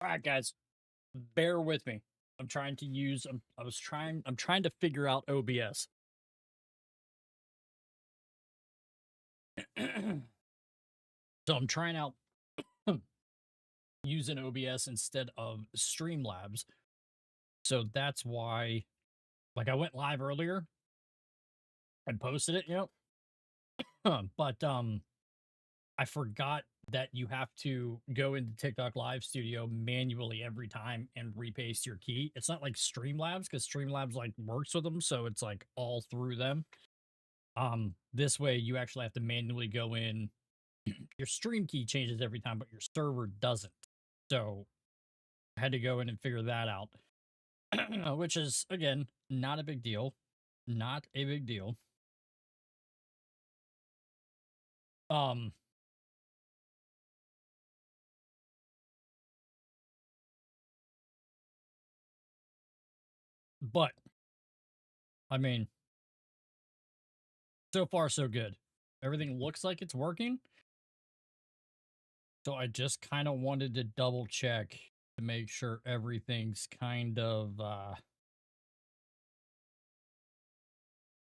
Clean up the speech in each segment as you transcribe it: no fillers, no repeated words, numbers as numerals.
All right, guys, bear with me. I'm trying to use. I'm trying to figure out OBS. So I'm trying out using OBS instead of Streamlabs. So that's why, like, I went live earlier and posted it, but I forgot that you have to go into TikTok Live Studio manually every time and repaste your key. It's not like Streamlabs, because Streamlabs like works with them, so it's like all through them. This way you actually have to manually go in. Your stream key changes every time, but your server doesn't. So I had to go in and figure that out. Which is, again, not a big deal. Not a big deal. But I mean, so far so good. Everything looks like it's working. So I just kind of wanted to double check to make sure everything's kind of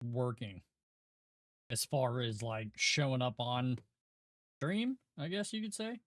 working as far as like showing up on stream, I guess you could say.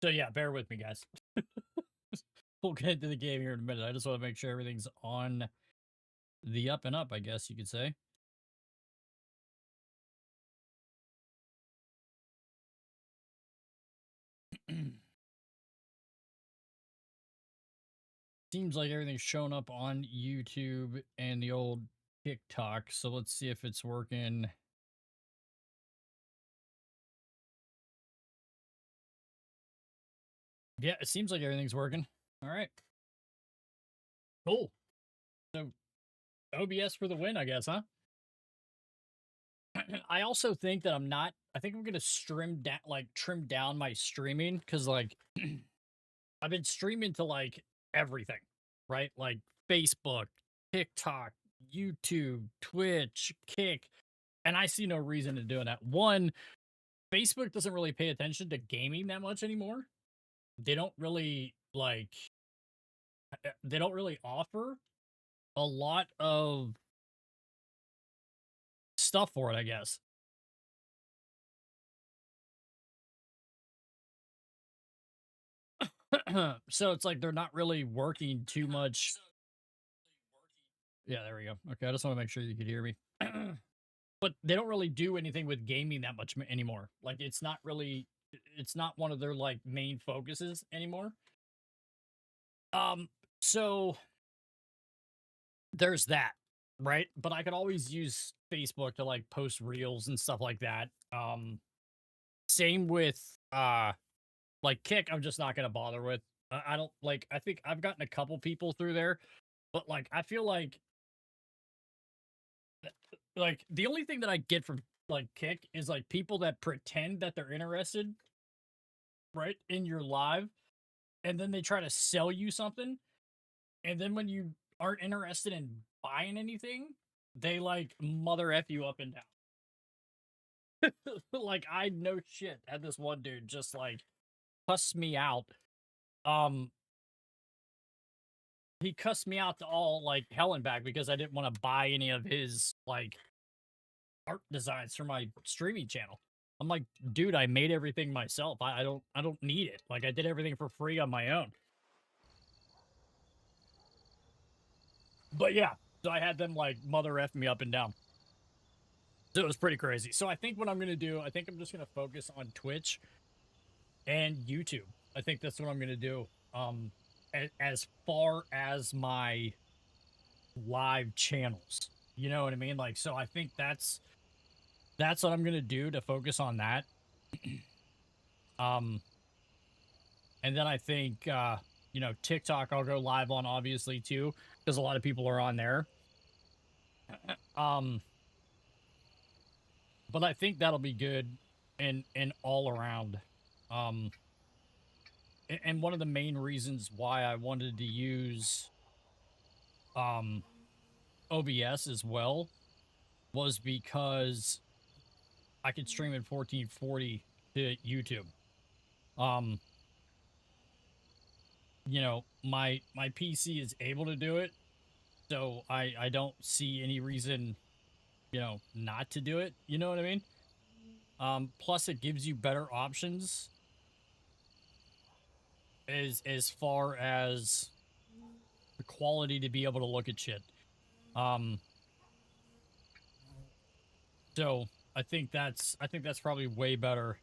So yeah, bear with me, guys. We'll get into the game here in a minute. I just want to make sure everything's on the up and up, I guess you could say. Seems like everything's showing up on YouTube and the old TikTok. So let's see if it's working. Yeah, it seems like everything's working. All right. Cool. So OBS for the win, I guess, huh? I also think that I think I'm going to trim down my streaming, because like I've been streaming to like everything, right? Like Facebook, TikTok, YouTube, Twitch, Kick, and I see no reason to doing that. One, Facebook doesn't really pay attention to gaming that much anymore. They don't really they don't really offer a lot of stuff for it, I guess. So it's like they're not really working too much. Yeah, there we go. Okay, I just want to make sure you could hear me. But they don't really do anything with gaming that much anymore. Like it's not one of their like main focuses anymore. So there's that, right? But I could always use Facebook to like post reels and stuff like that. Same with like Kick, I'm just not gonna bother with. I don't like. I think I've gotten a couple people through there, but like I feel like the only thing that I get from like Kick is like people that pretend that they're interested, right, in your live, and then they try to sell you something, and then when you aren't interested in buying anything, they like mother f you up and down. Like I no shit had this one dude just like cuss me out. He cussed me out to all like hell and back because I didn't want to buy any of his like art designs for my streaming channel. I'm like, dude, I made everything myself. I don't need it. Like I did everything for free on my own. But yeah, so I had them like mother f me up and down. So it was pretty crazy. So I think what I'm gonna do, I think I'm just gonna focus on Twitch and YouTube. I think that's what I'm gonna do. as far as my live channels. You know what I mean? Like, so I think that's what I'm gonna do to focus on that. um, and then I think you know, TikTok I'll go live on obviously too, because a lot of people are on there. um, but I think that'll be good and all around. Um, and one of the main reasons why I wanted to use um OBS as well was because I could stream in 1440 to YouTube. Um, you know, my PC is able to do it, so I don't see any reason, you know, not to do it. You know what I mean? Plus it gives you better options as far as the quality to be able to look at shit. Um, so I think that's probably way better.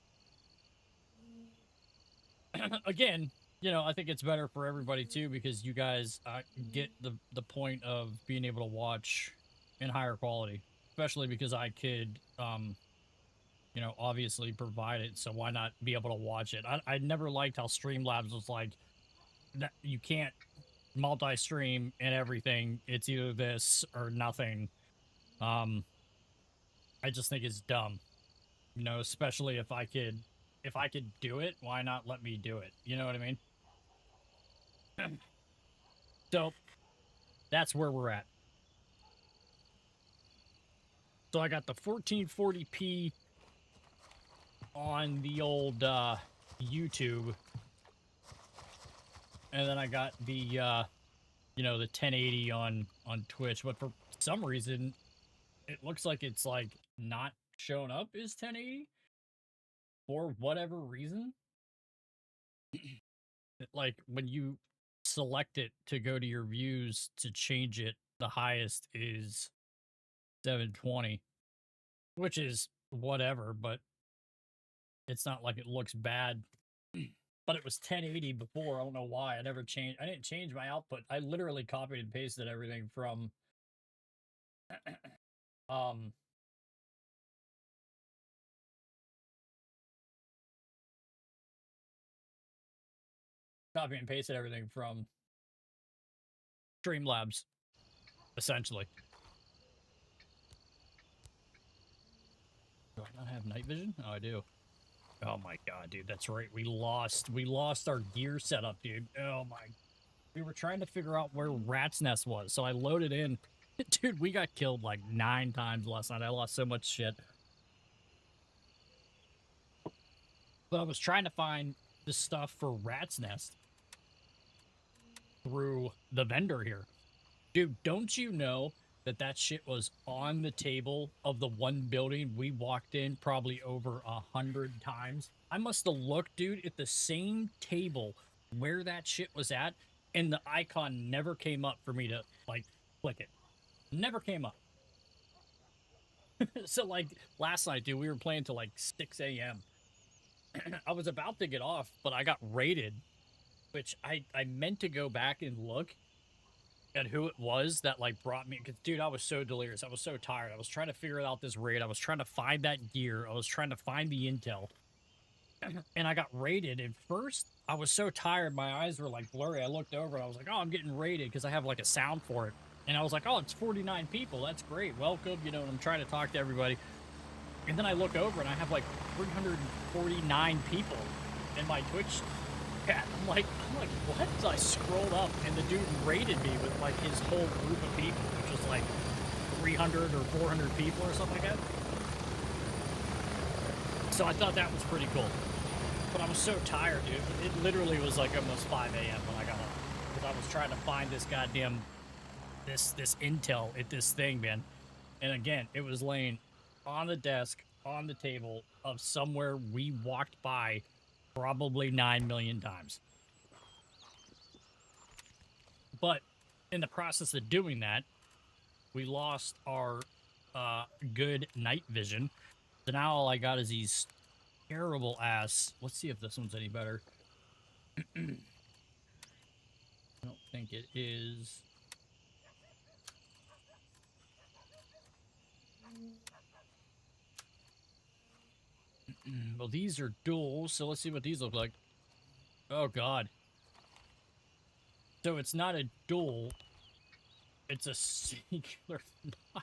Again, you know, I think it's better for everybody too because you guys get the point of being able to watch in higher quality, especially because I could, you know, obviously provide it. So why not be able to watch it? I never liked how Streamlabs was like that. You can't multi-stream and everything. It's either this or nothing. Um, I just think it's dumb. You know, especially if I could do it, why not let me do it? You know what I mean? So that's where we're at. So I got the 1440p on the old YouTube, and then I got the you know, the 1080 on Twitch. But for some reason, it looks like it's like not showing up as 1080 for whatever reason. Like when you select it to go to your views to change it, the highest is 720, which is whatever, but it's not like it looks bad. But it was 1080 before. I don't know why. I never changed. I didn't change my output. I literally copied and pasted everything from um copy and pasted everything from Streamlabs, essentially. Do I not have night vision? Oh, I do. Oh my god, dude, that's right. We lost our gear setup, dude. Oh my. We were trying to figure out where Rat's Nest was, so I loaded in. Dude, we got killed like 9 times last night. I lost so much shit. But I was trying to find the stuff for Rat's Nest through the vendor here. Dude, don't you know that that shit was on the table of the one building we walked in probably over 100 times? I must have looked, dude, at the same table where that shit was at, and the icon never came up for me to, like, click it. Never came up. So, like, last night, dude, we were playing till, like, 6 a.m. I was about to get off, but I got raided, which I meant to go back and look at who it was that like brought me, because dude, I was so delirious, I was so tired, I was trying to figure out this raid, I was trying to find that gear, I was trying to find the intel, and I got raided. And first I was so tired, my eyes were like blurry, I looked over and I was like, oh, I'm getting raided, because I have like a sound for it, and I was like, oh, it's 49 people, that's great, welcome, you know, and I'm trying to talk to everybody, and then I look over and I have like 349 people in my Twitch chat. I'm like, what? So I scrolled up and the dude raided me with like his whole group of people, which was like 300 or 400 people or something like that. So I thought that was pretty cool. But I was so tired, dude. It literally was like almost 5 a.m. when I got up, because I was trying to find this goddamn this intel at this thing, man. And again, it was laying on the desk, on the table of somewhere we walked by probably 9 million times. But in the process of doing that, we lost our good night vision. So now all I got is these terrible ass. Let's see if this one's any better. think it is. Well, these are dual, so let's see what these look like. Oh, God. So it's not a dual. It's a singular. God,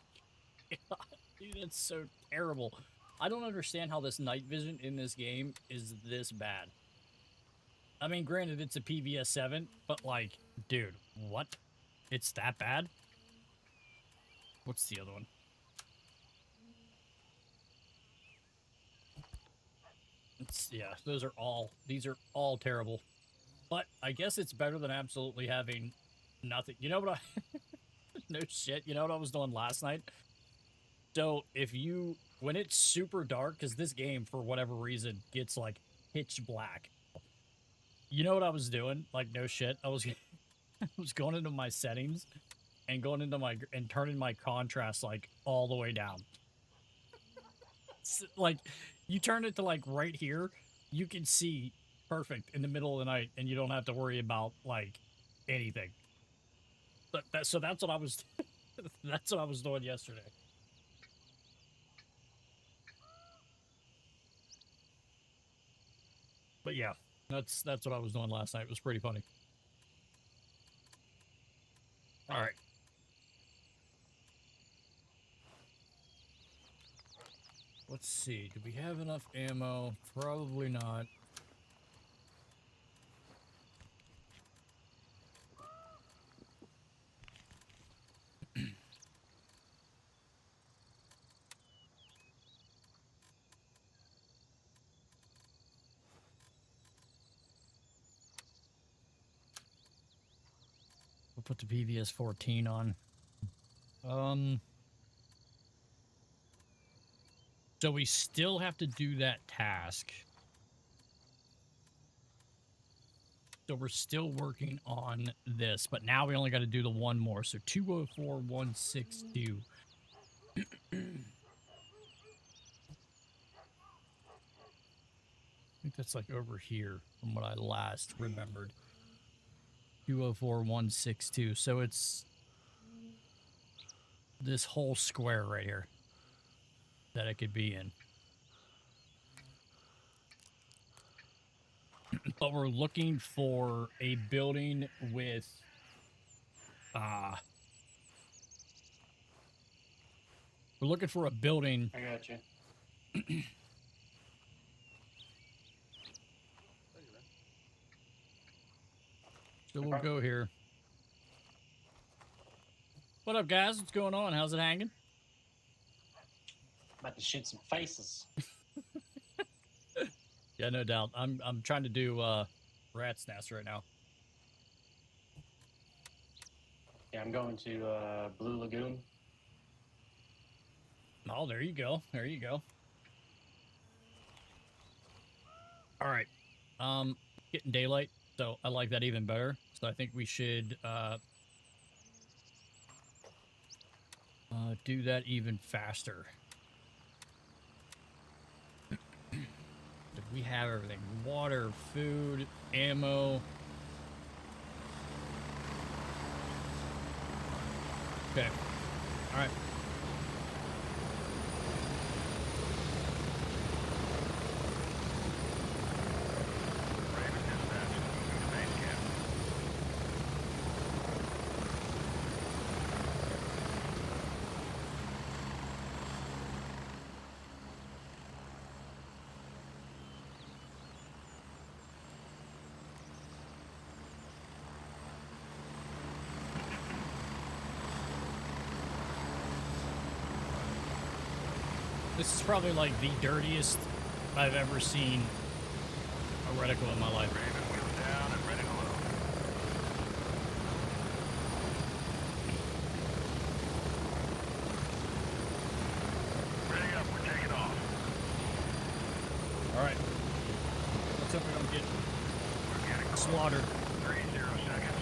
dude, that's so terrible. I don't understand how this night vision in this game is this bad. I mean, granted, it's a PVS 7, but like, dude, what? It's that bad? What's the other one? Yeah, these are all terrible. But I guess it's better than absolutely having nothing. You know what no shit, you know what I was doing last night? So when it's super dark, because this game, for whatever reason, gets like pitch black. You know what I was doing? Like, no shit. I was going into my settings and turning my contrast like all the way down. Like, you turn it to like right here, you can see perfect in the middle of the night, and you don't have to worry about like anything. So that's what I was that's what I was doing yesterday. But yeah, that's what I was doing last night. It was pretty funny. All right. Let's see. Do we have enough ammo? Probably not. We'll put the PVS 14 on. So we still have to do that task. So we're still working on this, but now we only got to do the one more. So 204162. I think that's like over here from what I last remembered. 204162. So it's this whole square right here that it could be in. But we're looking for a building with we're looking for a building. I got you. So we'll go here. What up, guys? What's going on? How's it hanging? About to shoot some faces. Yeah, no doubt. I'm trying to do rat's nest right now. Yeah, I'm going to Blue Lagoon. Oh, there you go. There you go. All right. Getting daylight, so I like that even better. So I think we should do that even faster. We have everything: water, food, ammo. Okay. All right. This is probably like the dirtiest I've ever seen a reticle in my life. Raven, wheels down and ready to load. Ready up, we're taking off. All right. Let's hope we don't get We're getting close. slaughtered. 30 seconds.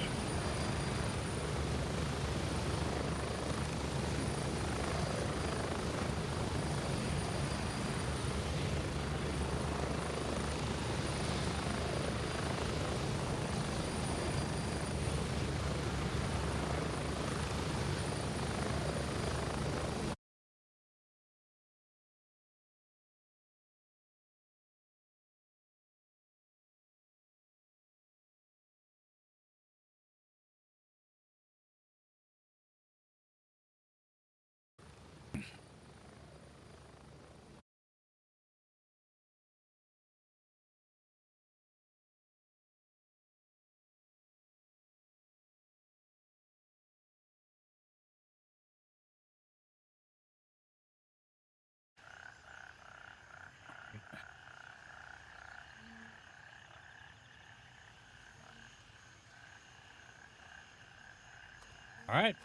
All right.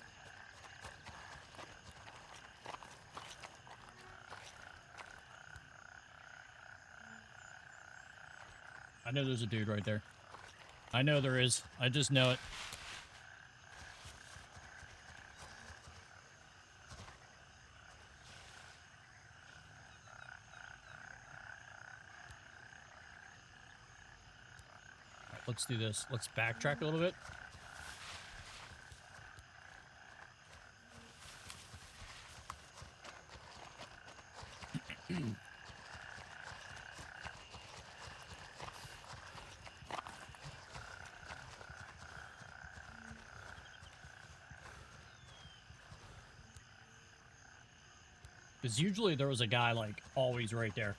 I know there's a dude right there. I know there is. I just know it. All right, let's do this. Let's backtrack a little bit. Because usually there was a guy, like, always right there.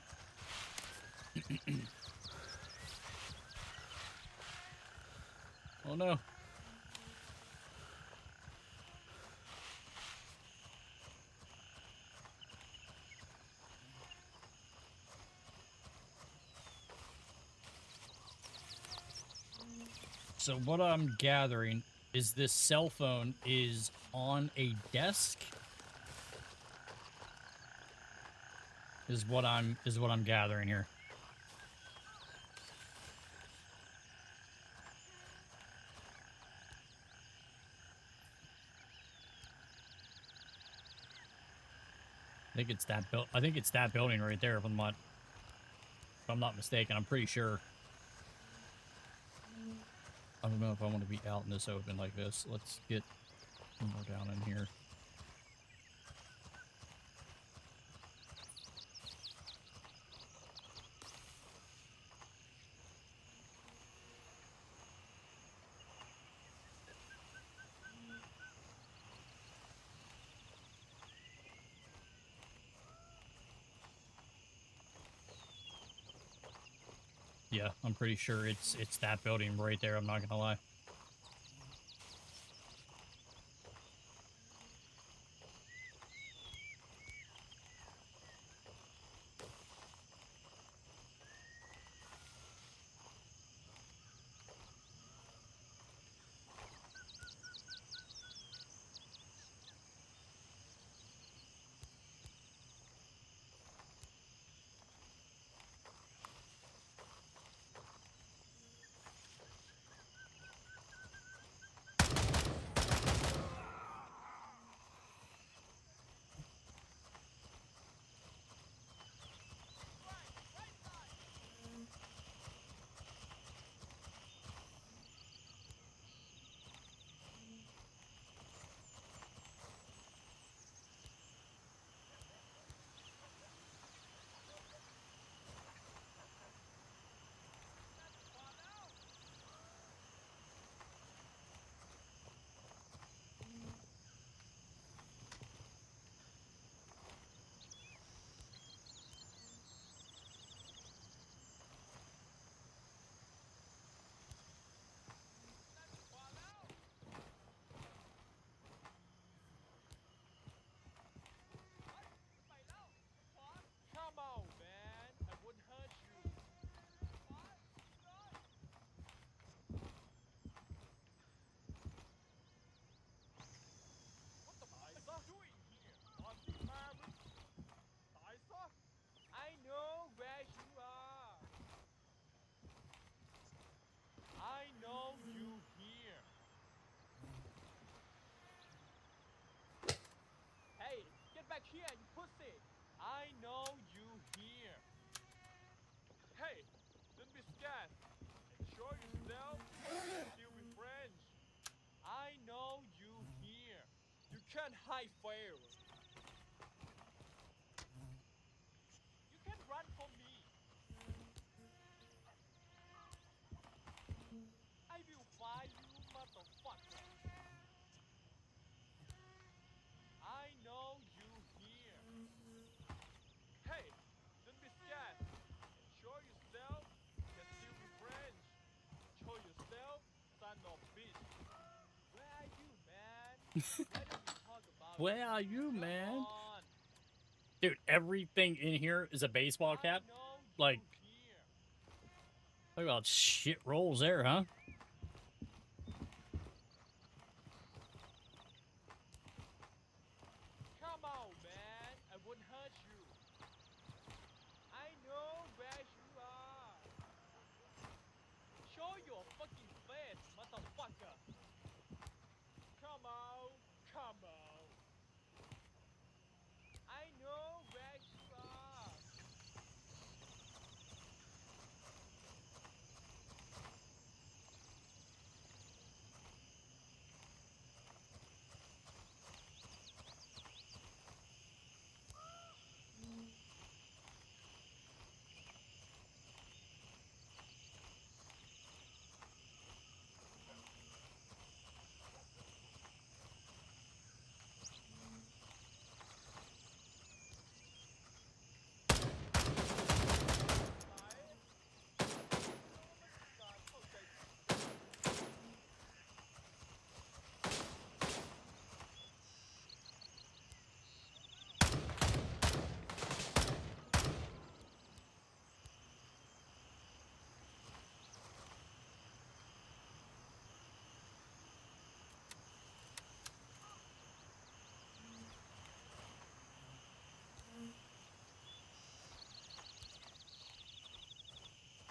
Oh, no. So what I'm gathering is this cell phone is on a desk. Is what I'm gathering here. I think it's that building right there if I'm not mistaken. I'm pretty sure. I don't know if I want to be out in this open like this. Let's get more down in here. Yeah, I'm pretty sure it's that building right there. I'm not gonna lie. Come on, man. I wouldn't hurt you. What the fuck are you doing here? Aussie Marvin? Tyson? I know where you are. I know you here. Hey, get back here, you pussy. I know you here. Hey, don't be scared. And show yourself and still be friends. I know you here. You can't hide forever. You can run from me. I will find you, motherfucker. I know you here. Hey, don't be scared. And show yourself. Can still be friends. Show yourself, son of bitch. Where are you, man? Why don't we talk about Where it? are you, Come man? on. Dude, everything in here is a baseball cap. I know you Like, here. talk about shit rolls there, huh?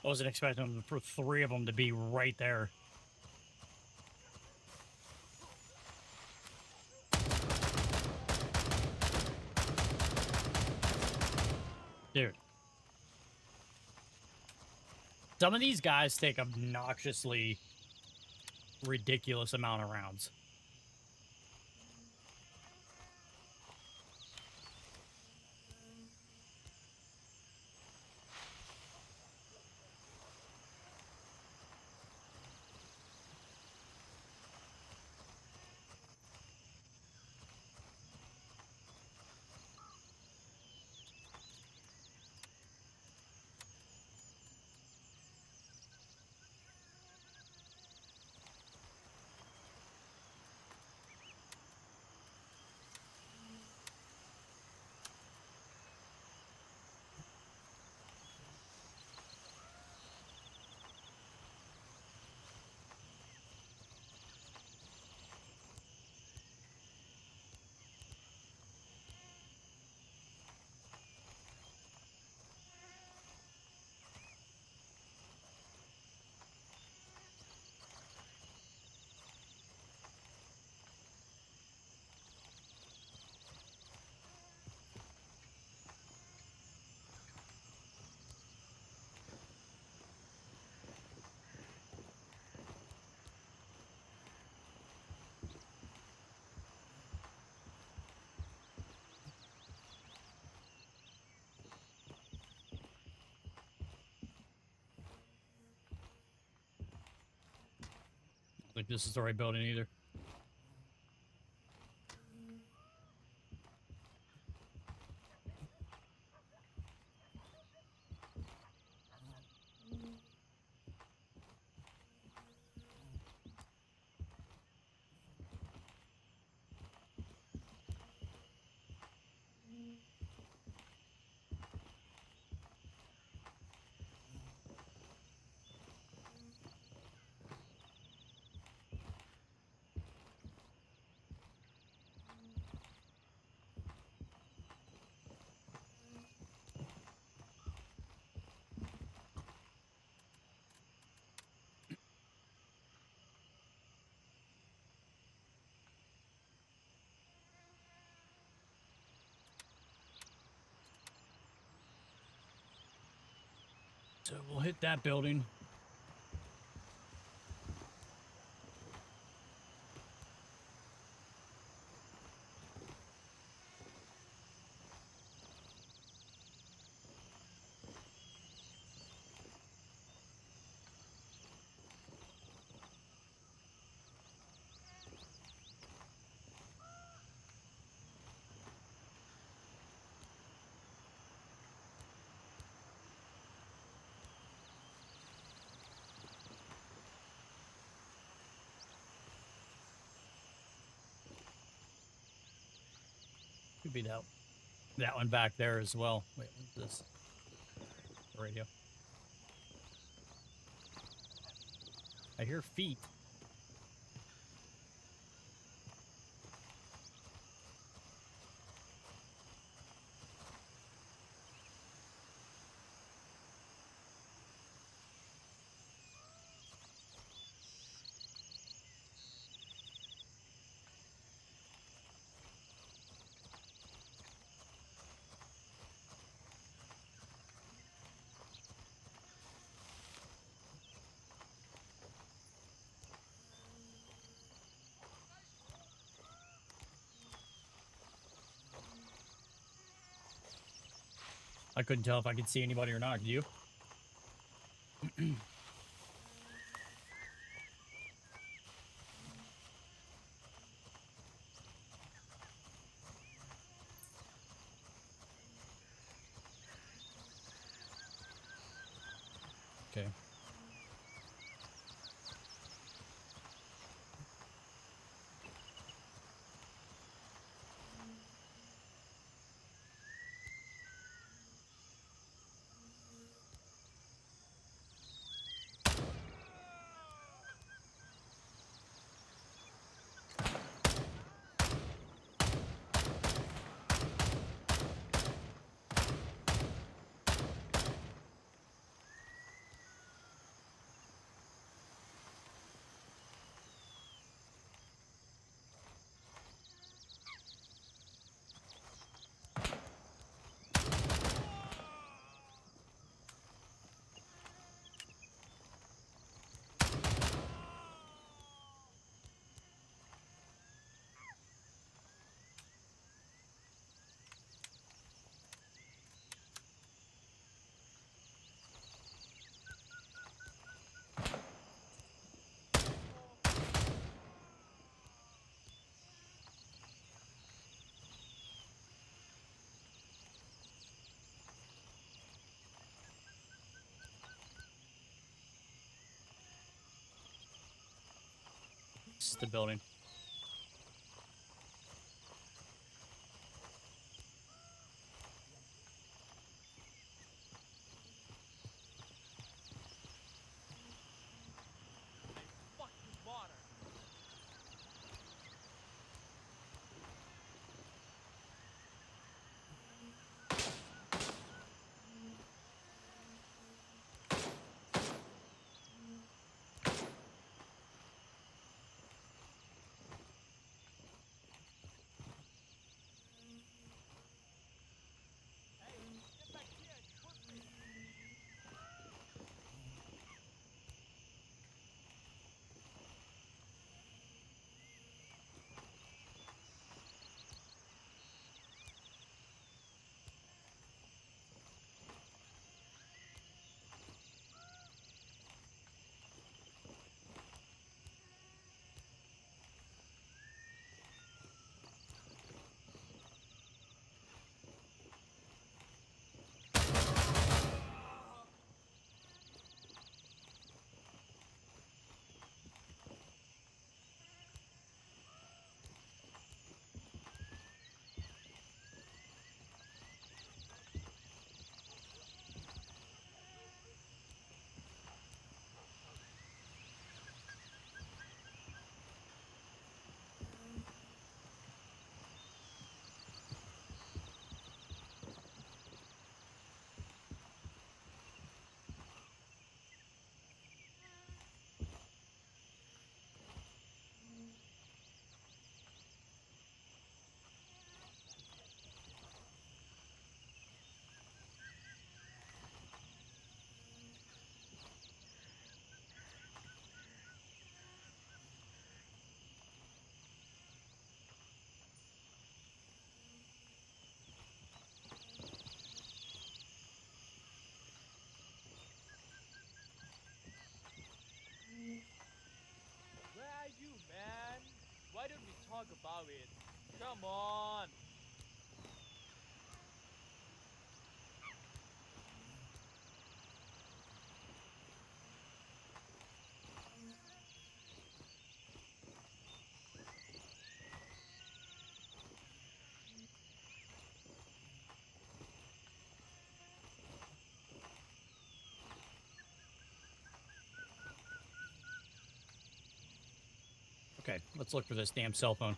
I wasn't expecting for 3 of them to be right there. Dude. Some of these guys take obnoxiously ridiculous amount of rounds. I don't think this is the right building either. So we'll hit that building. Could be that one back there as well. Wait, what's this? Radio. I hear feet. I couldn't tell if I could see anybody or not. Could you? Okay. is the building. Fuck you, water. Hey, get back here, you pussy. Where are you, man? Why don't we talk about it? Come on. Okay, let's look for this damn cell phone.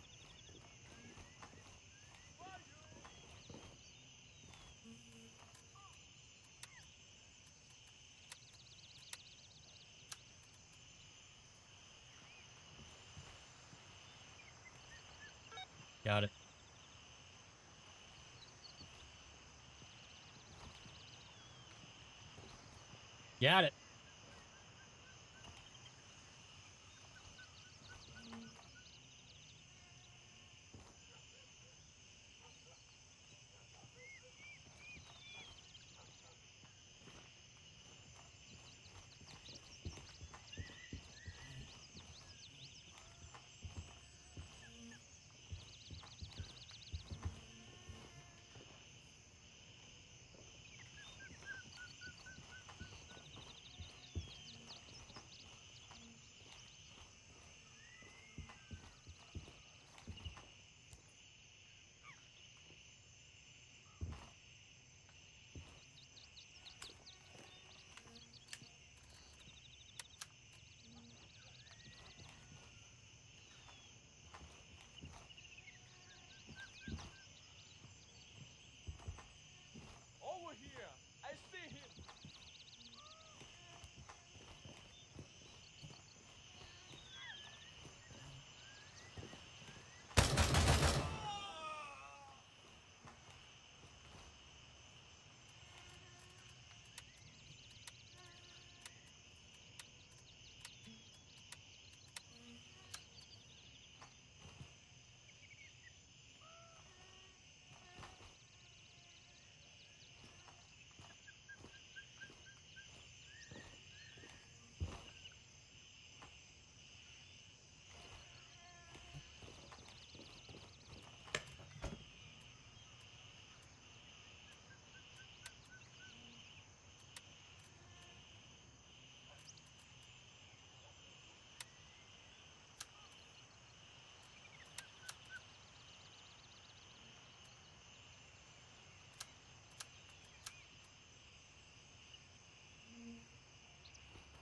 Got it. Got it.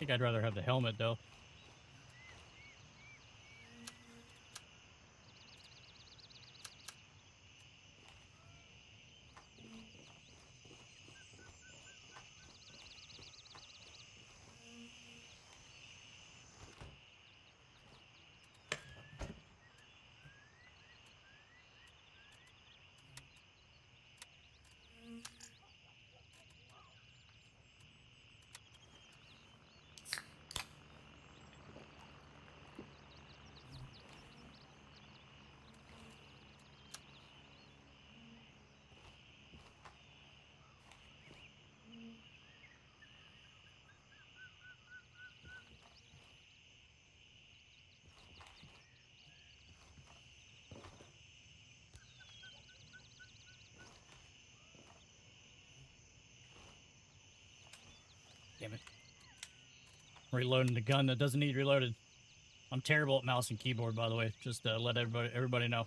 think I'd rather have the helmet though. Damn it. Reloading the gun that doesn't need reloaded. I'm terrible at mouse and keyboard, by the way. Just to let everybody know.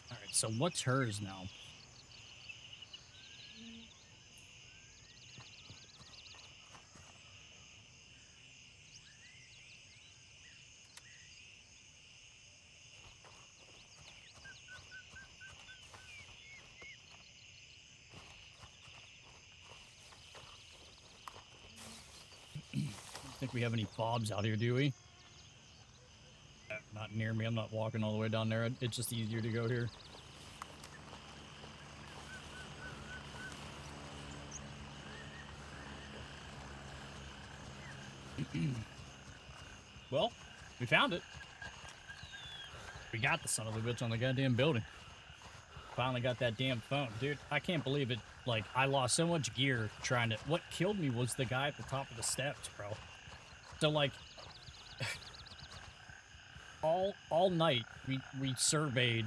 Alright, so what's hers now? Think we have any fobs out here, do we? Not near me. I'm not walking all the way down there. It's just easier to go here. Well, we found it. We got the son of a bitch on the goddamn building. Finally got that damn phone. Dude, I can't believe it. Like, I lost so much gear trying to... What killed me was the guy at the top of the steps, bro. So, like... all night, we surveyed...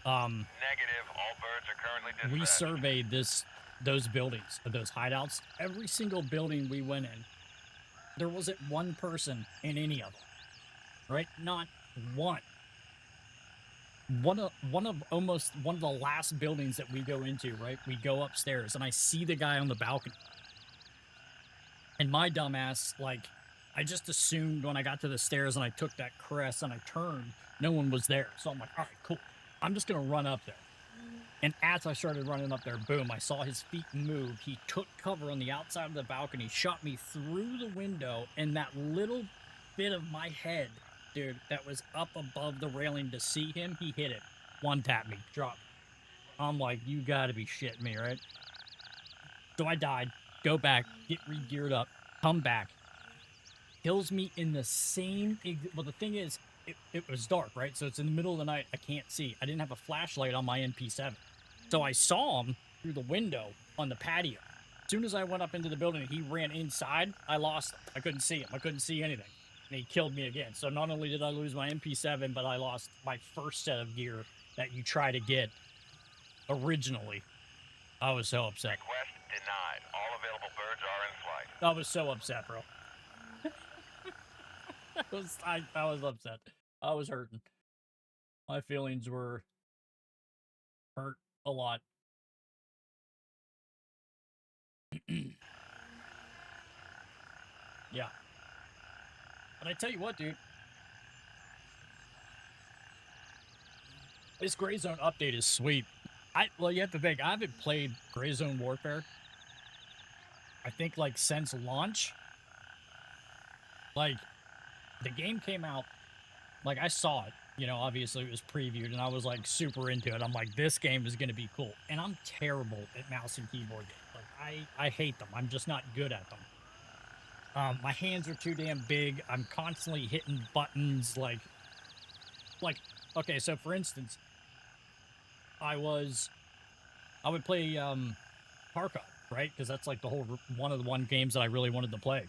Negative. All birds are currently dispatched. We surveyed those buildings, those hideouts. Every single building we went in, there wasn't one person in any of them. Right? Not one. One of the last buildings that we go into, right? We go upstairs and I see the guy on the balcony. And my dumbass, like, I just assumed when I got to the stairs and I took that crest and I turned, no one was there. So I'm like, all right, cool. I'm just going to run up there. And as I started running up there, boom, I saw his feet move. He took cover on the outside of the balcony, shot me through the window, and that little bit of my head, dude, that was up above the railing to see him, he hit it. One tap me, drop. I'm like, you gotta be shitting me, right? So I died, go back, get re-geared up, come back. Kills me in the same... Well, the thing is, it was dark, right? So it's in the middle of the night. I can't see. I didn't have a flashlight on my MP7. So I saw him through the window on the patio. As soon as I went up into the building and he ran inside, I lost him. I couldn't see him. I couldn't see anything. And he killed me again. So not only did I lose my MP7, but I lost my first set of gear that you try to get originally. I was so upset. Request denied. All available birds are in flight. I was so upset, bro. I was upset. I was hurting. My feelings were hurt a lot. Yeah. But I tell you what, dude. This Gray Zone update is sweet. Well, you have to think, I haven't played Gray Zone Warfare, I think, like, since launch. Like, the game came out, like, I saw it. You know, obviously it was previewed, and I was, like, super into it. I'm like, this game is going to be cool. And I'm terrible at mouse and keyboard games. Like, I hate them. I'm just not good at them. My hands are too damn big. I'm constantly hitting buttons, like, okay, so for instance, I would play, Tarkov, right? Because that's, like, one of the games that I really wanted to play.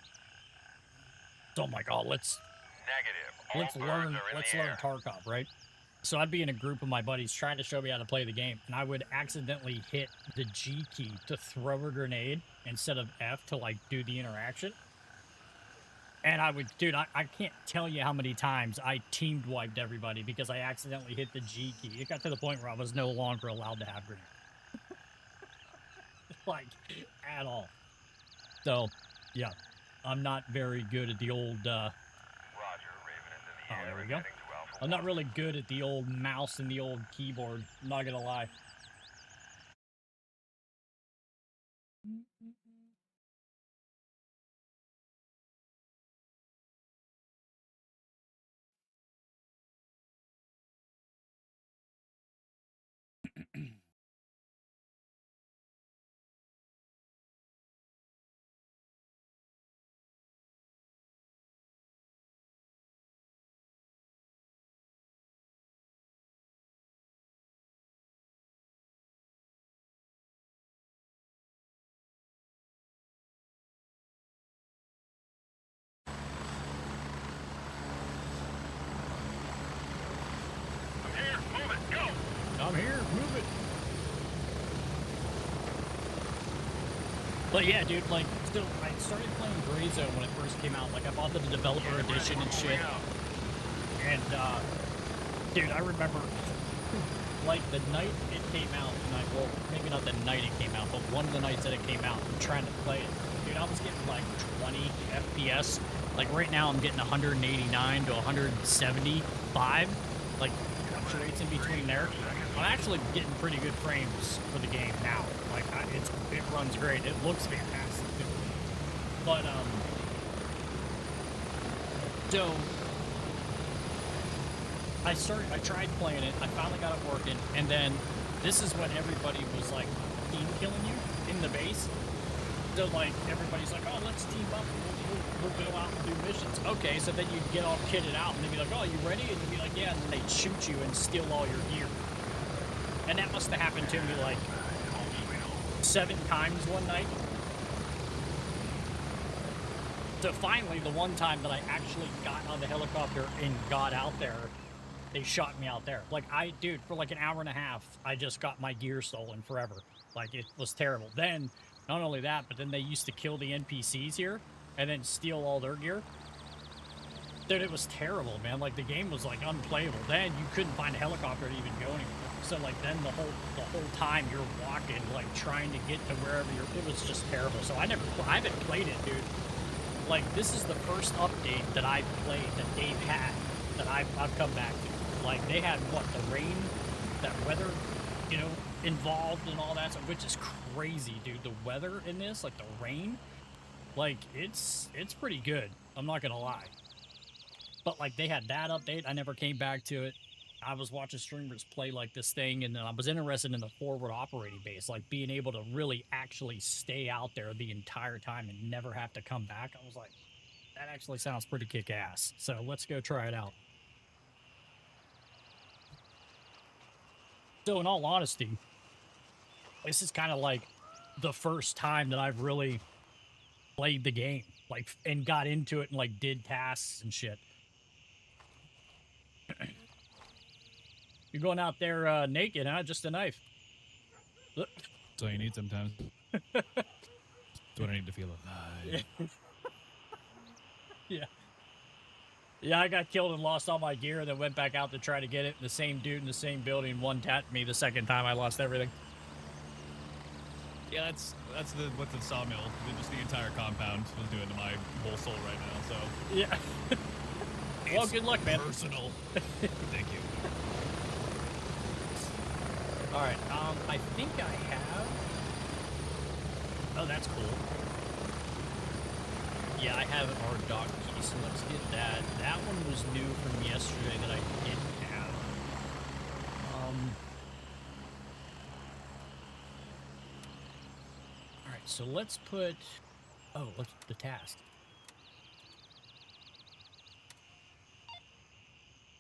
So I'm like, oh, let's learn Tarkov, right? So I'd be in a group of my buddies trying to show me how to play the game, and I would accidentally hit the G key to throw a grenade instead of F to, like, do the interaction. And I would, dude, I can't tell you how many times I teamed wiped everybody because I accidentally hit the G key. It got to the point where I was no longer allowed to have grenades. Like, at all. So, yeah. I'm not very good at the old, Roger, Raven is in the air. there we go. Heading to Alpha I'm not really good at the old mouse and the old keyboard. I'm not gonna lie. I'm here. Move it. Go. I'm here, move it. But yeah, dude, like, so I started playing Gray Zone when it first came out. Like, I bought the developer edition and shit. And, dude, I remember, like, the night it came out, well, maybe not the night it came out, but one of the nights that it came out, I'm trying to play it. Dude, I was getting, like, 20 FPS. Like, right now, I'm getting 189 to 175. Like, fluctuates in between there. I'm actually getting pretty good frames for the game now. Like, it runs great. It looks fantastic, too. But, so, I tried playing it, I finally got it working, and then this is when everybody was, like, team killing you in the base. So, like, everybody's like, oh, let's team up, and we'll go out and do missions. Okay, so then you'd get all kitted out, and they'd be like, oh, you ready? And you'd be like, yeah, and then they'd shoot you and steal all your gear. And that must have happened to me, like, 7 times one night. So finally, the one time that I actually got on the helicopter and got out there, they shot me out there. Like, dude, for like an hour and a half, I just got my gear stolen forever. Like, it was terrible. Then, not only that, but then they used to kill the NPCs here and then steal all their gear. Dude, it was terrible, man. Like, the game was, like, unplayable. Then you couldn't find a helicopter to even go anywhere. So, like, then the whole time you're walking, like, trying to get to wherever it was just terrible. So I haven't played it, dude. Like, this is the first update that I've played that they've had that I've come back to. Like, they had, what, the rain, that weather you know, involved and all that stuff, which is crazy, dude. The weather in this, like the rain, like it's pretty good. I'm not gonna lie. But like they had that update, I never came back to it. I was watching streamers play like this thing, and then I was interested in the forward operating base, like being able to really actually stay out there the entire time and never have to come back. I was like, that actually sounds pretty kick-ass. So let's go try it out. So in all honesty, this is kind of like the first time that I've really played the game, like, and got into it and like did tasks and shit. You're going out there naked, huh? Just a knife. That's all you need sometimes. That's what I need to feel alive. Yeah. Yeah, I got killed and lost all my gear, then went back out to try to get it. The same dude in the same building one-tapped me the second time. I lost everything. Yeah, that's what the sawmill, just the entire compound was doing to my whole soul right now. So Yeah. Well, good luck, man. Personal. Thank you. All right. I think I have. Oh, that's cool. Yeah, I have an RDoc key, so let's get that. That one was new from yesterday that I didn't have. All right, so let's put. Oh, let's the task.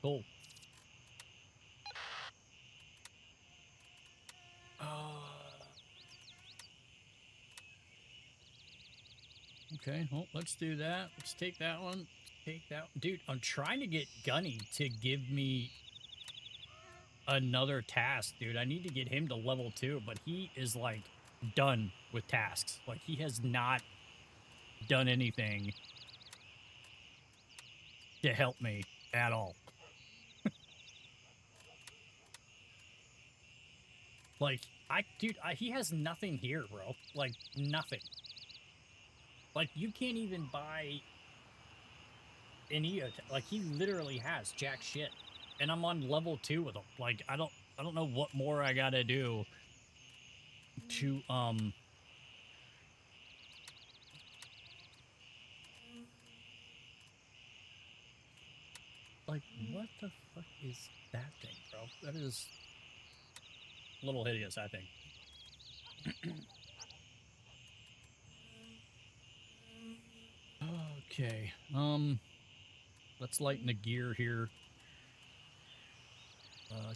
Cool. Okay, well, let's do that. Let's take that one. Take that. Dude, I'm trying to get Gunny to give me another task, dude. I need to get him to level 2, but he is, like, done with tasks. Like, he has not done anything to help me at all. Like, he has nothing here, bro. Like, nothing. Like, you can't even buy any, like, he literally has jack shit. And I'm on level 2 with him. Like, I don't know what more I gotta do to, like, what the fuck is that thing, bro? That is a little hideous, I think. Okay, let's lighten the gear here.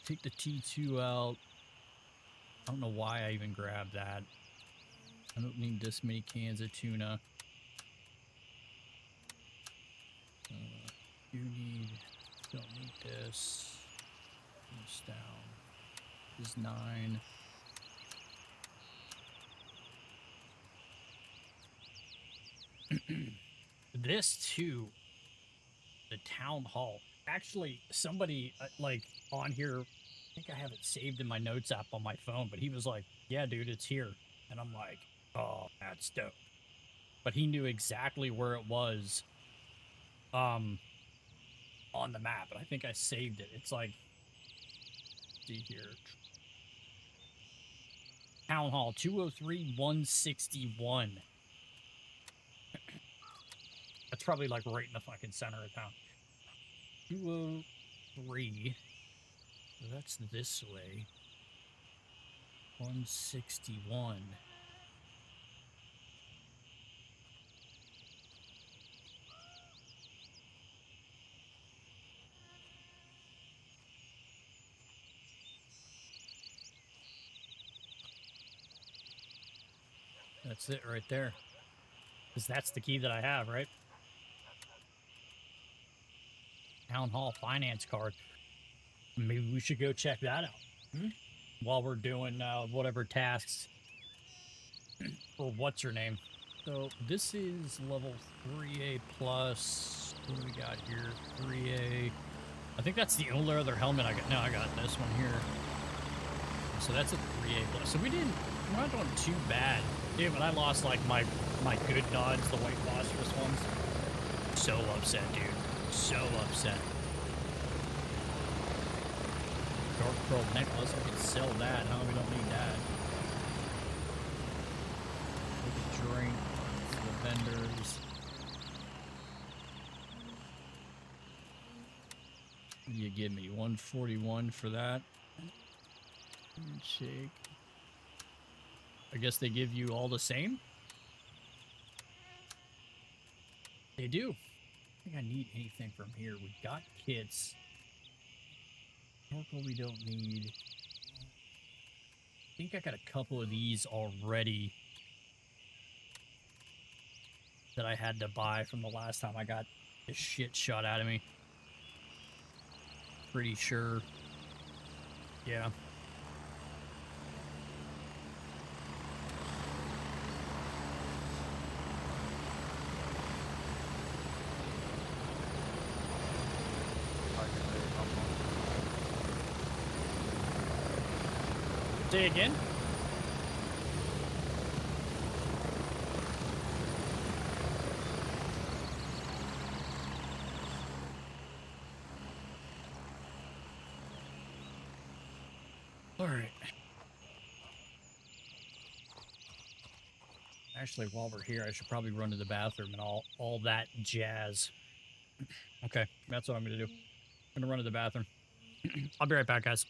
Take the T2 out. I don't know why I even grabbed that. I don't need this many cans of tuna. Don't need this. This down. This is 9. This too, the town hall. Actually, somebody like on here, I think I have it saved in my notes app on my phone, but he was like, yeah, dude, it's here. And I'm like, oh, that's dope. But he knew exactly where it was on the map, and I think I saved it. It's like, see here. Town hall 203-161. That's probably like right in the fucking center of town. 203. So that's this way. 161. That's it right there. Because that's the key that I have, right? Town hall finance card. Maybe we should go check that out while we're doing whatever tasks or what's her name. So this is level 3A plus. What do we got here? 3A. I think that's the only other helmet I got. No, I got this one here. So that's a 3A plus. So we're not doing too bad. Dude, but I lost like my good nods, the white phosphorus ones. So upset, dude. So upset. Dark pearl necklace. We can sell that, huh? We don't need that. We can drink for the vendors. What do you give me? 141 for that. Shake. I guess they give you all the same? They do. I don't think I need anything from here. We've got kits. Snorkel we don't need. I think I got a couple of these already that I had to buy from the last time I got the shit shot out of me. Pretty sure. Yeah. Say again? All right. Actually, while we're here, I should probably run to the bathroom and all that jazz. Okay, that's what I'm gonna do. I'm gonna run to the bathroom. I'll be right back, guys.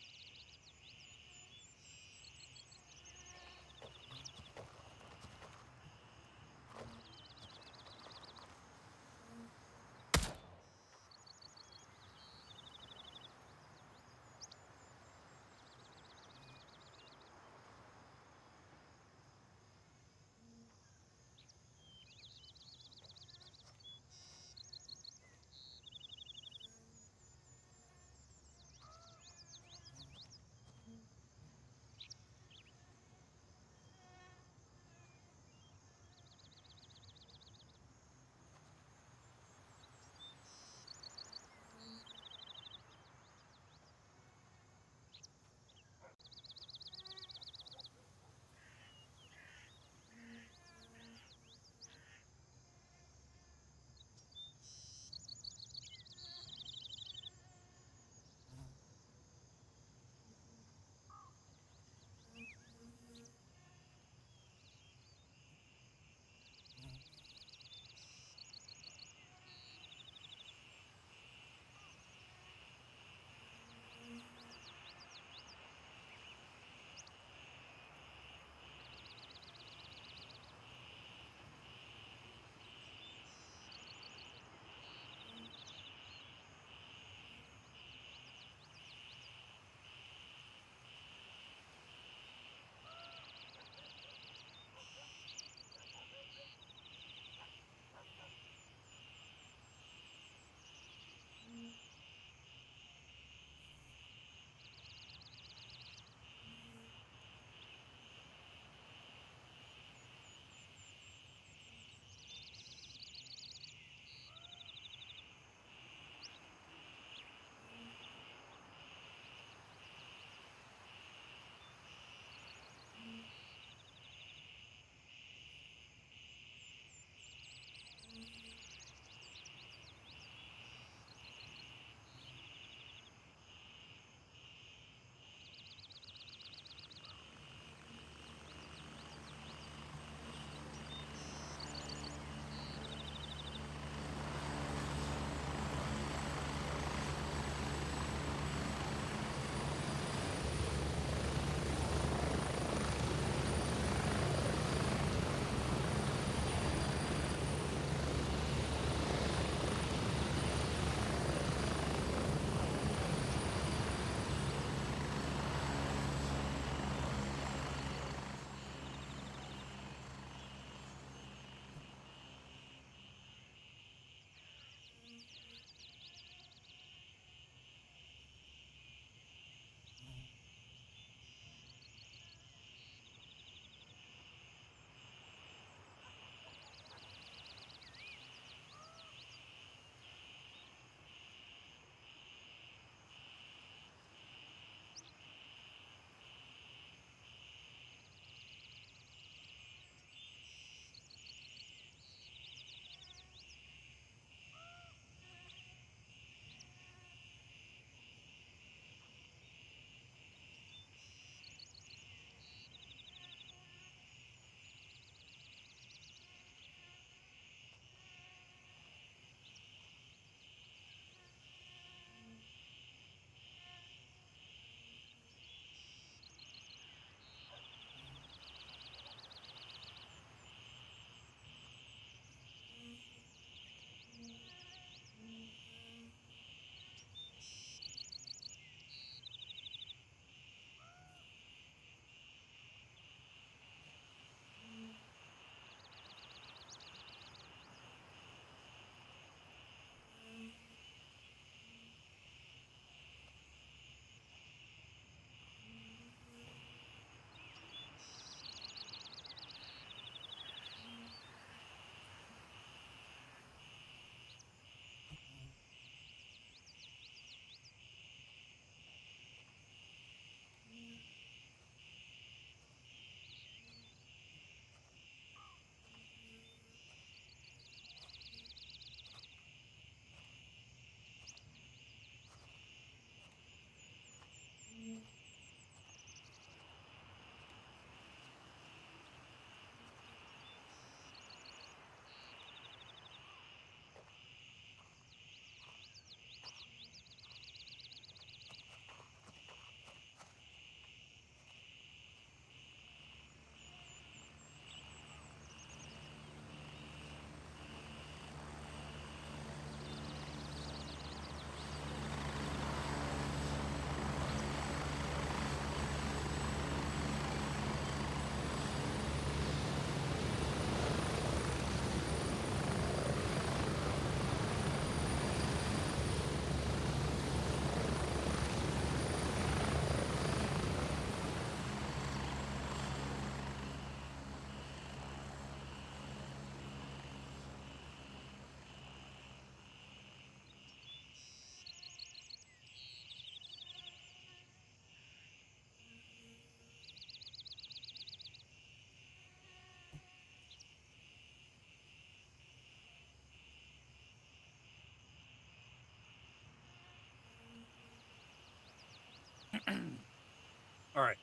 All right.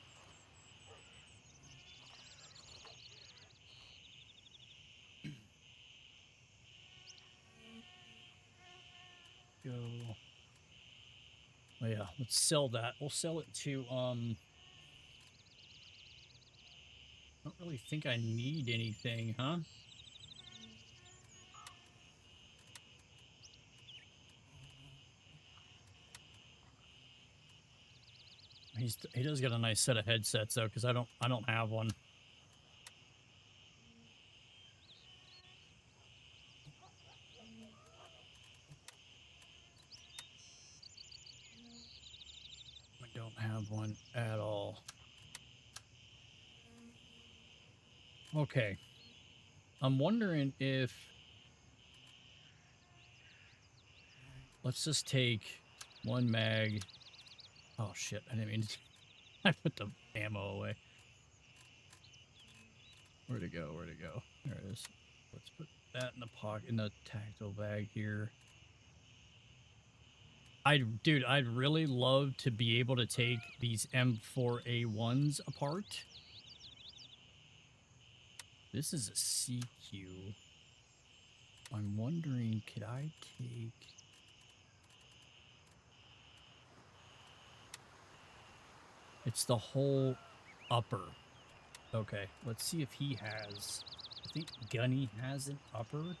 Go. Oh yeah, let's sell that. We'll sell it to I don't really think I need anything, huh? He does get a nice set of headsets though, because I don't have one. I don't have one at all. Okay. I'm wondering if... Let's just take one mag. Oh, shit. I didn't mean to... I put the ammo away. Where'd it go? Where'd it go? There it is. Let's put that in the pocket, in the tactile bag here. Dude, I'd really love to be able to take these M4A1s apart. This is a CQ. I'm wondering, could I take... It's the whole upper. Okay, let's see if he has... I think Gunny has an upper.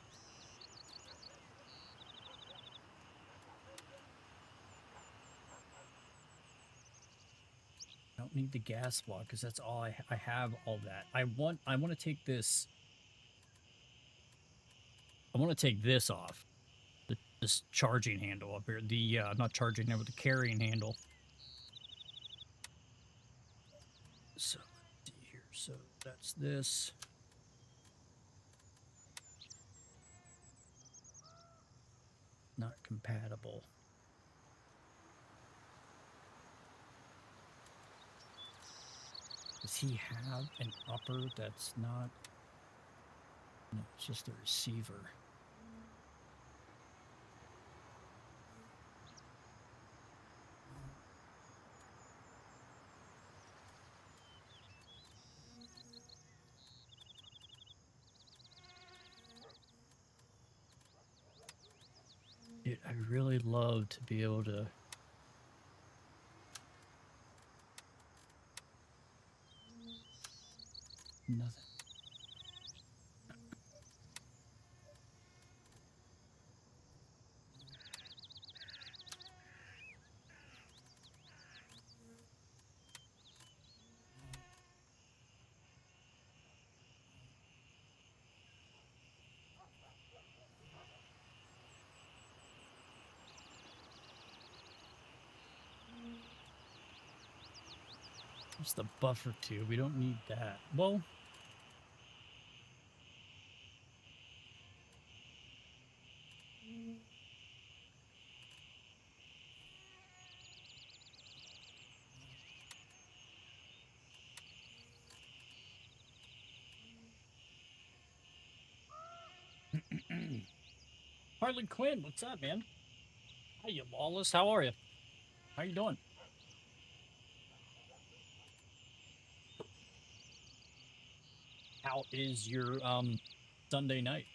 I don't need the gas block because that's all I have all that. I want to take this... I want to take this off. This charging handle up here. The, not charging handle, but the carrying handle. So, let's see here. So, that's this. Not compatible. Does he have an upper that's not... No, it's just a receiver. Dude, I'd really love to be able to... Nothing. What's the buffer tube? We don't need that. Well... Harley Quinn, what's up, man? Hi, you lawless. How are you? How you doing? How is your Sunday night?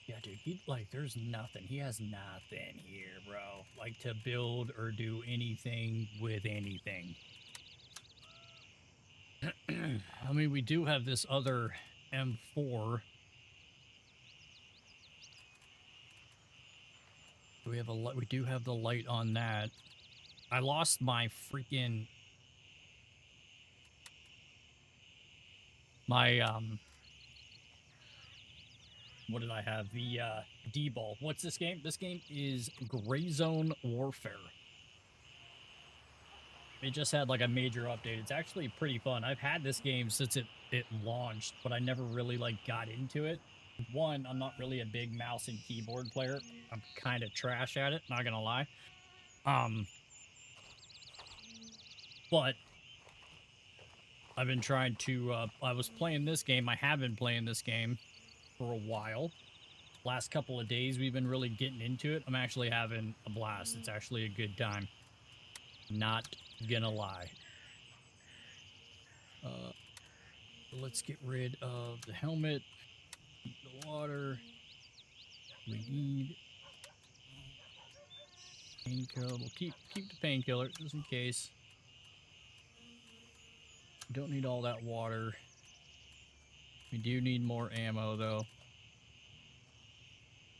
Yeah, dude, there's nothing. He has nothing here, bro. Like, to build or do anything with anything. I mean, we do have this other M4. We do have the light on that. I lost my freaking... what did I have? The D-ball. What's this game? This game is Gray Zone Warfare. It just had like a major update. It's actually pretty fun. I've had this game since it launched, but I never really like got into it. One, I'm not really a big mouse and keyboard player. I'm kind of trash at it, not gonna lie. But I've been trying to, I was playing this game. I have been playing this game for a while. Last couple of days, we've been really getting into it. I'm actually having a blast. It's actually a good time. Not gonna lie. Let's get rid of the helmet, the water. We need painkiller. We'll keep the painkiller just in case. Don't need all that water. We do need more ammo though.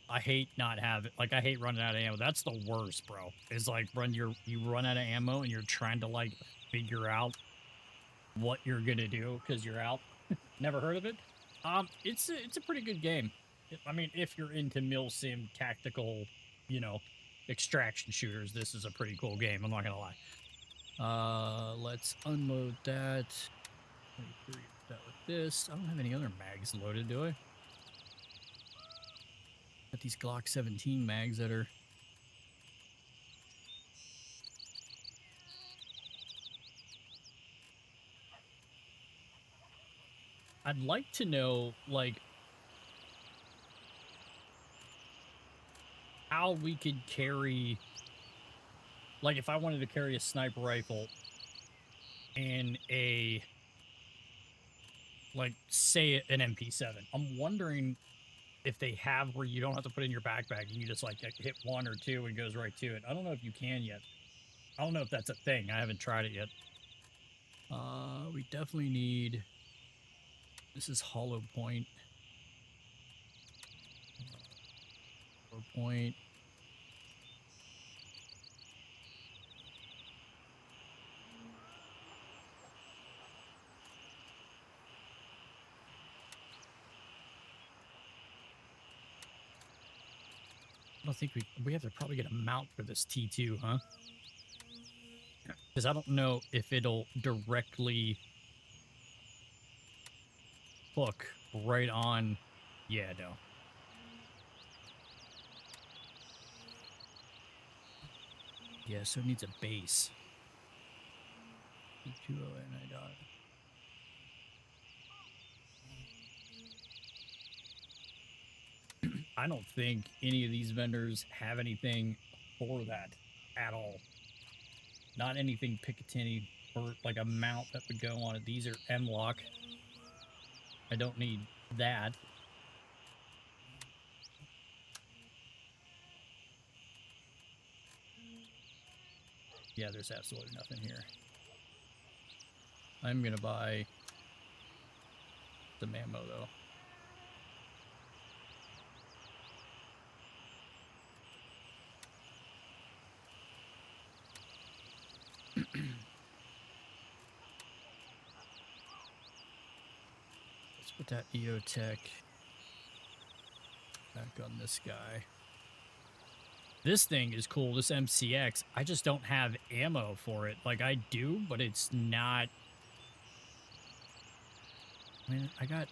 I hate not having, like, I hate running out of ammo. That's the worst, bro. It's like you run out of ammo and you're trying to like figure out what you're gonna do because you're out. Never heard of it? It's a pretty good game. I mean, if you're into milsim tactical, you know, extraction shooters, this is a pretty cool game. I'm not gonna lie. Let's unload that. 23 that with this. I don't have any other mags loaded, do I? Got these Glock 17 mags that are... I'd like to know, like, how we could carry... Like, if I wanted to carry a sniper rifle and a... Like, say an MP7. I'm wondering if they have where you don't have to put it in your backpack and you just, like, hit 1 or 2 and it goes right to it. I don't know if you can yet. I don't know if that's a thing. I haven't tried it yet. We definitely need... This is hollow point. Hollow point. I don't think we have to probably get a mount for this T2, huh? Because I don't know if it'll directly hook right on. Yeah, no. Yeah, so it needs a base. T2 NI dot. I don't think any of these vendors have anything for that at all. Not anything Picatinny or like a mount that would go on it. These are M-lock. I don't need that. Yeah, there's absolutely nothing here. I'm gonna buy some ammo though. Let's put that EOTech back on this guy. This thing is cool, this MCX. I just don't have ammo for it. Like, I do, but it's not... I mean, I got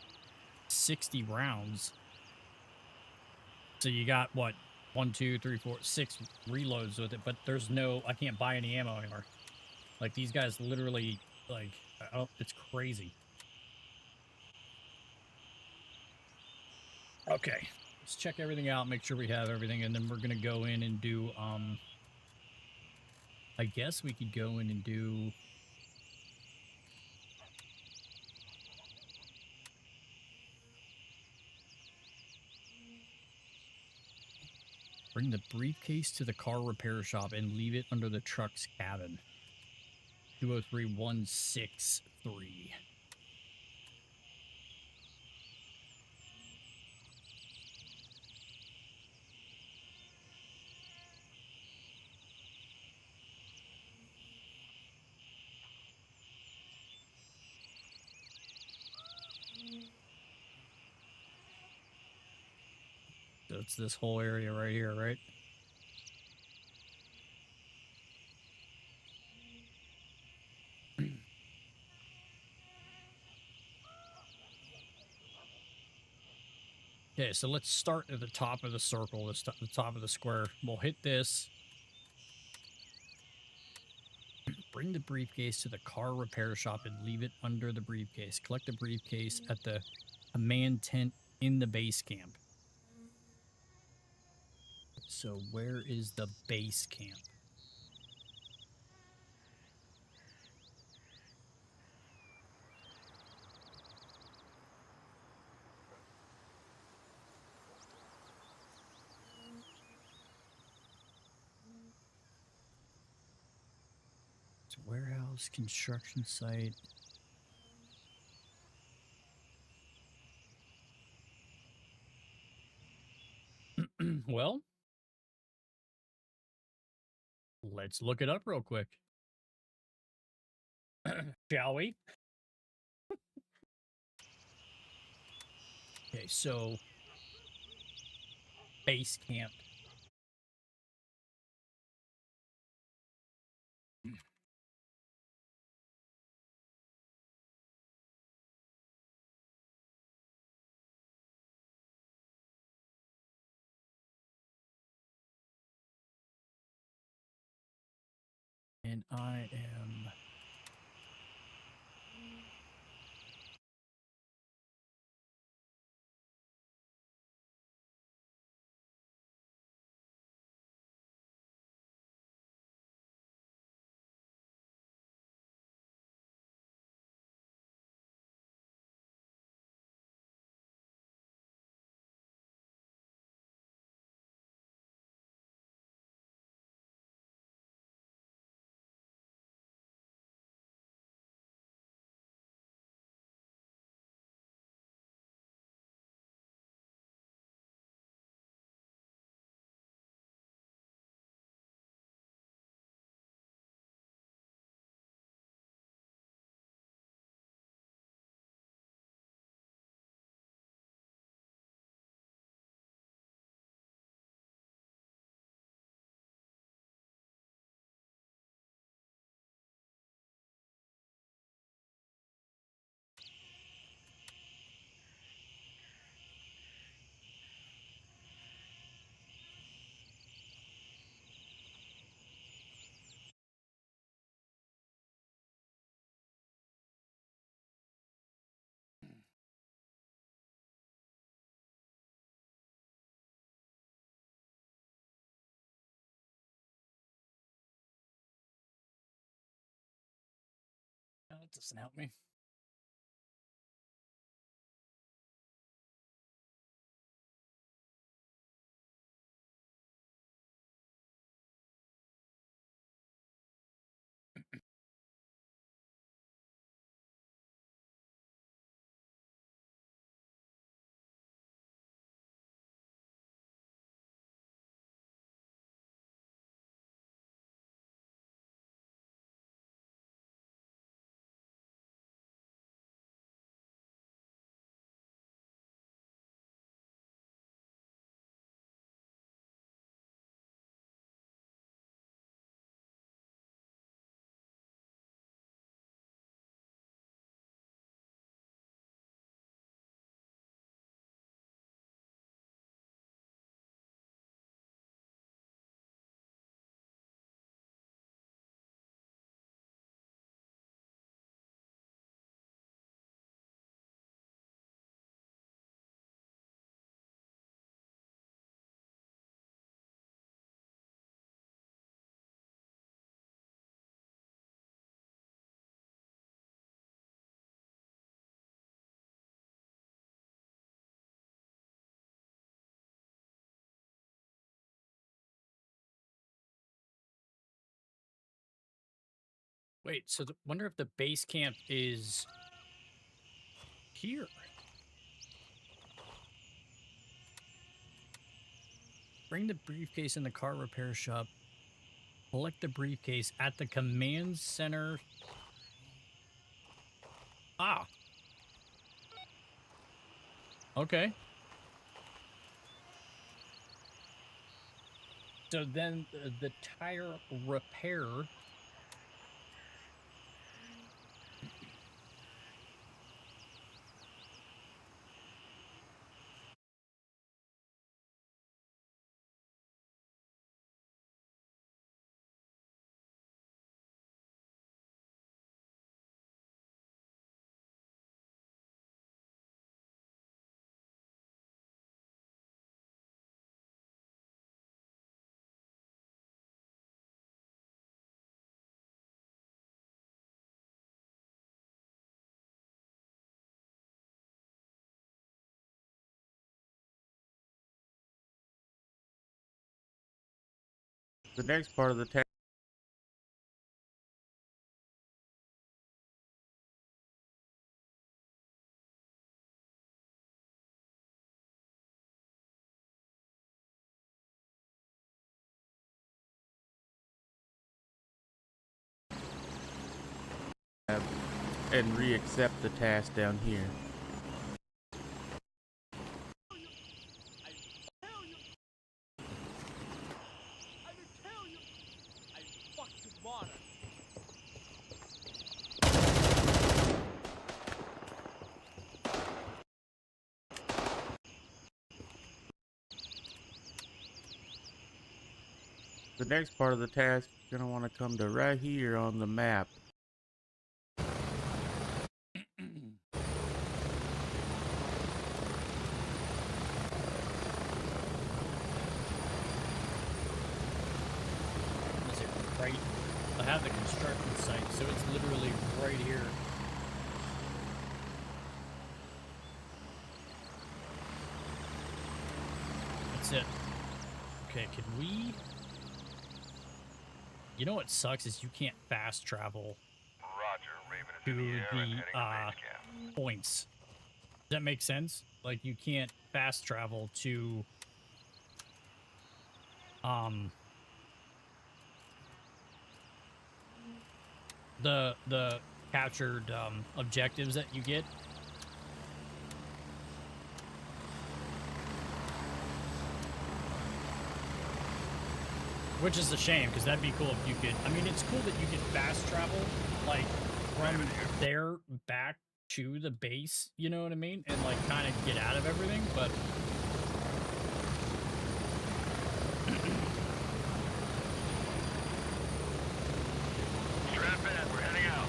60 rounds. So you got, what, 1, 2, 3, 4, 6 reloads with it, but there's no... I can't buy any ammo anymore. Like, these guys literally, like... Oh, it's crazy. Okay. Let's check everything out, make sure we have everything, and then we're gonna go in and do, I guess we could go in and do... Bring the briefcase to the car repair shop and leave it under the truck's cabin. 203163. So it's this whole area right here, right? Okay, so let's start at the top of the circle, the top of the square. We'll hit this. Bring the briefcase to the car repair shop and leave it under the briefcase. Collect the briefcase at the command tent in the base camp. So where is the base camp? It's a warehouse, construction site. Well, let's look it up real quick. Shall we? Okay, so base camp. And I am... That doesn't help me. Wait, so wonder if the base camp is here. Bring the briefcase in the car repair shop. Collect the briefcase at the command center. Ah. Okay. So then the tire repair The next part of the task. And re-accept the task down here. I will tell you. I fuck your mother. The next part of the task, you're gonna want to come to right here on the map. Is it right? I have the construction site, so it's literally right here. That's it. Okay, can we... You know what sucks is you can't fast travel Roger, Raven is to in the air and heading to the base camp. points. Does that make sense? Like you can't fast travel to the captured objectives that you get. Which is a shame, because that'd be cool if you could... I mean, it's cool that you can fast travel, like, from there back to the base, you know what I mean? And, like, kind of get out of everything, but... Strap in, we're heading out.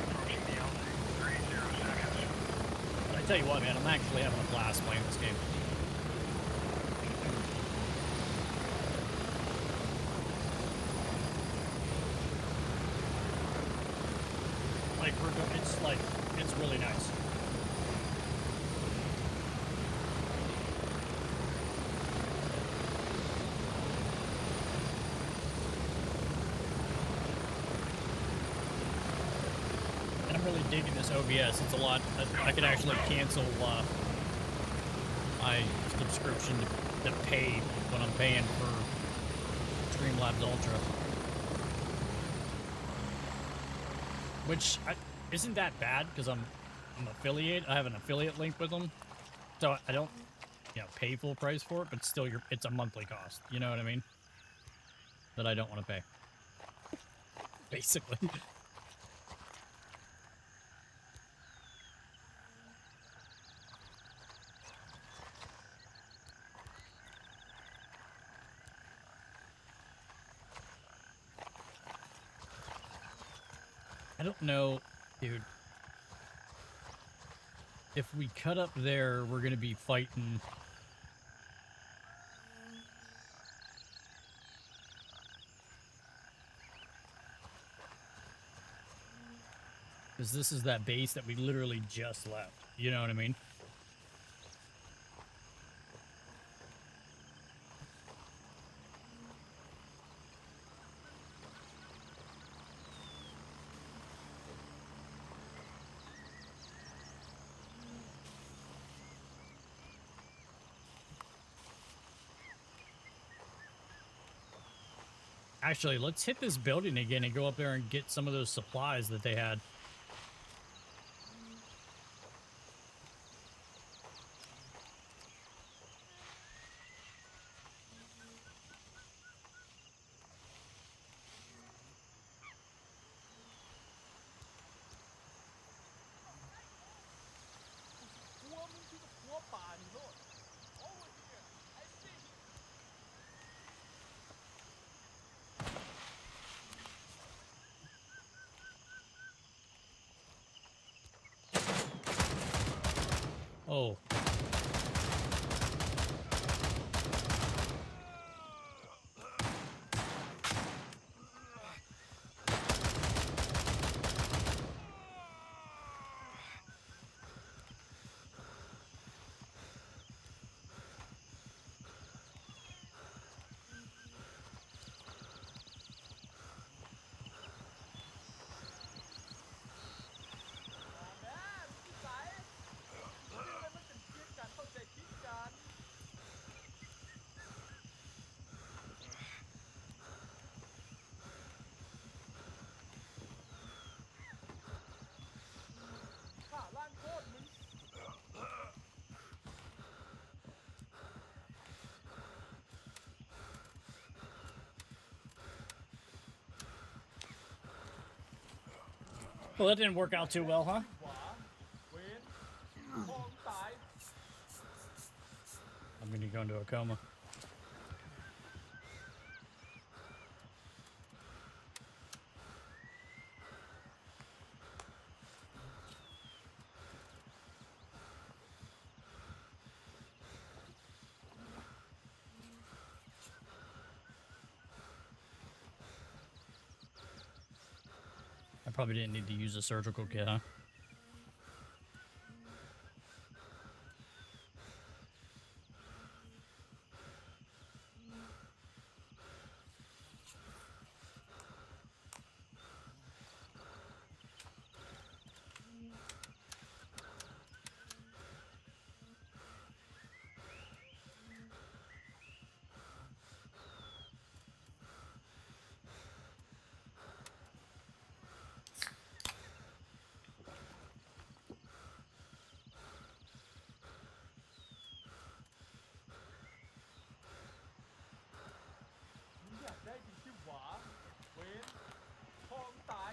Approaching the LZ, 30 seconds. But I tell you what, man, I'm actually having a blast playing this game. Like, it's really nice. And I'm really digging this OBS. It's a lot. I could actually cancel my subscription to pay when I'm paying for Streamlabs Ultra. Which isn't that bad because I'm affiliate. I have an affiliate link with them, so I don't, pay full price for it. But still, it's a monthly cost. You know what I mean? That I don't want to pay. Basically. I don't know, dude. If we cut up there, we're going to be fighting... Because this is that base that we literally just left. You know what I mean? Actually, let's hit this building again and go up there and get some of those supplies that they had. Woman to the floor body, look. Over here. I see you. Oh. Well, that didn't work out too well, huh? ขวาเว้นมองซ้าย I'm gonna go into a coma. I probably didn't need to use a surgical kit, huh?อยากได้ยินที่ขวาเว้นมองซ้าย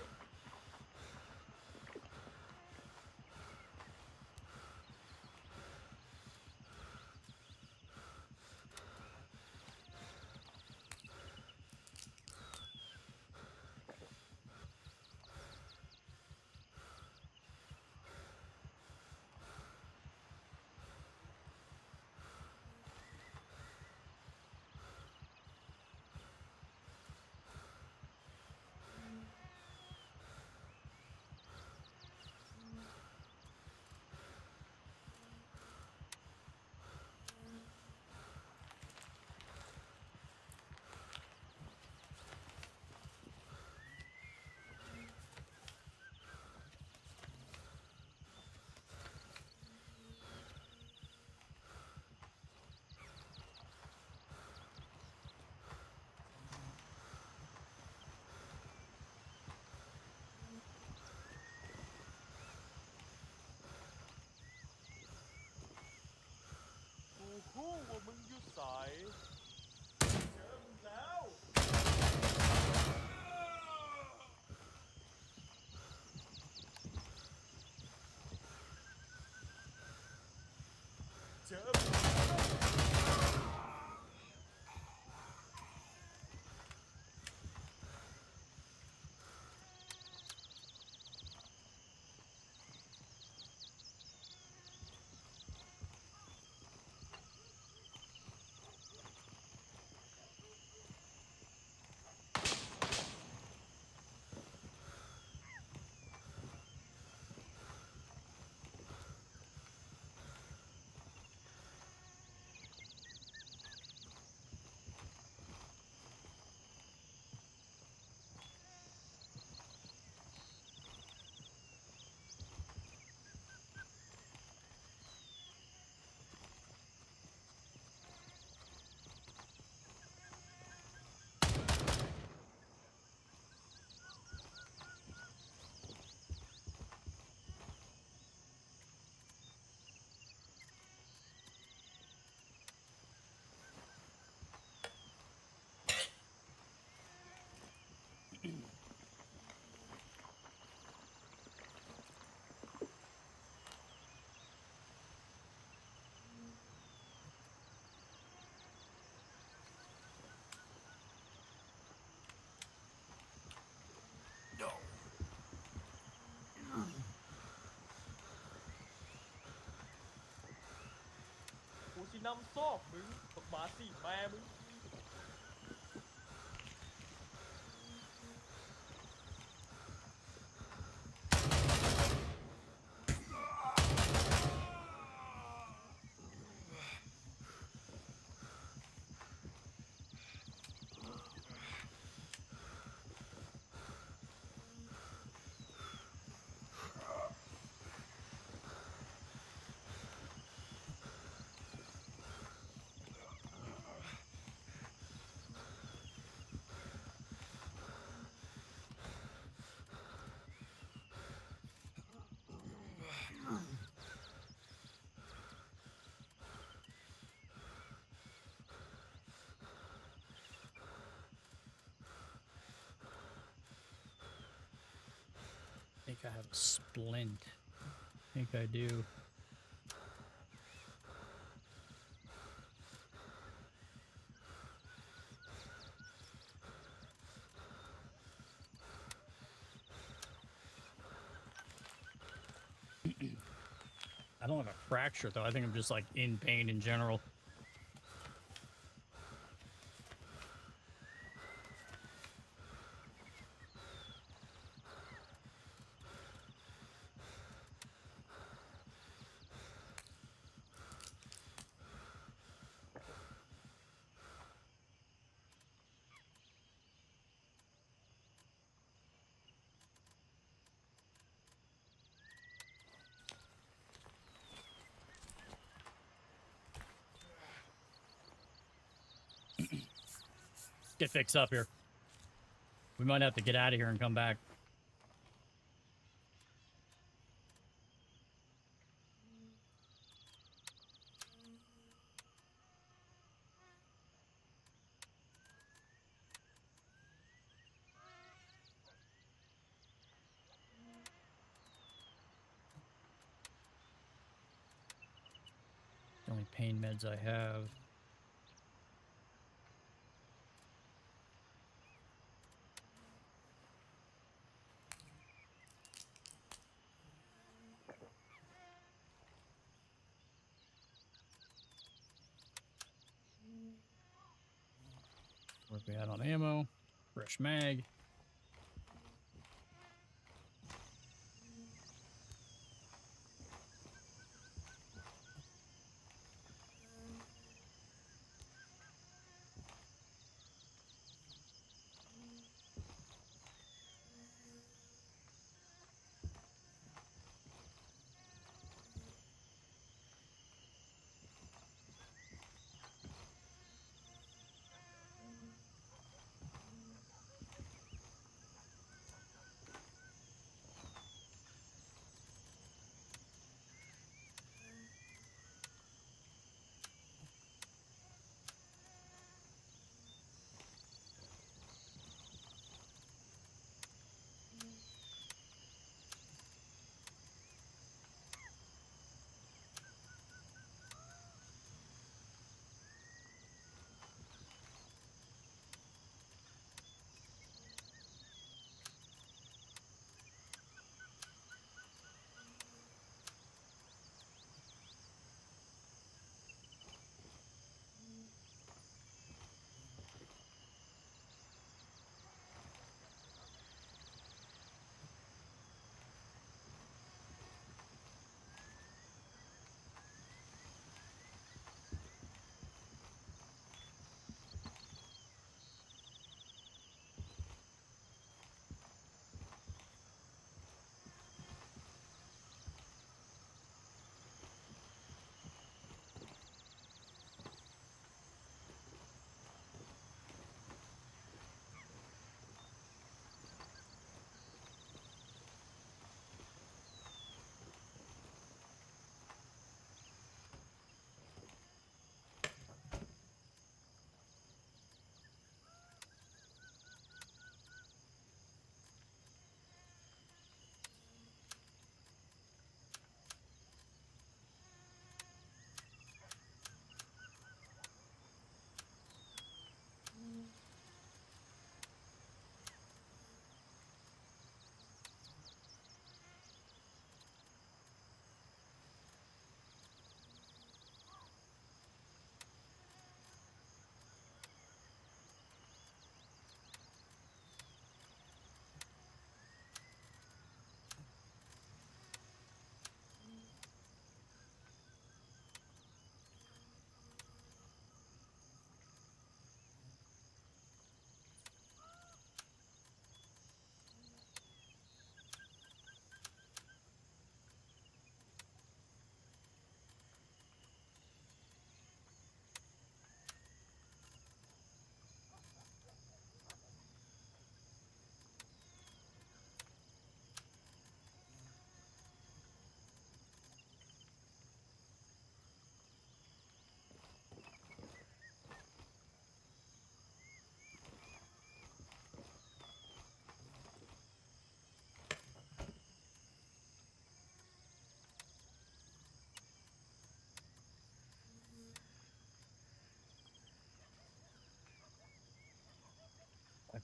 กูคู่ว่ามึงอยู่ใสเจอมึงแล้วเจอมึงแล้ว กูสินำซอกมึงตกหมาสี่แม่มึง think I have a splint. I think I do. I don't have a fracture, though. I think I'm just, like, in pain in general. Get fixed up here. We might have to get out of here and come back. The only pain meds I have. Where we at on ammo? Fresh mag.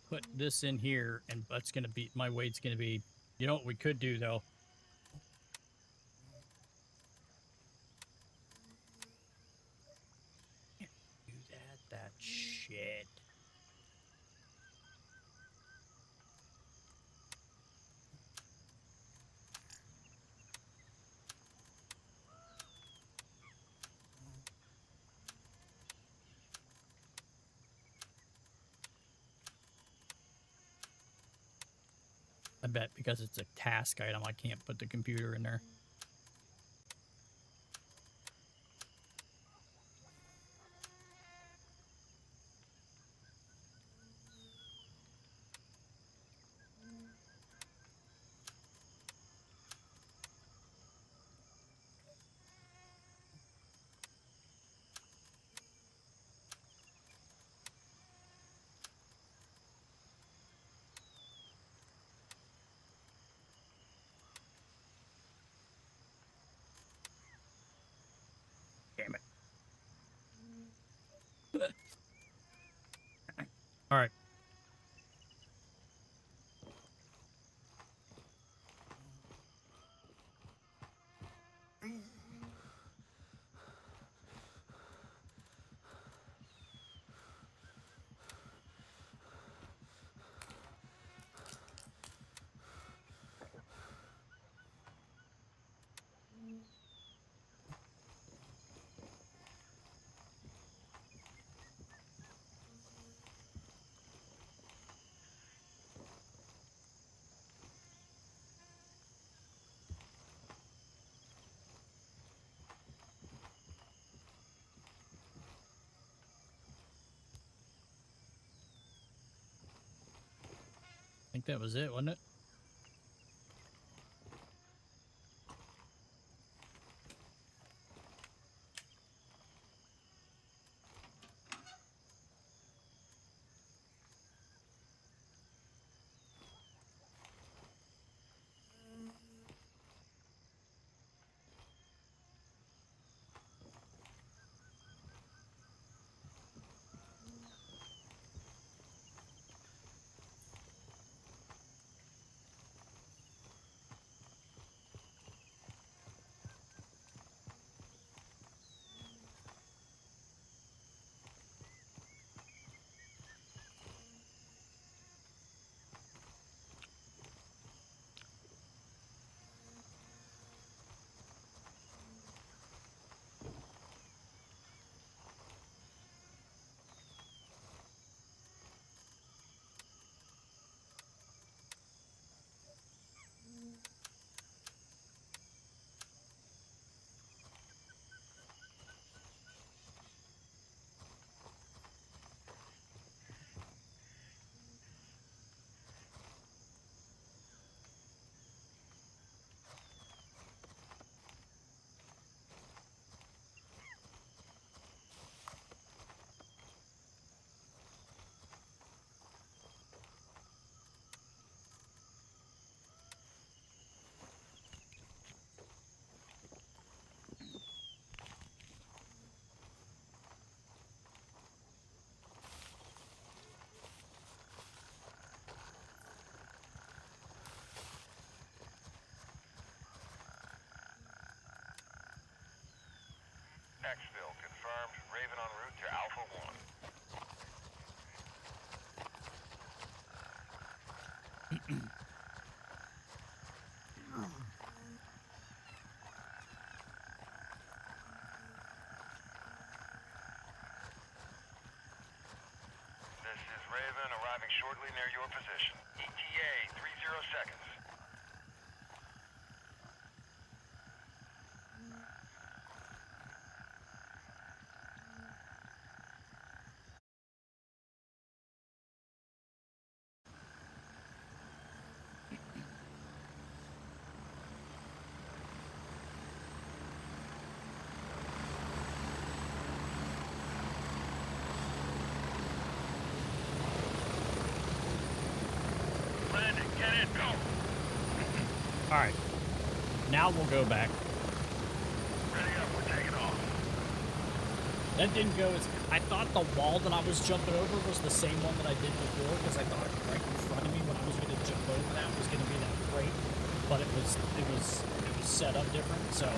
put this in here, and that's gonna be my weight's gonna be. You know what we could do though? Can't do that. That shit. I bet because it's a task item, I can't put the computer in there. Damn it. All right. I think that was it, wasn't it? Exfil confirmed. Raven en route to Alpha 1. This is Raven arriving shortly near your position. ETA 30 seconds. Landing, get in, go! All right. Now we'll go back. Ready up, we're taking off. That didn't go as I thought the wall that I was jumping over was the same one that I did before, because I thought right in front of me when I was going to jump over that was going to be that crate, but it was set up different. So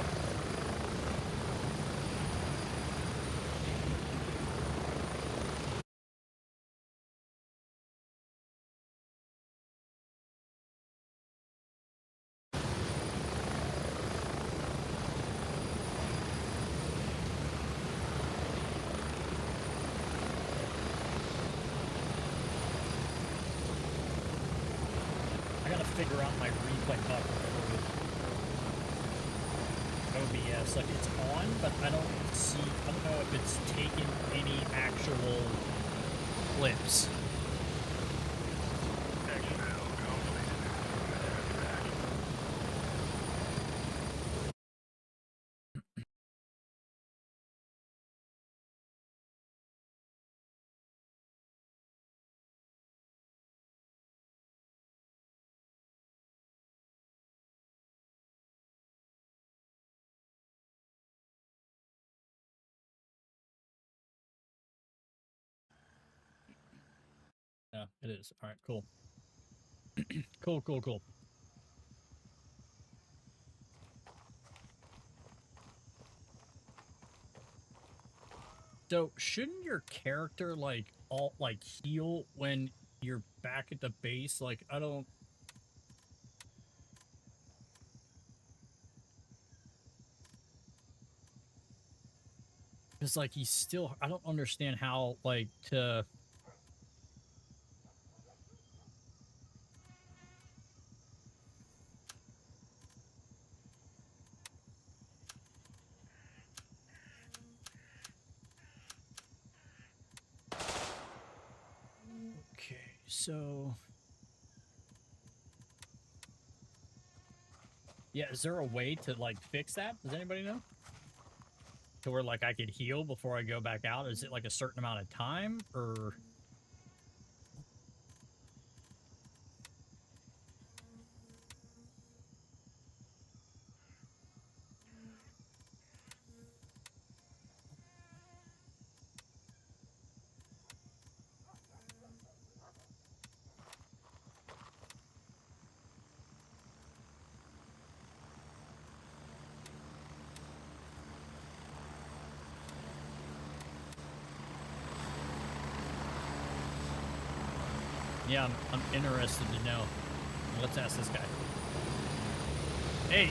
I got to figure out my replay button for OBS. Like, it's on, but I don't know if it's taking any actual clips. Yeah, it is. All right, cool. Cool. So, shouldn't your character, like, heal when you're back at the base? Like, I don't... It's like, he's still... I don't understand how, like, to... Okay, so... Yeah, is there a way to, like, fix that? Does anybody know? To where, like, I could heal before I go back out? Is it, like, a certain amount of time, or... Yeah, I'm interested to know. Let's ask this guy. Hey,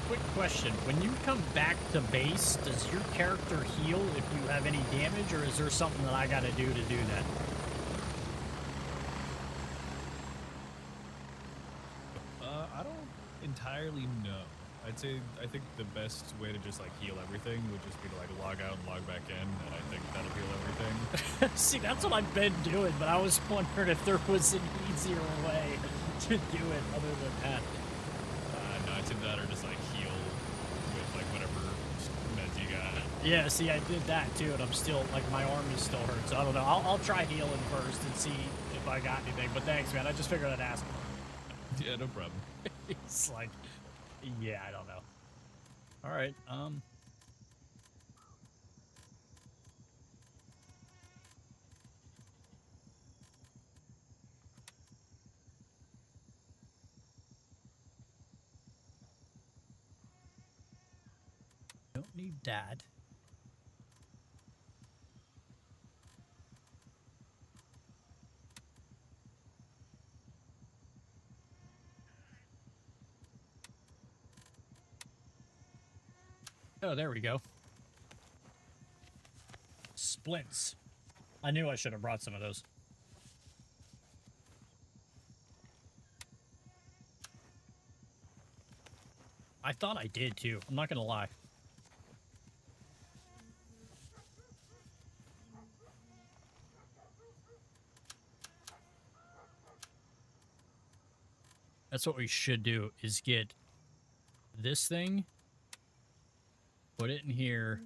quick question. When you come back to base, does your character heal if you have any damage, or is there something that I gotta do that? I don't entirely know. I think the best way to just like heal everything would just be to like log out and log back in, and I think that'll heal everything. See, that's what I've been doing, but I was wondering if there was an easier way to do it other than that. No, it's either that or just like heal with like whatever meds you got. Yeah, see, I did that too, and I'm still, like, my arm is still hurt, so I don't know. I'll try healing first and see if I got anything, but thanks, man. I just figured I'd ask. Yeah, no problem. It's like, yeah, I don't know. All right, don't need that. Oh, there we go. Splints. I knew I should have brought some of those. I thought I did too. I'm not gonna lie. That's what we should do, is get this thing, put it in here.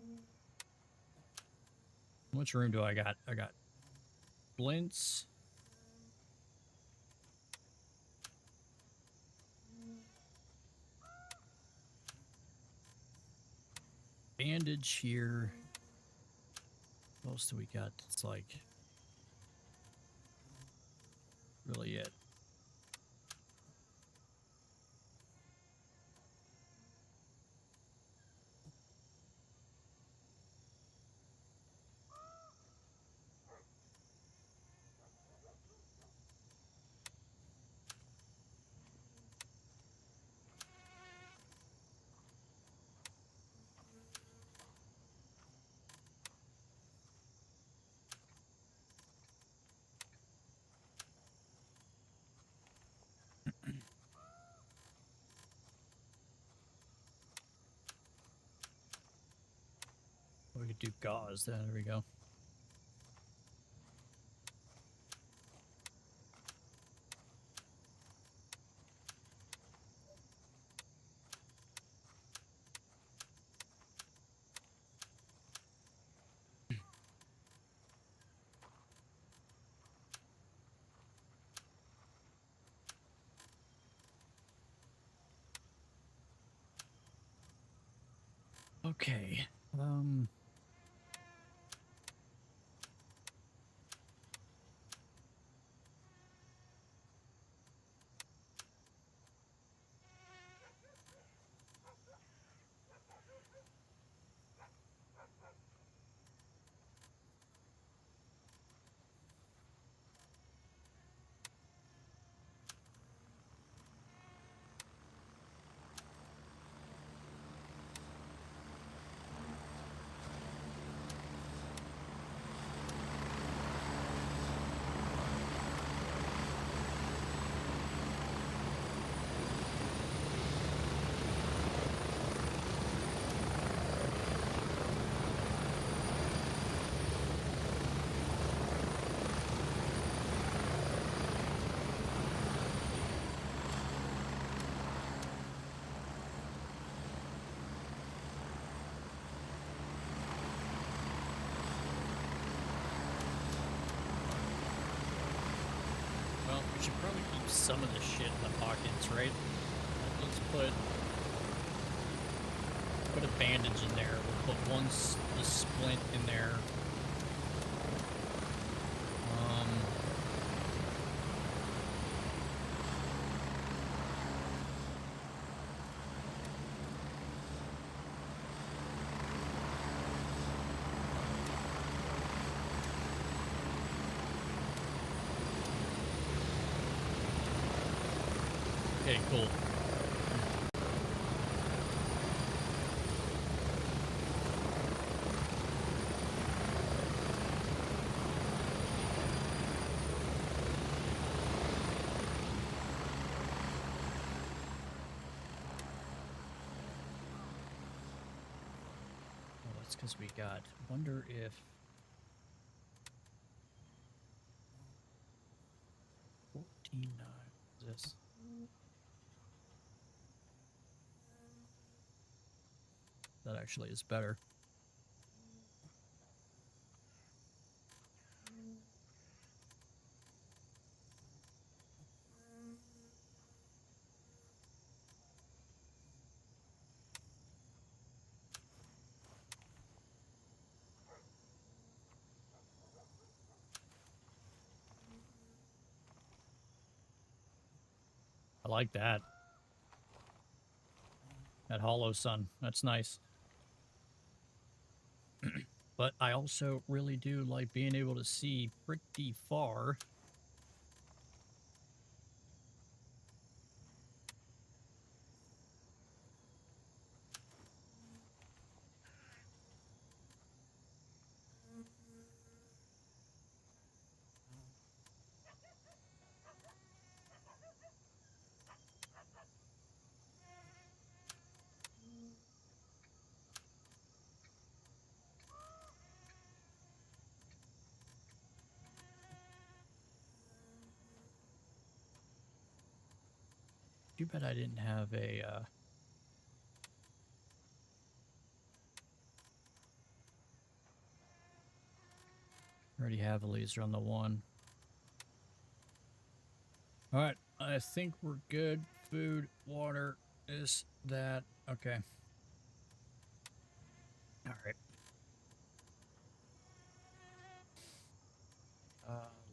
How much room do I got? I got splints. Bandage here. What else do we got? It's like really it. We could do gauze. There we go. Okay. Well, we should probably keep some of this shit in the pockets, right? Like, let's put a bandage in there. We'll put the splint in there. Okay, cool. Well, that's because we got. Wonder if. 14.9. Is this? That actually is better. I like that. That hollow sun. That's nice. But I also really do like being able to see pretty far. Too bad I didn't have a, I already have a laser on the one. All right, I think we're good. Food, water, this, that. Okay. All right.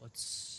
let's.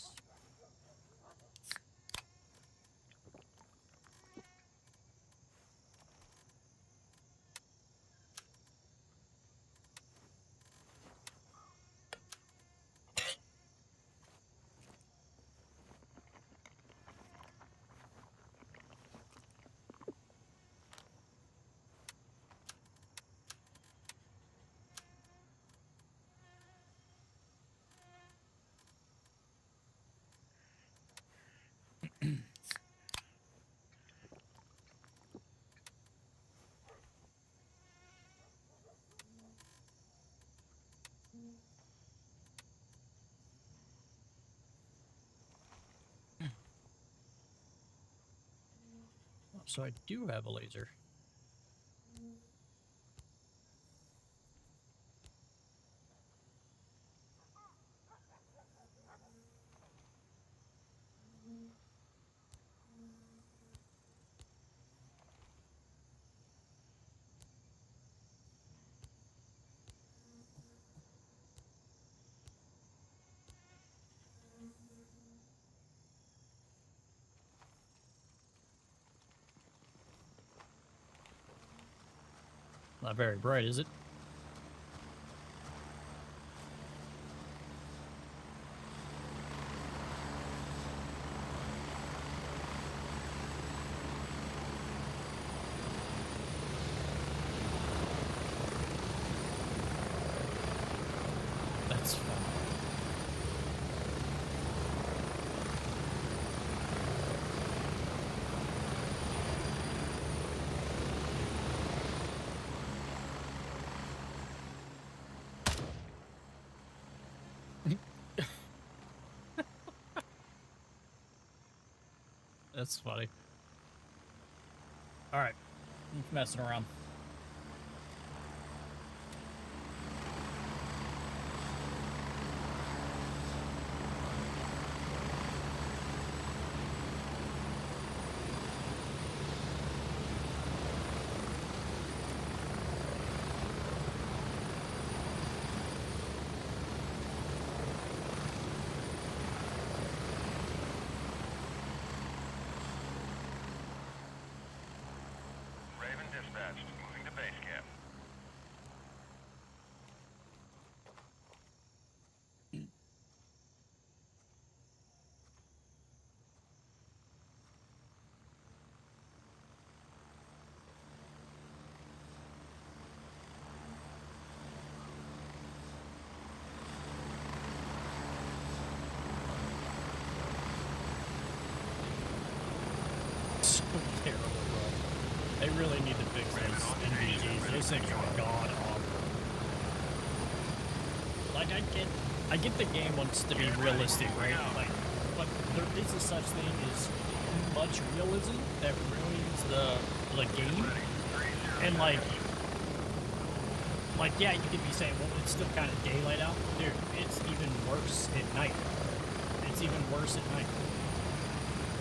So I do have a laser. Not very bright, is it? That's fun. That's funny. All right, I'm messing around. Raven dispatched. Moving to base camp. So terrible, bro. They really need to fix those NVGs. Those things are god awful. Like I get the game wants to be realistic, right? Like, but there is a such thing as too much realism that ruins the game. And like yeah, you could be saying, well, it's still kind of daylight out. Dude, it's even worse at night. It's even worse at night.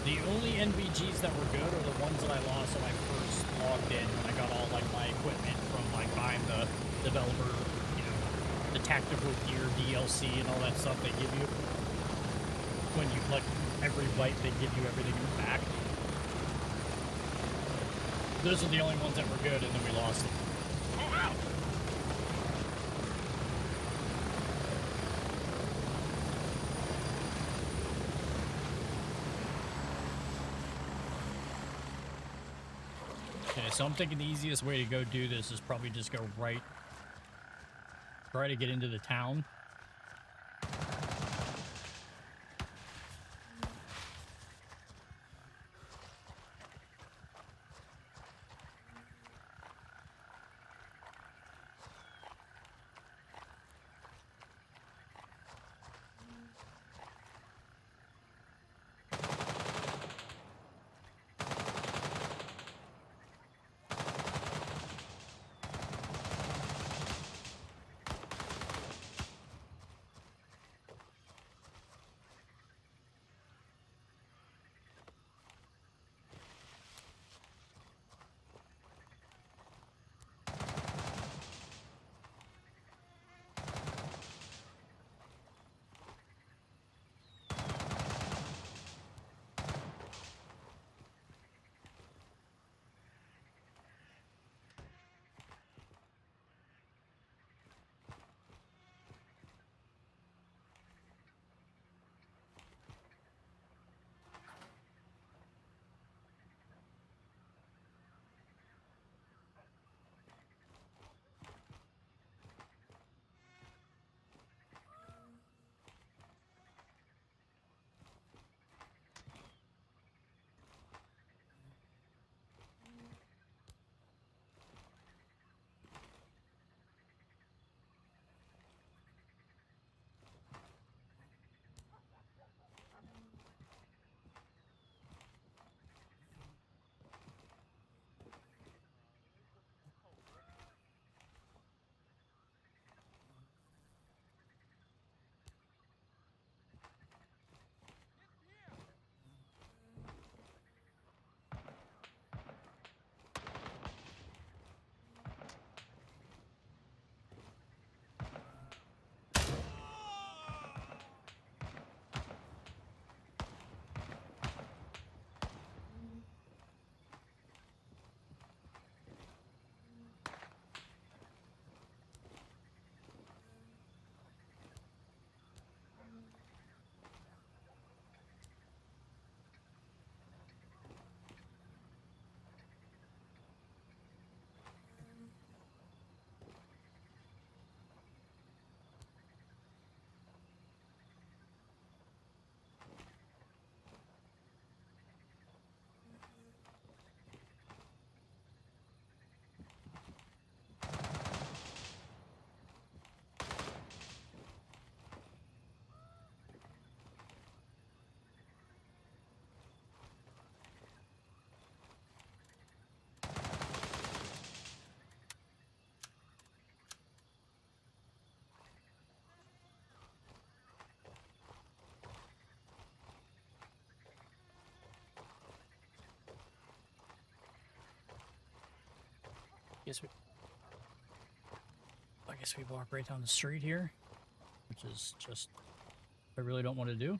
The only NVGs that were good are the ones that I lost when I first logged in, when I got all like my equipment from like buying the developer, you know, the tactical gear DLC and all that stuff they give you. When you like every wipe, they give you everything back. Those are the only ones that were good, and then we lost them. Move out! Okay, so I'm thinking the easiest way to go do this is probably just go right, try to get into the town. I guess we walk right down the street here, which is just I really don't want to do.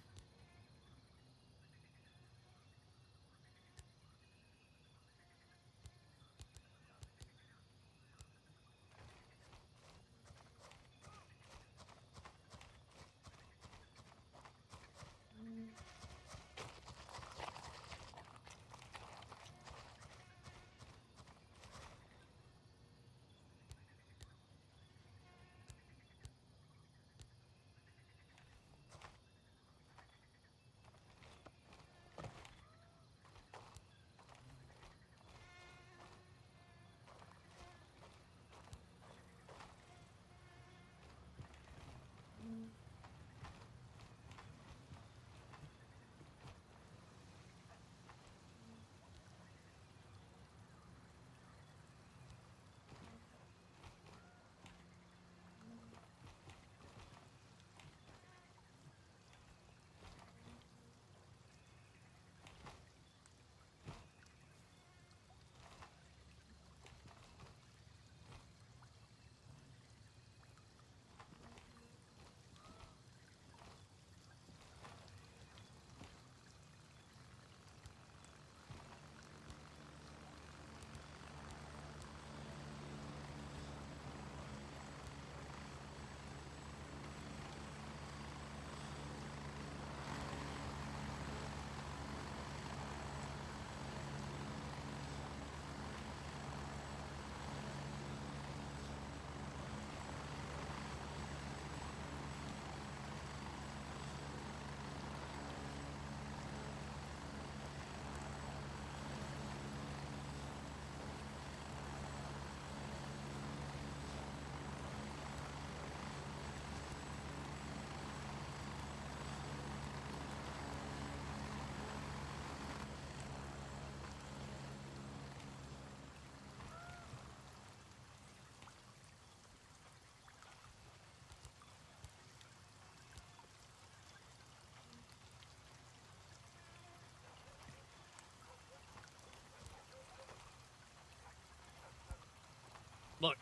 Look,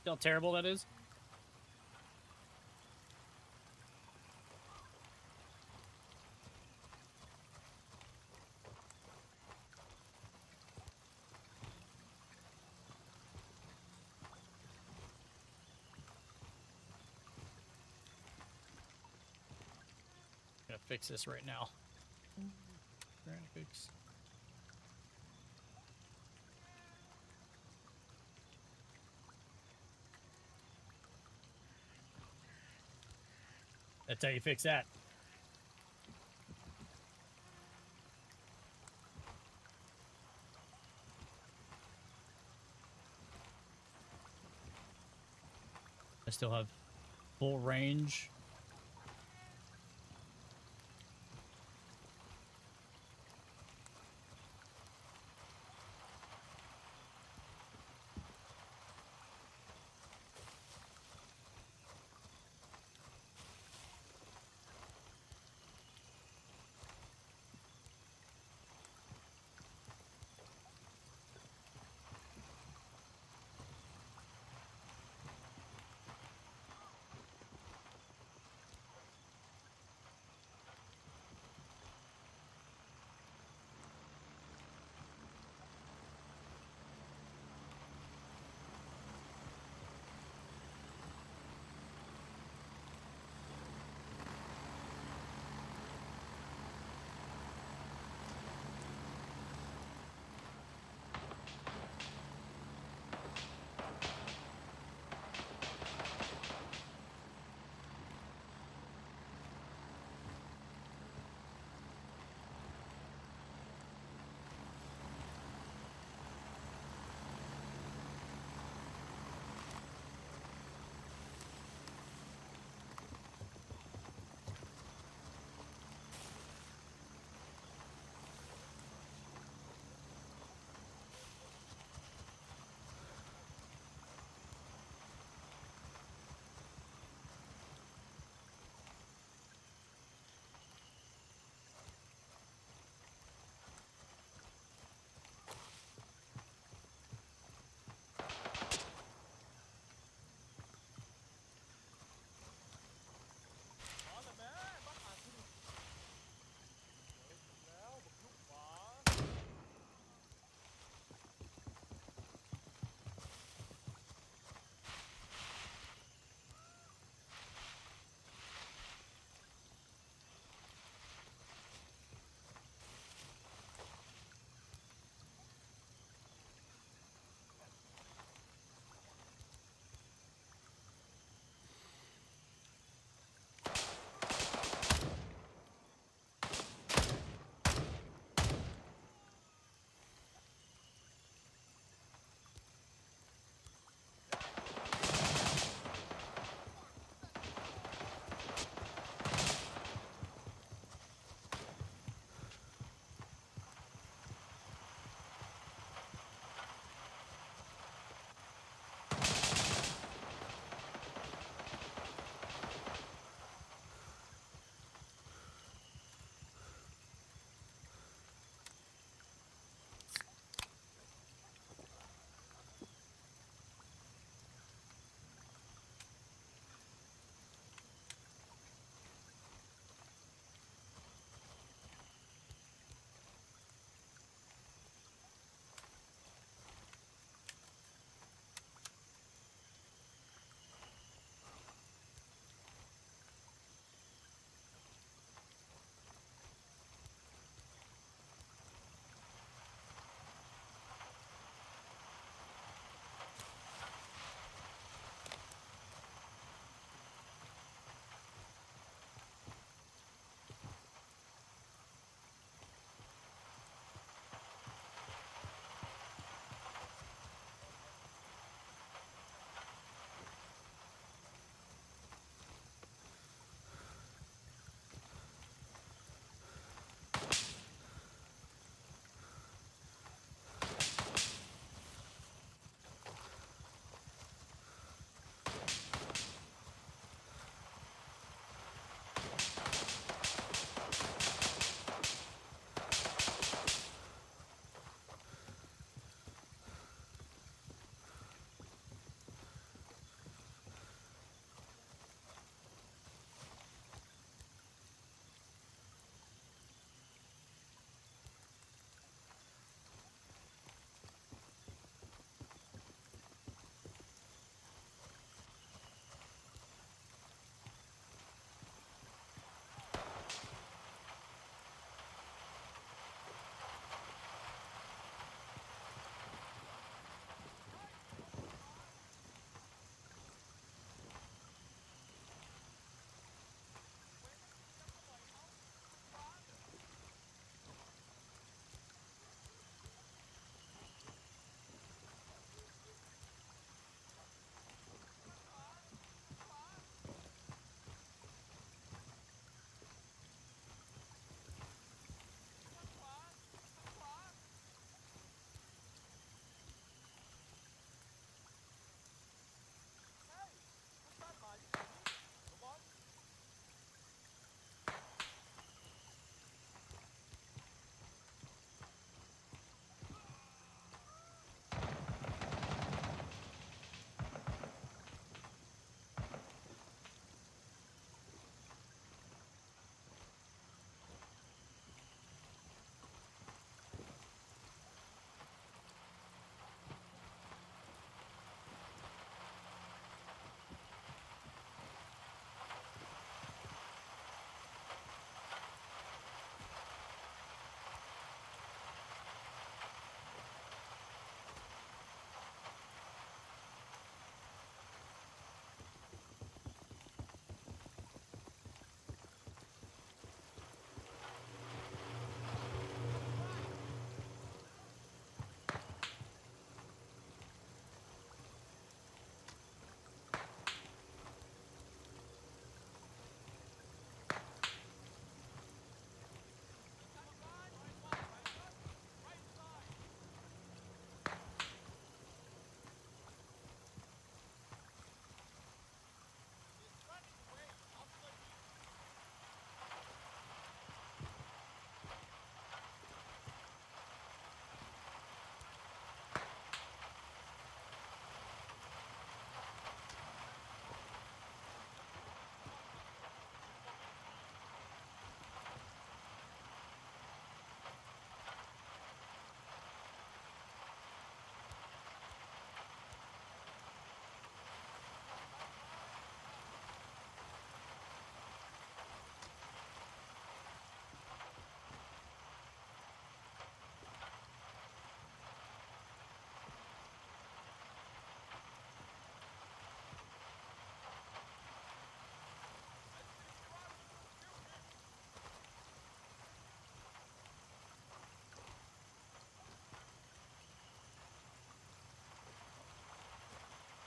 see how terrible that is? Gonna fix this right now. Graphics. That's how you fix that. I still have full range.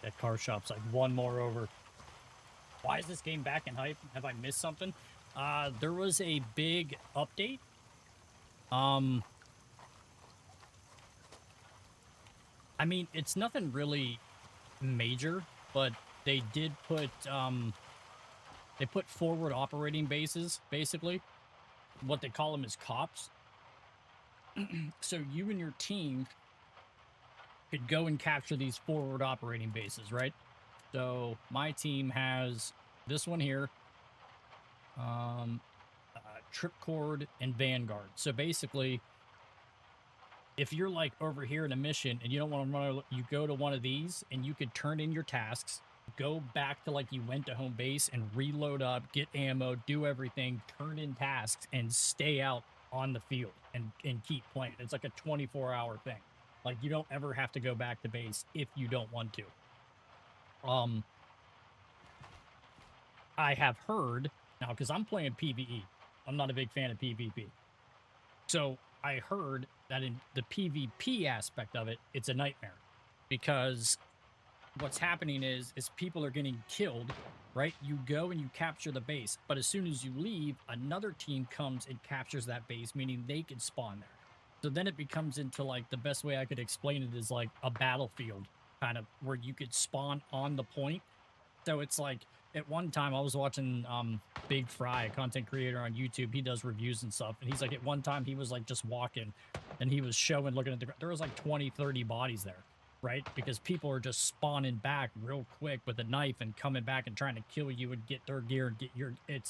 That car shop's like one more over. Why is this game back in hype? Have I missed something? There was a big update. I mean, it's nothing really major, but they did put, they put forward operating bases, basically. What they call them is cops. So you and your team could go and capture these forward operating bases, right? So my team has this one here, Tripcord and Vanguard. So basically, if you're like over here in a mission and you don't want to run, you go to one of these and you could turn in your tasks, go back to like you went to home base and reload up, get ammo, do everything, turn in tasks, and stay out on the field and keep playing. It's like a 24-hour thing. Like, you don't ever have to go back to base if you don't want to. I have heard, now, because I'm playing PvE. I'm not a big fan of PvP. So I heard that in the PvP aspect of it, it's a nightmare. Because what's happening is people are getting killed, right? You go and you capture the base, but as soon as you leave, another team comes and captures that base, meaning they can spawn there. So then it becomes into, like, the best way I could explain it is like a battlefield, kind of, where you could spawn on the point. So it's like, at one time I was watching Big Fry, a content creator on YouTube. He does reviews and stuff. And he's like, at one time he was like just walking and he was showing, looking at the, there was like 20, 30 bodies there, right? Because people are just spawning back real quick with a knife and coming back and trying to kill you and get their gear and get your, it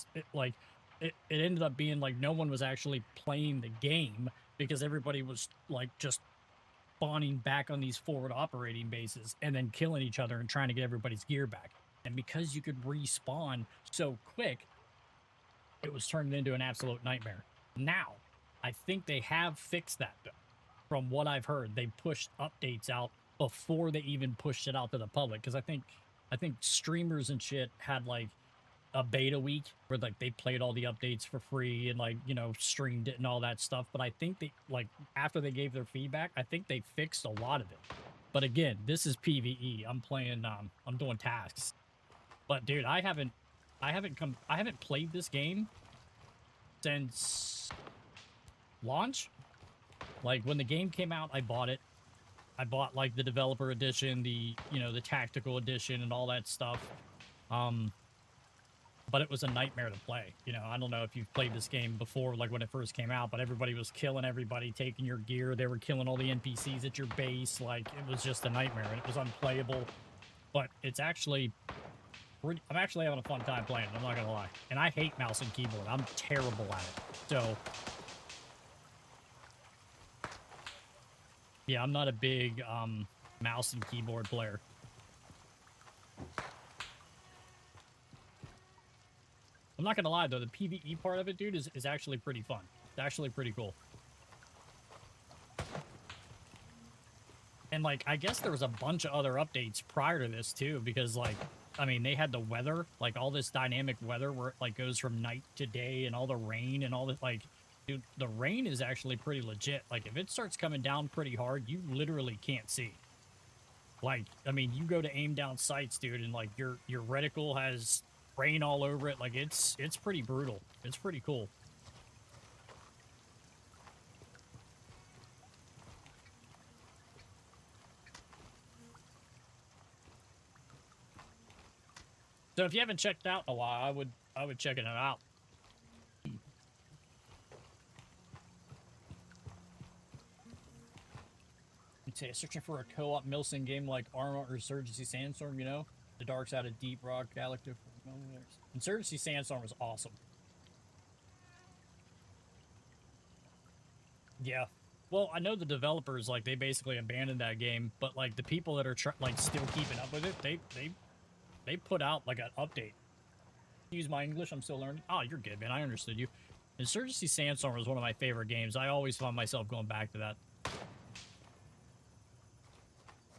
ended up being like no one was actually playing the game because everybody was like just spawning back on these forward operating bases and then killing each other and trying to get everybody's gear back. And because you could respawn so quick, it was turned into an absolute nightmare. Now, I think they have fixed that, though. From what I've heard, they pushed updates out before they even pushed it out to the public. Because I think streamers and shit had, like, a beta week where, like, they played all the updates for free and, like, you know, streamed it and all that stuff. But I think they, like, after they gave their feedback, I think they fixed a lot of it. But again, this is PvE. I'm playing, I'm doing tasks. But dude, I haven't played this game since launch. Like, when the game came out, I bought it. I bought like the developer edition, the, you know, the tactical edition and all that stuff. But it was a nightmare to play. You know, I don't know if you've played this game before, like when it first came out, but everybody was killing everybody, taking your gear. They were killing all the NPCs at your base. Like, it was just a nightmare and it was unplayable. But it's actually, I'm actually having a fun time playing it, I'm not gonna lie. And I hate mouse and keyboard. I'm terrible at it. So, yeah, I'm not a big mouse and keyboard player. I'm not gonna lie though, the PvE part of it, dude, is actually pretty fun. It's actually pretty cool. And like, I guess there was a bunch of other updates prior to this too, because like, I mean, they had the weather, like all this dynamic weather where it like goes from night to day and all the rain and all the, like, dude, the rain is actually pretty legit. Like, if it starts coming down pretty hard, you literally can't see. Like, I mean, you go to aim down sights, dude, and like your reticle has rain all over it. Like, it's pretty brutal. It's pretty cool. So if you haven't checked out in a while, I would check it out. You'd say searching for a co-op Milsim game like Arma or Insurgency Sandstorm, you know? The dark side of Deep Rock, Galactic. Insurgency Sandstorm was awesome. Yeah. Well, I know the developers, like, they basically abandoned that game, but like the people that are like still keeping up with it, they put out like an update. Use my English, I'm still learning. Oh, you're good, man. I understood you. Insurgency Sandstorm was one of my favorite games. I always found myself going back to that.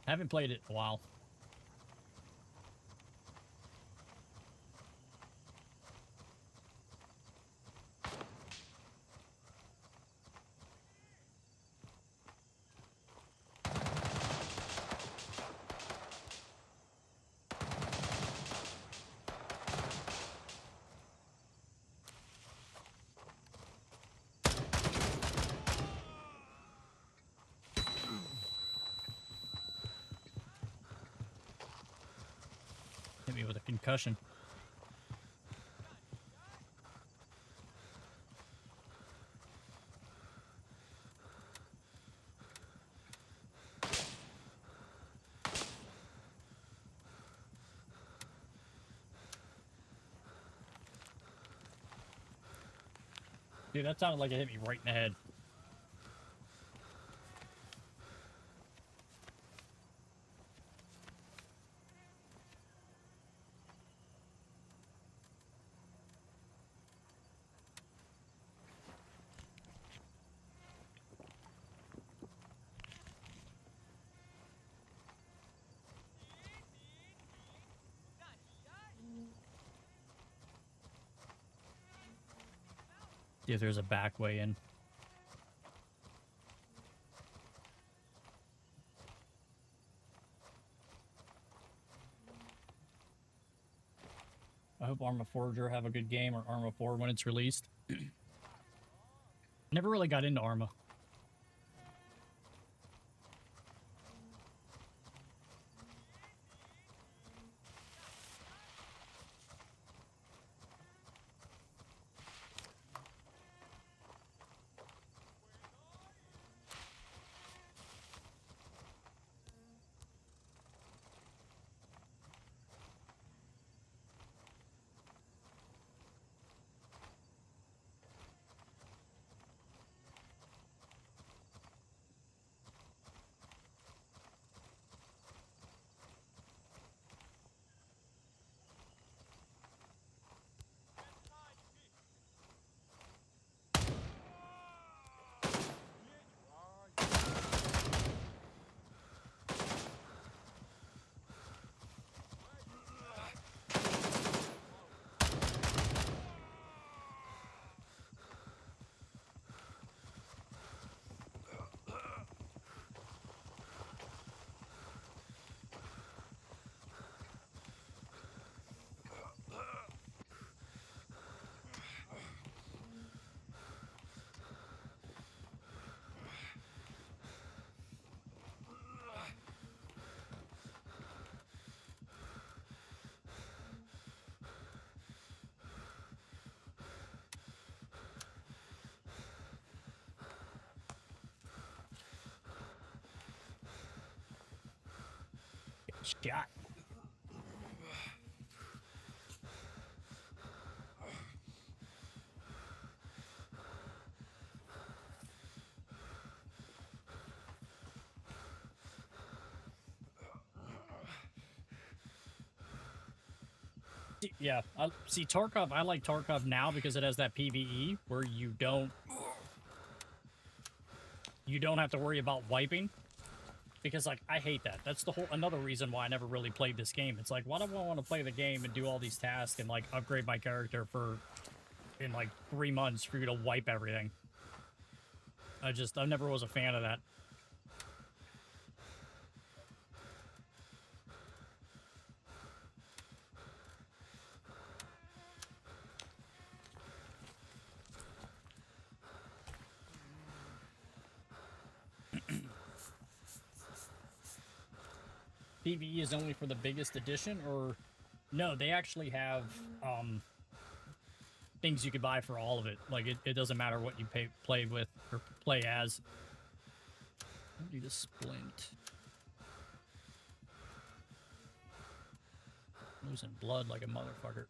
Haven't played it in a while. Hit me with a concussion. Dude, that sounded like it hit me right in the head. See if there's a back way in. I hope Arma Forger have a good game, or Arma 4 when it's released. Never really got into Arma. Shot. Yeah, see Tarkov. I like Tarkov now because it has that PvE where you don't have to worry about wiping. Because like I hate that. That's the whole another reason why I never really played this game. It's like, why do I want to play the game and do all these tasks and like upgrade my character in like 3 months for you to wipe everything? I never was a fan of that. PvE is only for the biggest edition, or no, they actually have things you could buy for all of it. Like it doesn't matter what you play with or play as. I need a splint. Losing blood like a motherfucker.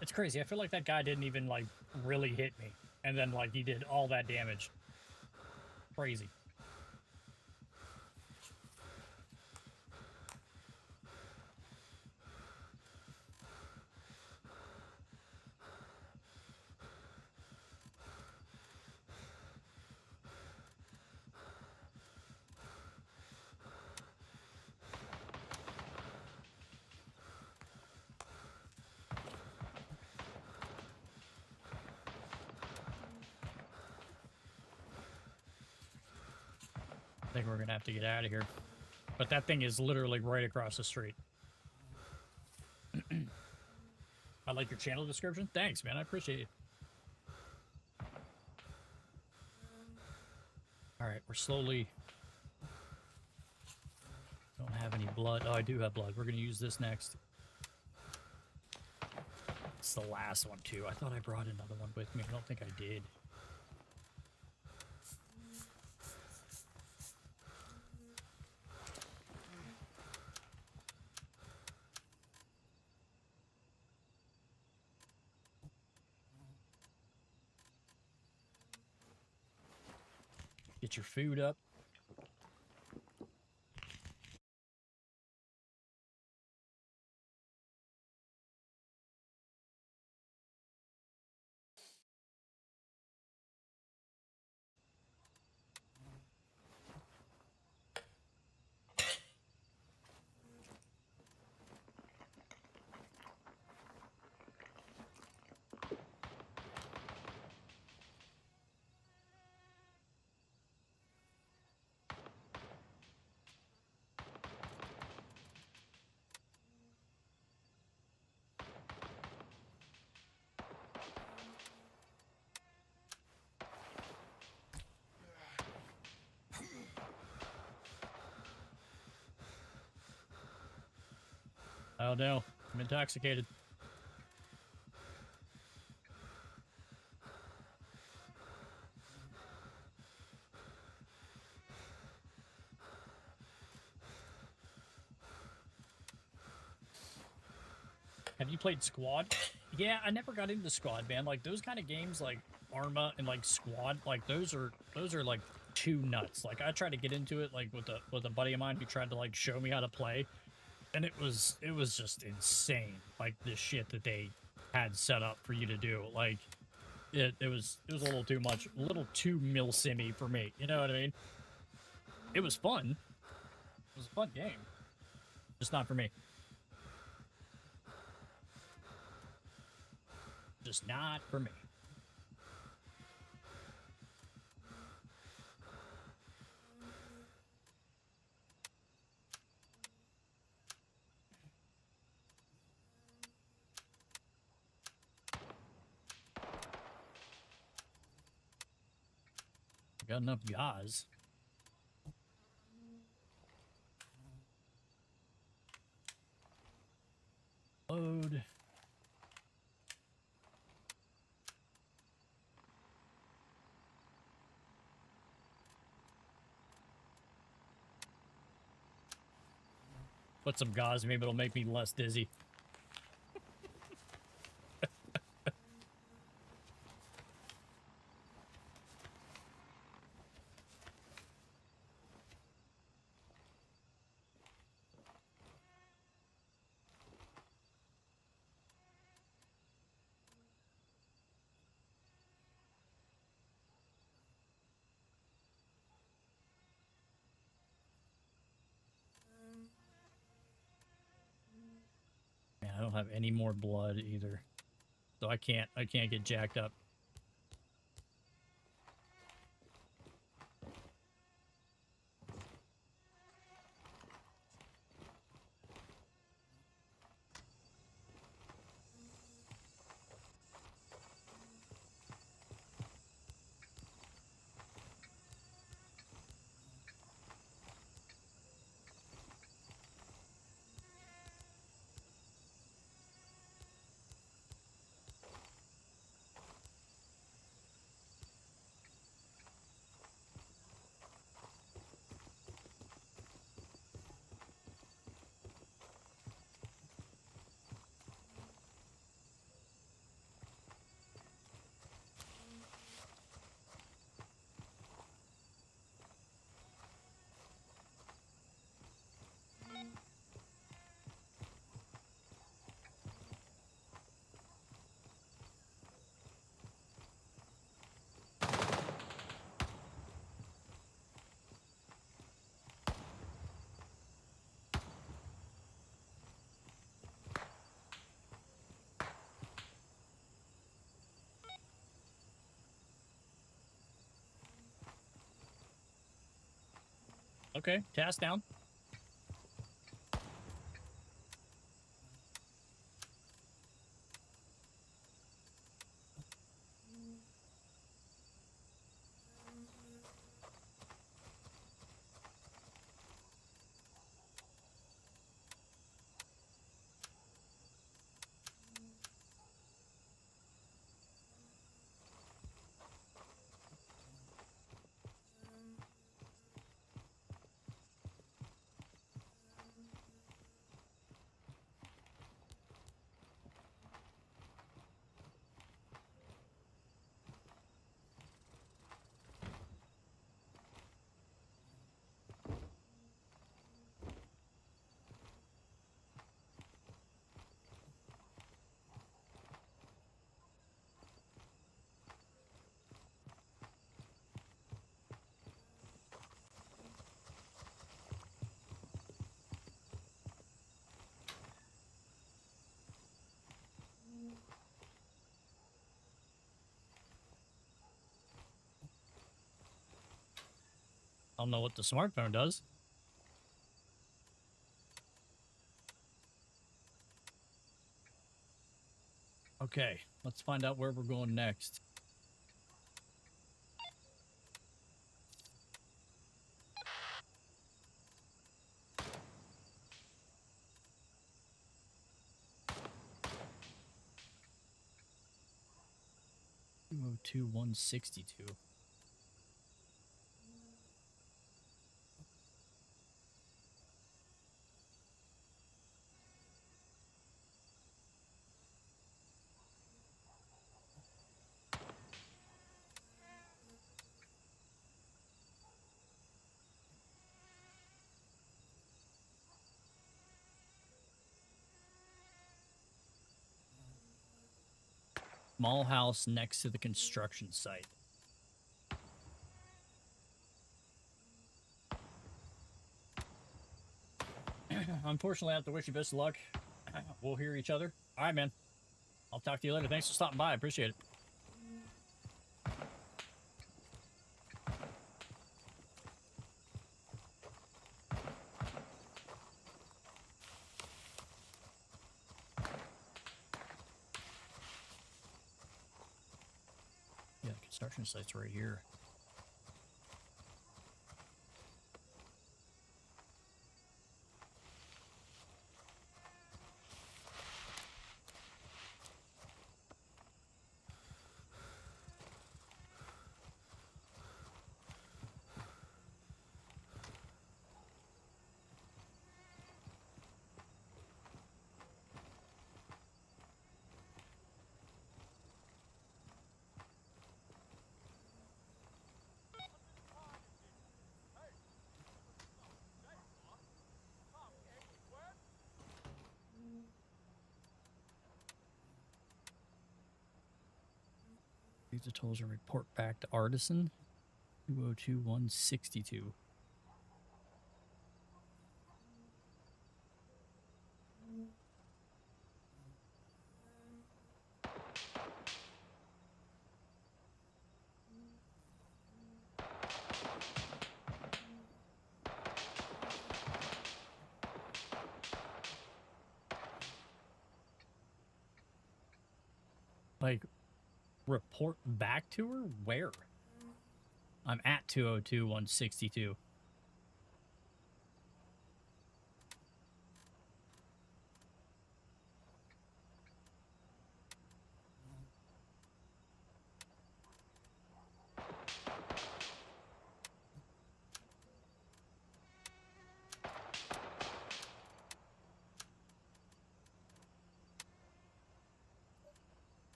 It's crazy. I feel like that guy didn't even like really hit me, and then like he did all that damage. Crazy. I think we're gonna have to get out of here. But that thing is literally right across the street. I like your channel description. Thanks, man. I appreciate it. All right, we're slowly... Don't have any blood. Oh, I do have blood. We're going to use this next. It's the last one, too. I thought I brought another one with me. I don't think I did. Get your food up. Oh no, I'm intoxicated. Have you played Squad? Yeah, I never got into Squad, man. Like those kind of games, like Arma and like Squad, like those are like too nuts. Like I tried to get into it, like with a buddy of mine who tried to like show me how to play, and it was just insane. Like the shit that they had set up for you to do, like it was a little too much, a little too milsimmy for me. You know what I mean? It was fun. It was a fun game, just not for me. Just not for me. Got enough gauze. Load. Put some gauze, maybe it'll make me less dizzy. Man, I don't have any more blood either. So I can't get jacked up. Okay, task down. I don't know what the smartphone does. Okay, let's find out where we're going next. Oh, 202-162. Small house next to the construction site. Unfortunately, I have to wish you best of luck. We'll hear each other. All right, man. I'll talk to you later. Thanks for stopping by. I appreciate it. Yeah, the construction site's right here. Use the tools and report back to Artisan. 202-162. Like, report back to her? Where? I'm at 202-162.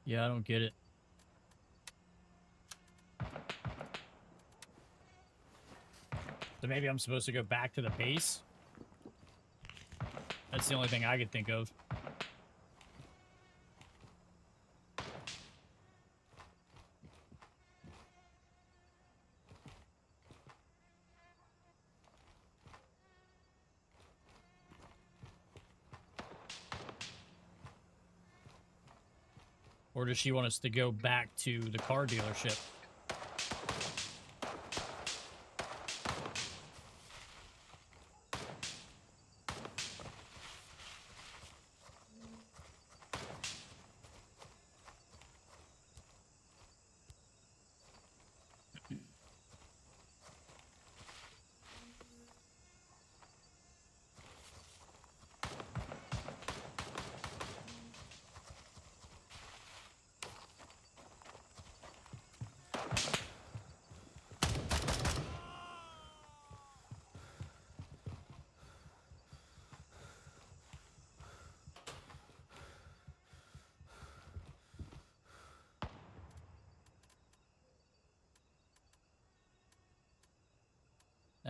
Yeah, I don't get it. So maybe I'm supposed to go back to the base? That's the only thing I could think of. Or does she want us to go back to the car dealership?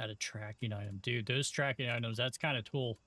Add a tracking item. Dude, those tracking items, that's kind of cool.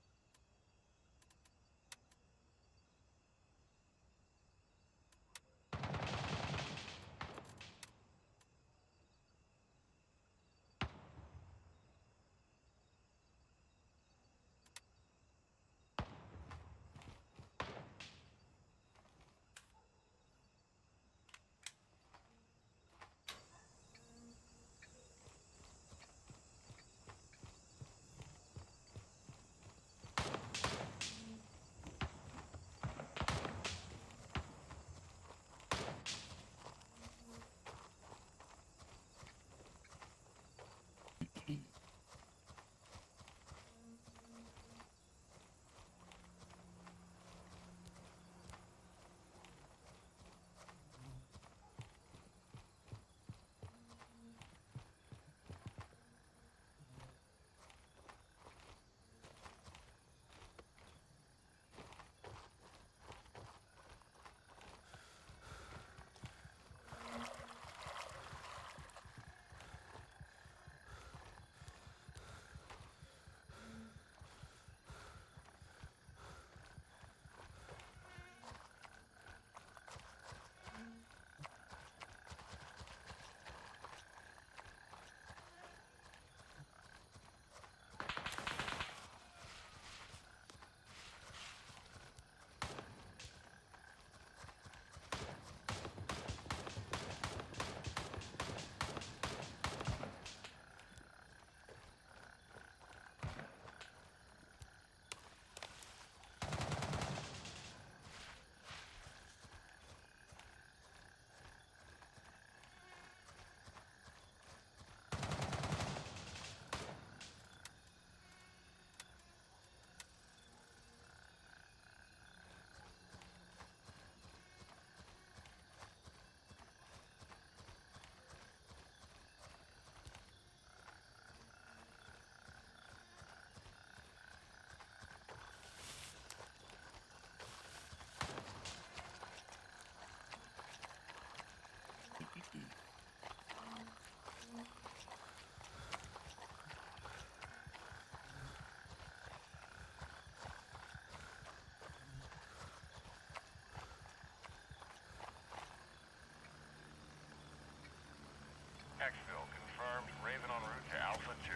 Exfil confirmed. Raven en route to Alpha 2.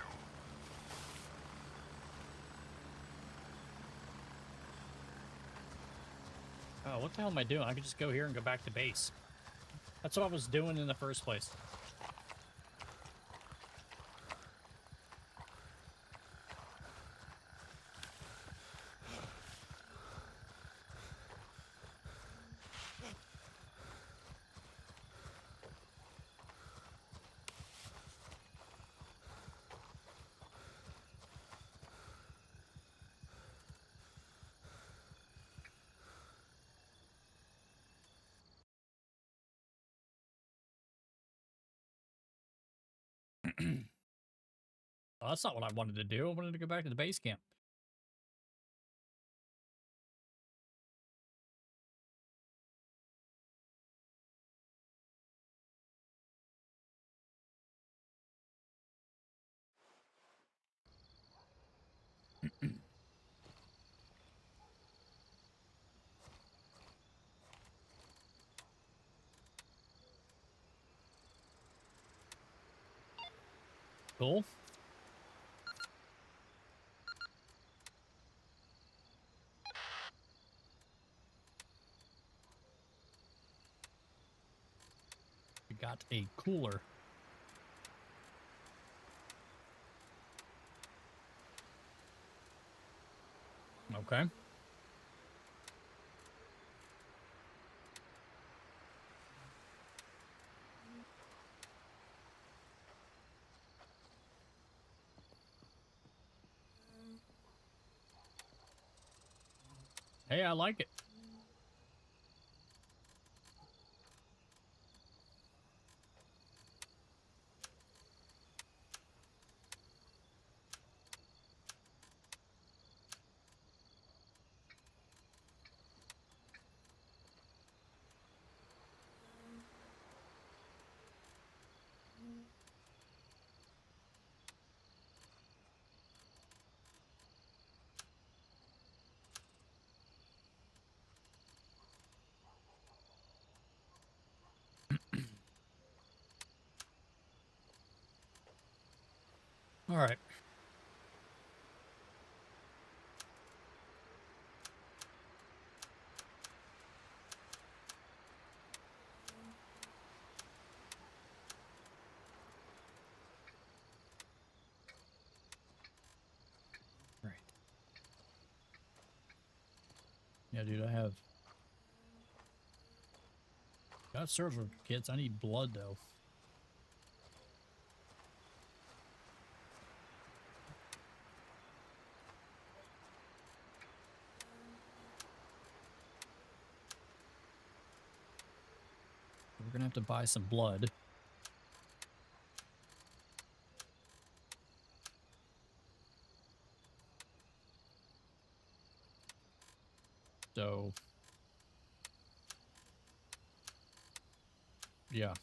Oh, what the hell am I doing? I could just go here and go back to base. That's what I was doing in the first place. Oh, that's not what I wanted to do. I wanted to go back to the base camp. Cool. We got a cooler. Okay. Hey, I like it. All right. Right. Yeah, dude, I have got surgical kits. I need blood though. We're gonna have to buy some blood. So, yeah.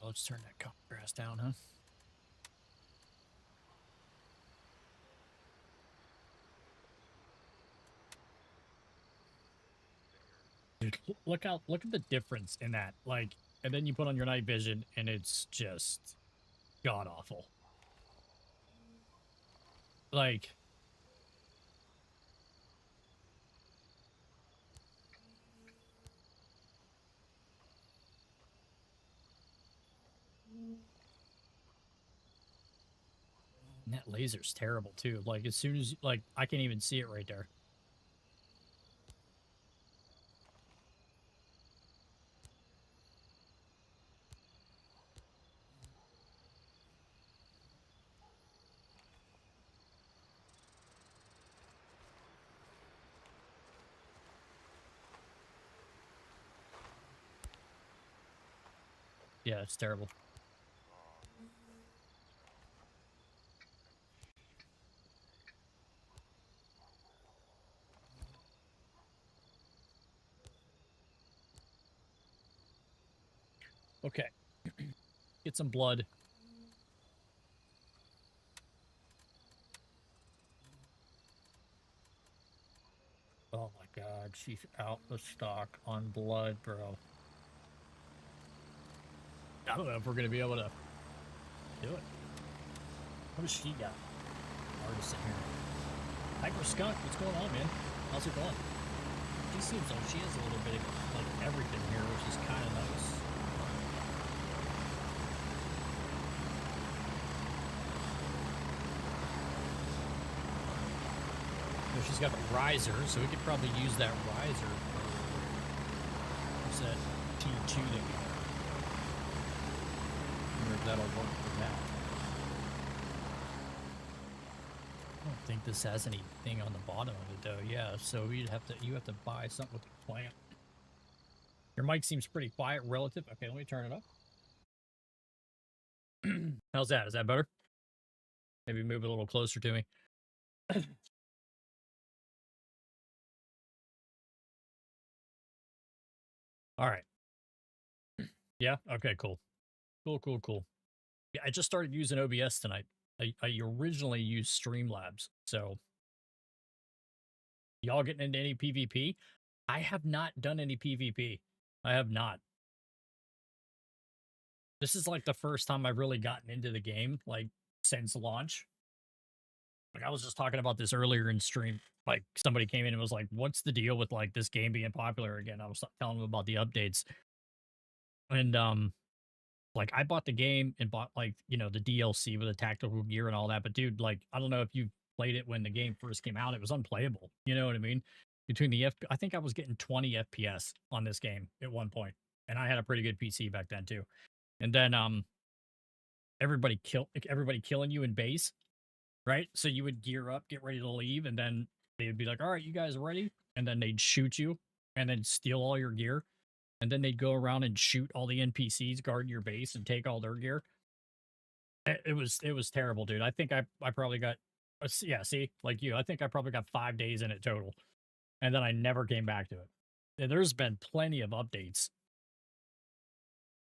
Let's turn that contrast down, huh? Dude, look at the difference in that. Like, and then you put on your night vision and it's just god awful. Like, that laser's terrible too. Like, as soon as, like, I can't even see it right there. Yeah, it's terrible. Okay. Get some blood. Oh my god, she's out of stock on blood, bro. I don't know if we're gonna be able to do it. What does she got? Artisan here. Hyper Skunk, what's going on, man? How's it going? She seems like she has a little bit of like everything here, which is kind of nice. So she's got the riser, so we could probably use that riser for what's that T2 that we have. I wonder if that'll work for that. I don't think this has anything on the bottom of it though. Yeah, so you have to buy something with the plant. Your mic seems pretty quiet relative. Okay, let me turn it up. How's that? Is that better? Maybe move it a little closer to me. All right. Yeah. Okay. Cool. Cool. Yeah, I just started using OBS tonight. I originally used Streamlabs. So y'all getting into any PvP? I have not done any PvP. I have not. This is like the first time I've really gotten into the game, like since launch. Like I was just talking about this earlier in stream. Like somebody came in and was like, "What's the deal with like this game being popular again?" I was telling them about the updates, and like I bought the game and bought like the DLC with the tactical gear and all that. But dude, like I don't know if you played it when the game first came out, it was unplayable. You know what I mean? Between the I think I was getting 20 FPS on this game at one point, and I had a pretty good PC back then too. And then everybody killing you in base, right? So you would gear up, get ready to leave, and then they would be like, "All right, you guys ready?" And then they'd shoot you and then steal all your gear. And then they'd go around and shoot all the NPCs guarding your base and take all their gear. It was terrible, dude. I think I probably got yeah, see, like you, I think I probably got 5 days in it total. And then I never came back to it. And there's been plenty of updates.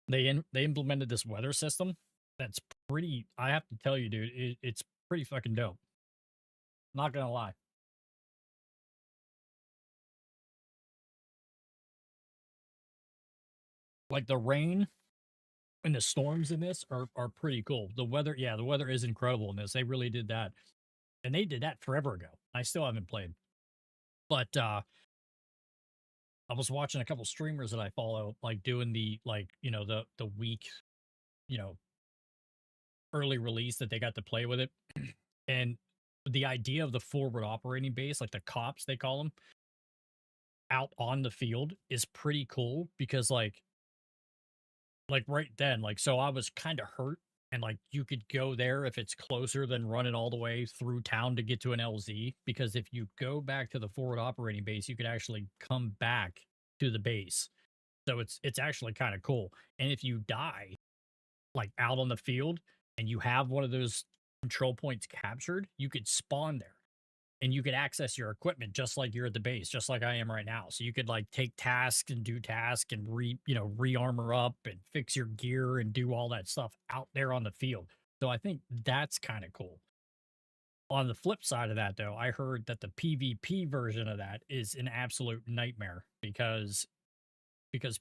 They implemented this weather system that's pretty, I have to tell you, dude, it's pretty fucking dope. Not gonna lie. Like the rain and the storms in this are pretty cool. The weather, yeah, the weather is incredible in this. They really did that. And they did that forever ago. I still haven't played. But I was watching a couple streamers that I follow, like doing the like, the week, you know, early release that they got to play with it. And the idea of the forward operating base, like the cops they call them, out on the field is pretty cool because like right then, like so I was kind of hurt and like you could go there if it's closer than running all the way through town to get to an LZ, because if you go back to the forward operating base, you could actually come back to the base. So it's actually kind of cool. And if you die like out on the field and you have one of those control points captured, you could spawn there and you could access your equipment just like you're at the base, just like I am right now. So you could like take tasks and do tasks and re-armor up and fix your gear and do all that stuff out there on the field. So I think that's kind of cool. On the flip side of that, though, I heard that the PvP version of that is an absolute nightmare because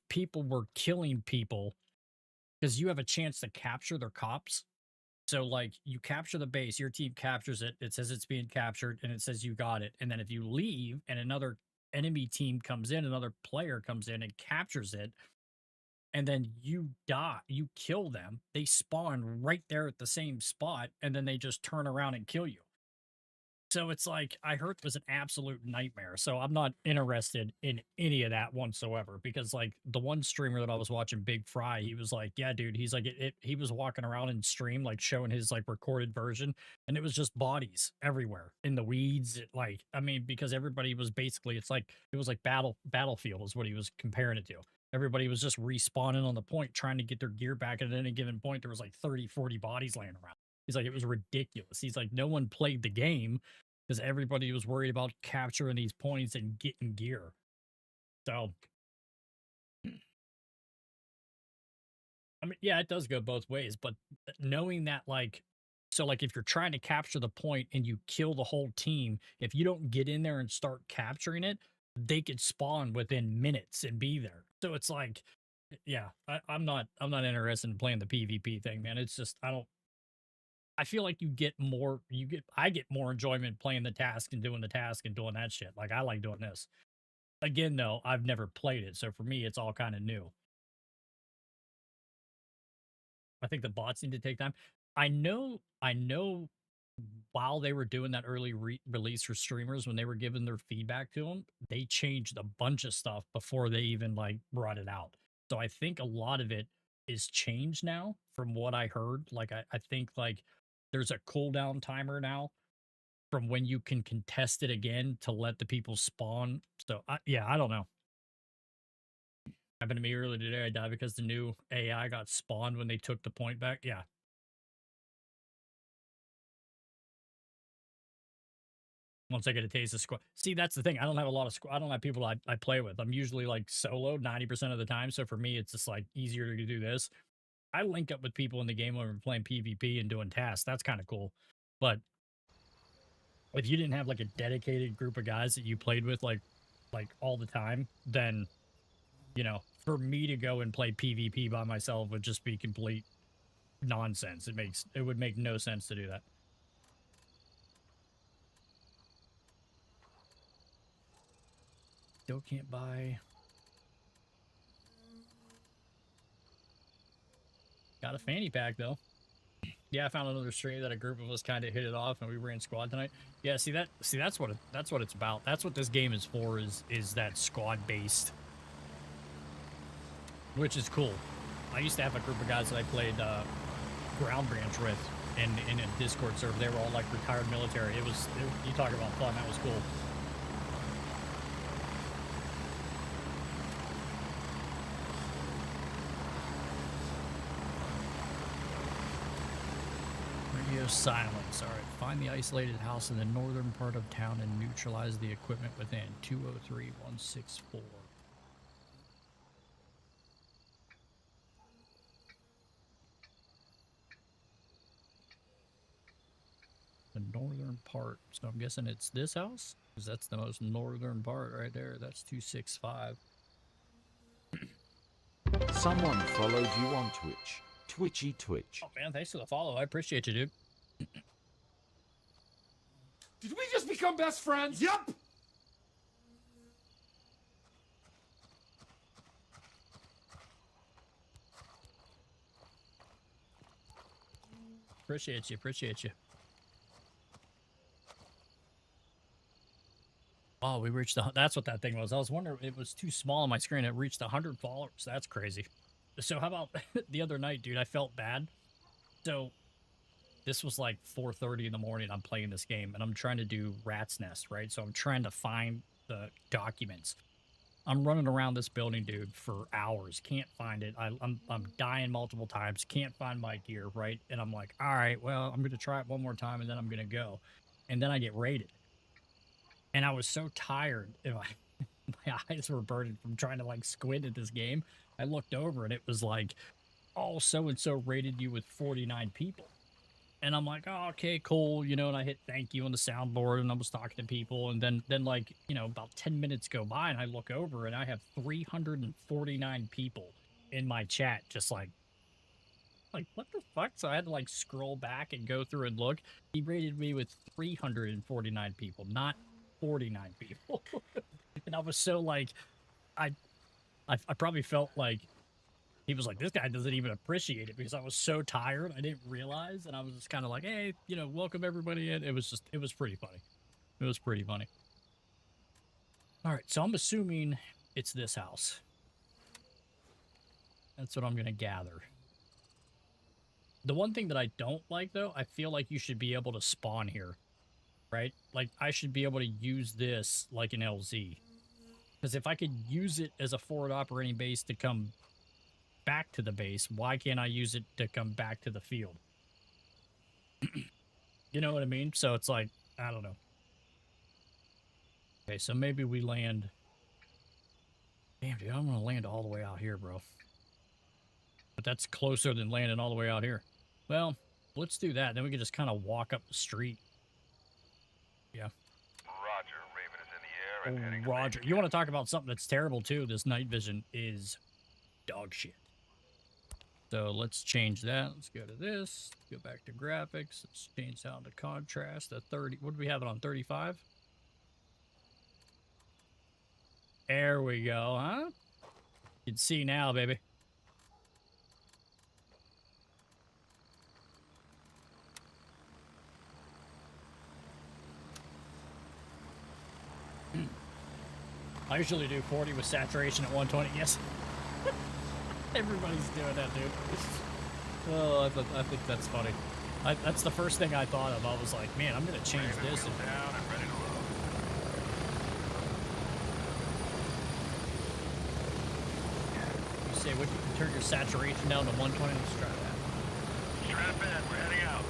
people were killing people because you have a chance to capture their cops. So, like, you capture the base, your team captures it, it says it's being captured, and it says you got it. And then if you leave and another enemy team comes in, another player comes in and captures it, and then you die, you kill them, they spawn right there at the same spot, and then they just turn around and kill you. So it's like, I heard it was an absolute nightmare. So I'm not interested in any of that whatsoever because, like, the one streamer that I was watching, Big Fry, he was like, yeah, dude, he's like, he was walking around in stream, like, showing his, like, recorded version, and it was just bodies everywhere in the weeds. I mean, because everybody was basically, it was like Battlefield is what he was comparing it to. Everybody was just respawning on the point, trying to get their gear back. And at any given point, there was like 30, 40 bodies laying around. He's like, it was ridiculous. He's like, no one played the game because everybody was worried about capturing these points and getting gear. So, I mean, yeah, it does go both ways, but knowing that, like, so, like, if you're trying to capture the point and you kill the whole team, if you don't get in there and start capturing it, they could spawn within minutes and be there. So it's like, yeah, I'm not interested in playing the PvP thing, man. It's just, I feel like I get more enjoyment playing the task and doing the task and doing that shit. Like, I like doing this. Again, though, I've never played it, so for me, it's all kind of new. I think the bots need to take time. I know while they were doing that early release for streamers, when they were giving their feedback to them, they changed a bunch of stuff before they even, like, brought it out. So I think a lot of it is changed now from what I heard. Like, I think, like, there's a cooldown timer now from when you can contest it again to let the people spawn. So, yeah, I don't know. Happened to me earlier today. I died because the new AI got spawned when they took the point back. Yeah. Once I get a taste of squad. See, that's the thing. I don't have a lot of I don't have people I play with. I'm usually, like, solo 90% of the time. So for me, it's just, like, easier to do this. I link up with people in the game when we're playing PvP and doing tasks. That's kind of cool. But if you didn't have, like, a dedicated group of guys that you played with, like all the time, then, for me to go and play PvP by myself would just be complete nonsense. It would make no sense to do that. Still can't buy. Got a fanny pack, though. Yeah, I found another stream that a group of us kind of hit it off, and we ran squad tonight. Yeah, that's what it's about. That's what this game is for. Is that squad based, which is cool. I used to have a group of guys that I played Ground Branch with in a Discord server. They were all, like, retired military. You talk about fun. That was cool. Radio silence. All right. Find the isolated house in the northern part of town and neutralize the equipment within. 203-164. The northern part. So I'm guessing it's this house? Because that's the most northern part right there. That's 265. Someone followed you on Twitch. Twitchy Twitch. Oh, man, thanks for the follow. I appreciate you, dude. Did we just become best friends? Yup! Appreciate you, appreciate you. Oh, we reached the... That's what that thing was. I was wondering, it was too small on my screen. It reached 100 followers. That's crazy. So how about the other night, dude? I felt bad. So this was like 4:30 in the morning. I'm playing this game, and I'm trying to do Rat's Nest, right? So I'm trying to find the documents. I'm running around this building, dude, for hours. Can't find it. I'm dying multiple times. Can't find my gear, right? And I'm like, all right, well, I'm going to try it one more time, and then I'm going to go. And then I get raided. And I was so tired. And my eyes were burning from trying to, like, squint at this game. I looked over, and it was like, oh, so-and-so rated you with 49 people. And I'm like, oh, okay, cool, you know, and I hit thank you on the soundboard, and I was talking to people, and then like, you know, about 10 minutes go by, and I look over, and I have 349 people in my chat, just like, what the fuck? So I had to, like, scroll back and go through and look. He rated me with 349 people, not 49 people. And I was so, like, I probably felt like, he was like, this guy doesn't even appreciate it, because I was so tired. I didn't realize. And I was just kind of like, hey, you know, welcome everybody in. It was pretty funny. It was pretty funny. All right. So I'm assuming it's this house. That's what I'm going to gather. The one thing that I don't like, though, I feel like you should be able to spawn here, right? Like, I should be able to use this like an LZ. Because if I could use it as a forward operating base to come back to the base, why can't I use it to come back to the field? You know what I mean? So it's like, I don't know. Okay, so maybe we land... Damn, dude, I'm gonna land all the way out here, bro. But that's closer than landing all the way out here. Well, let's do that. Then we can just kind of walk up the street. Yeah. Roger, Raven is in the air and heading to Roger. You want to talk about something that's terrible, too? This night vision is dog shit. So let's change that. Let's go to this. Go back to graphics. Let's change down to contrast to 30. What do we have it on? 35? There we go, huh? You can see now, baby. I usually do 40 with saturation at 120. Yes. Everybody's doing that, dude. Oh, I think that's funny. That's the first thing I thought of. I was like, man, I'm going to change this. And... down and ready to load. You say, would you turn your saturation down to 120? Let's try that. Strap in, we're heading out.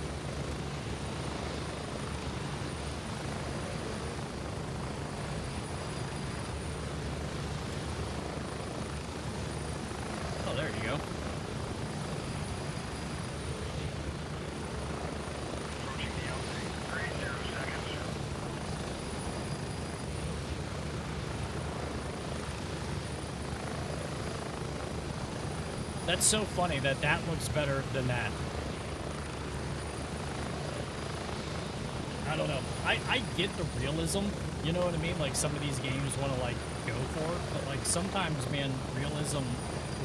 Oh, there you go. Approaching the LZ. 30 seconds. That's so funny that that looks better than that. I don't know. I get the realism, you know what I mean? Like, some of these games want to, like, go for it, but, like, sometimes, man, realism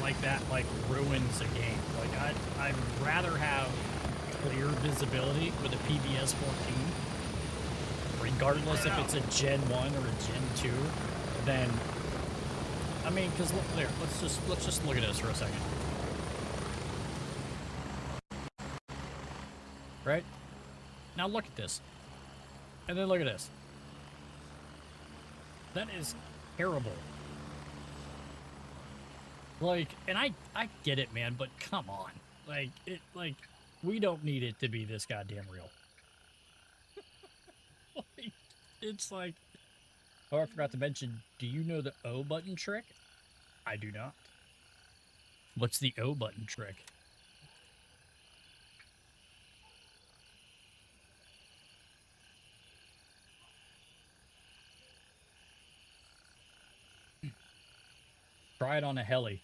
like that, like, ruins a game. Like, I'd rather have clear visibility with a PBS 14, regardless if it's a Gen 1 or a Gen 2, than... I mean, because, look, there, let's just look at this for a second. Right? Now look at this. And then look at this. That is terrible. Like, and I get it, man, but come on. Like, we don't need it to be this goddamn real. Like, it's like... Oh, I forgot to mention, do you know the O button trick? I do not. What's the O button trick? Try it on a heli.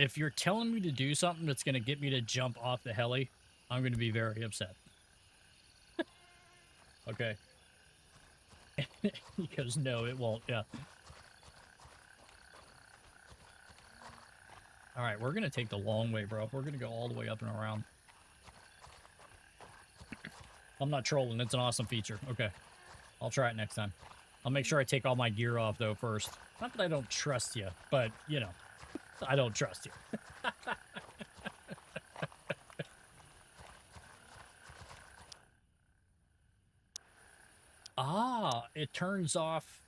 If you're telling me to do something that's going to get me to jump off the heli, I'm going to be very upset. Okay. He goes, no, it won't. Yeah. All right, we're going to take the long way, bro. We're going to go all the way up and around. I'm not trolling. It's an awesome feature. Okay. I'll try it next time. I'll make sure I take all my gear off, though, first. Not that I don't trust you, but, you know, I don't trust you. Ah, it turns off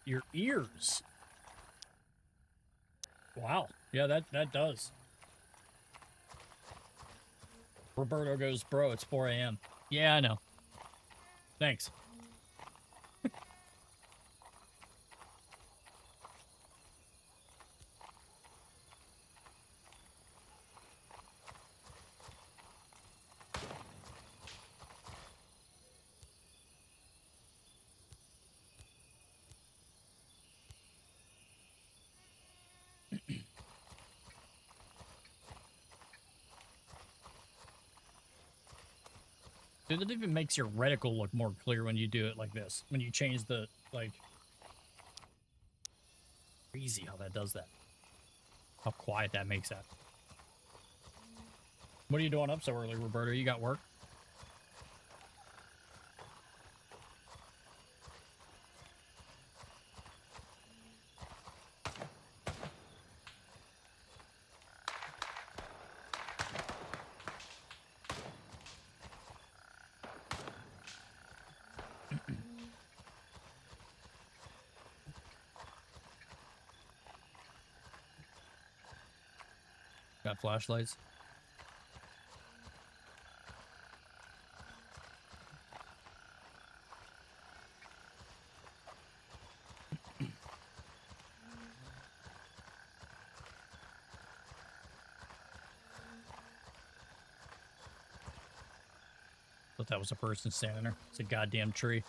your ears. Wow. Yeah, that does. Roberto goes, bro, it's 4 a.m. Yeah, I know. Thanks. Dude, that even makes your reticle look more clear when you do it like this. When you change the, like... Crazy how that does that. How quiet that makes that. What are you doing up so early, Roberto? You got work? Got flashlights? Thought that was a person standing there. It's a goddamn tree.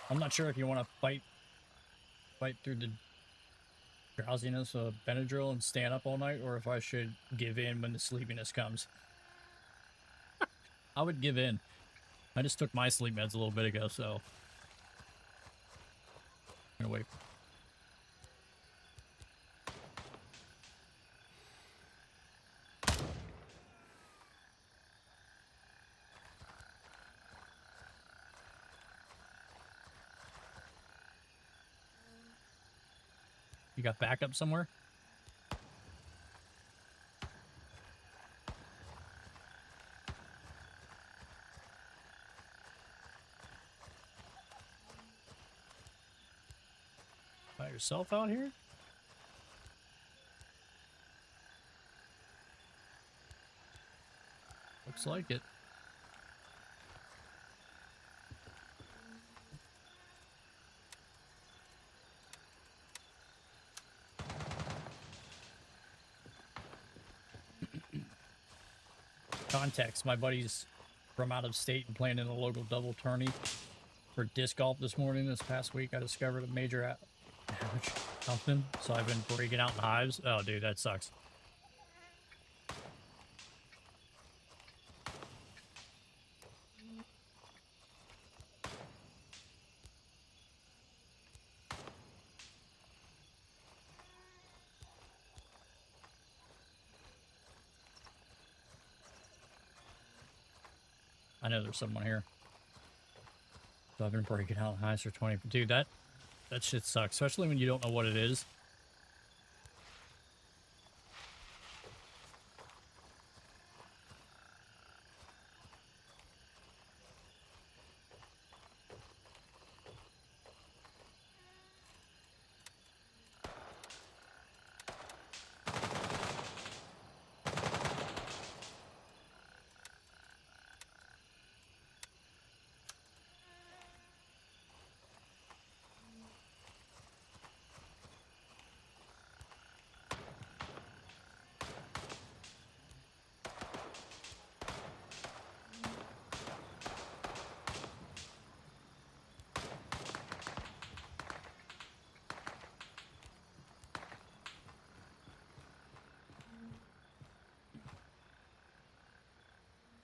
I'm not sure if you want to fight through the drowsiness of Benadryl and stand up all night, or if I should give in when the sleepiness comes. I would give in. I just took my sleep meds a little bit ago, so I'm gonna wait. You got backup somewhere? By yourself out here? Looks like it. Context, my buddies from out of state and playing in a local double tourney for disc golf this morning. This past week I discovered a major average something, so I've been breaking out in hives. Oh dude, that sucks. I know there's someone here. So I've been breaking out highs for 20. Dude, that shit sucks, especially when you don't know what it is.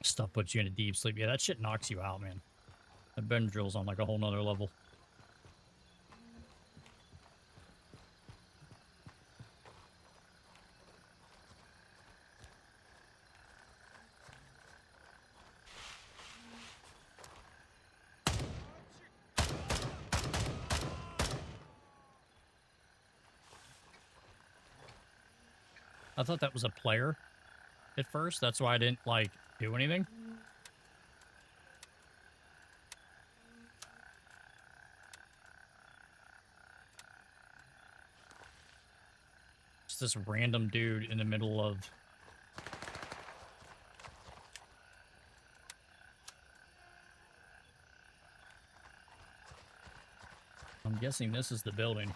Stuff puts you in a deep sleep. Yeah, that shit knocks you out, man. That Benadryl's on like a whole nother level. I thought that was a player at first. That's why I didn't, like, do anything. Just this random dude in the middle of... I'm guessing this is the building.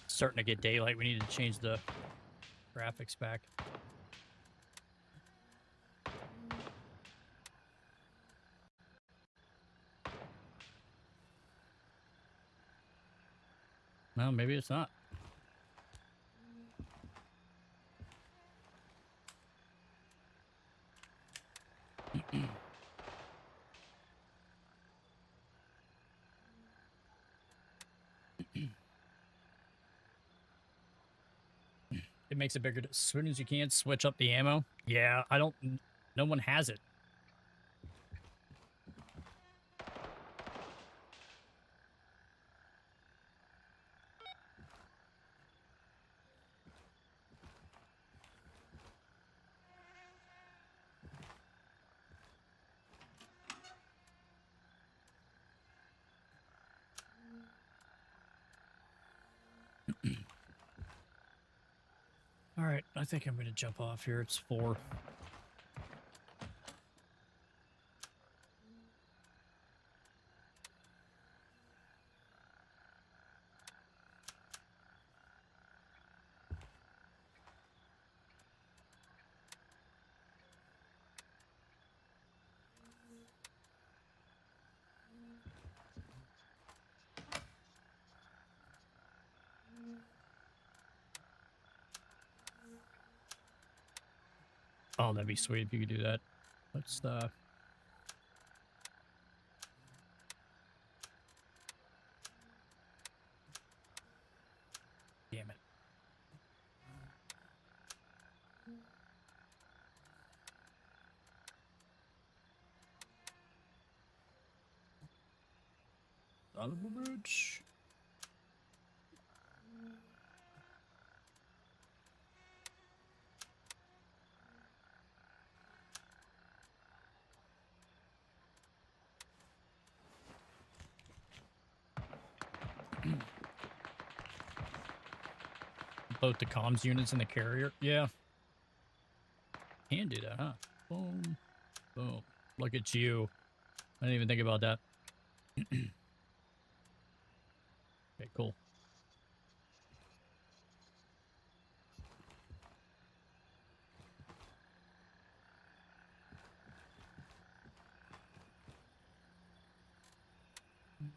Starting to get daylight. We need to change the graphics back. Well, maybe it's not. It makes it bigger. As soon as you can, switch up the ammo. Yeah, I don't... No one has it. All right, I think I'm going to jump off here. It's 4. Oh, that'd be sweet if you could do that. Let's, damn it. Son of a bitch. Both the comms units and the carrier. Yeah. Can do that, huh? Boom. Boom. Look at you. I didn't even think about that. Okay, cool.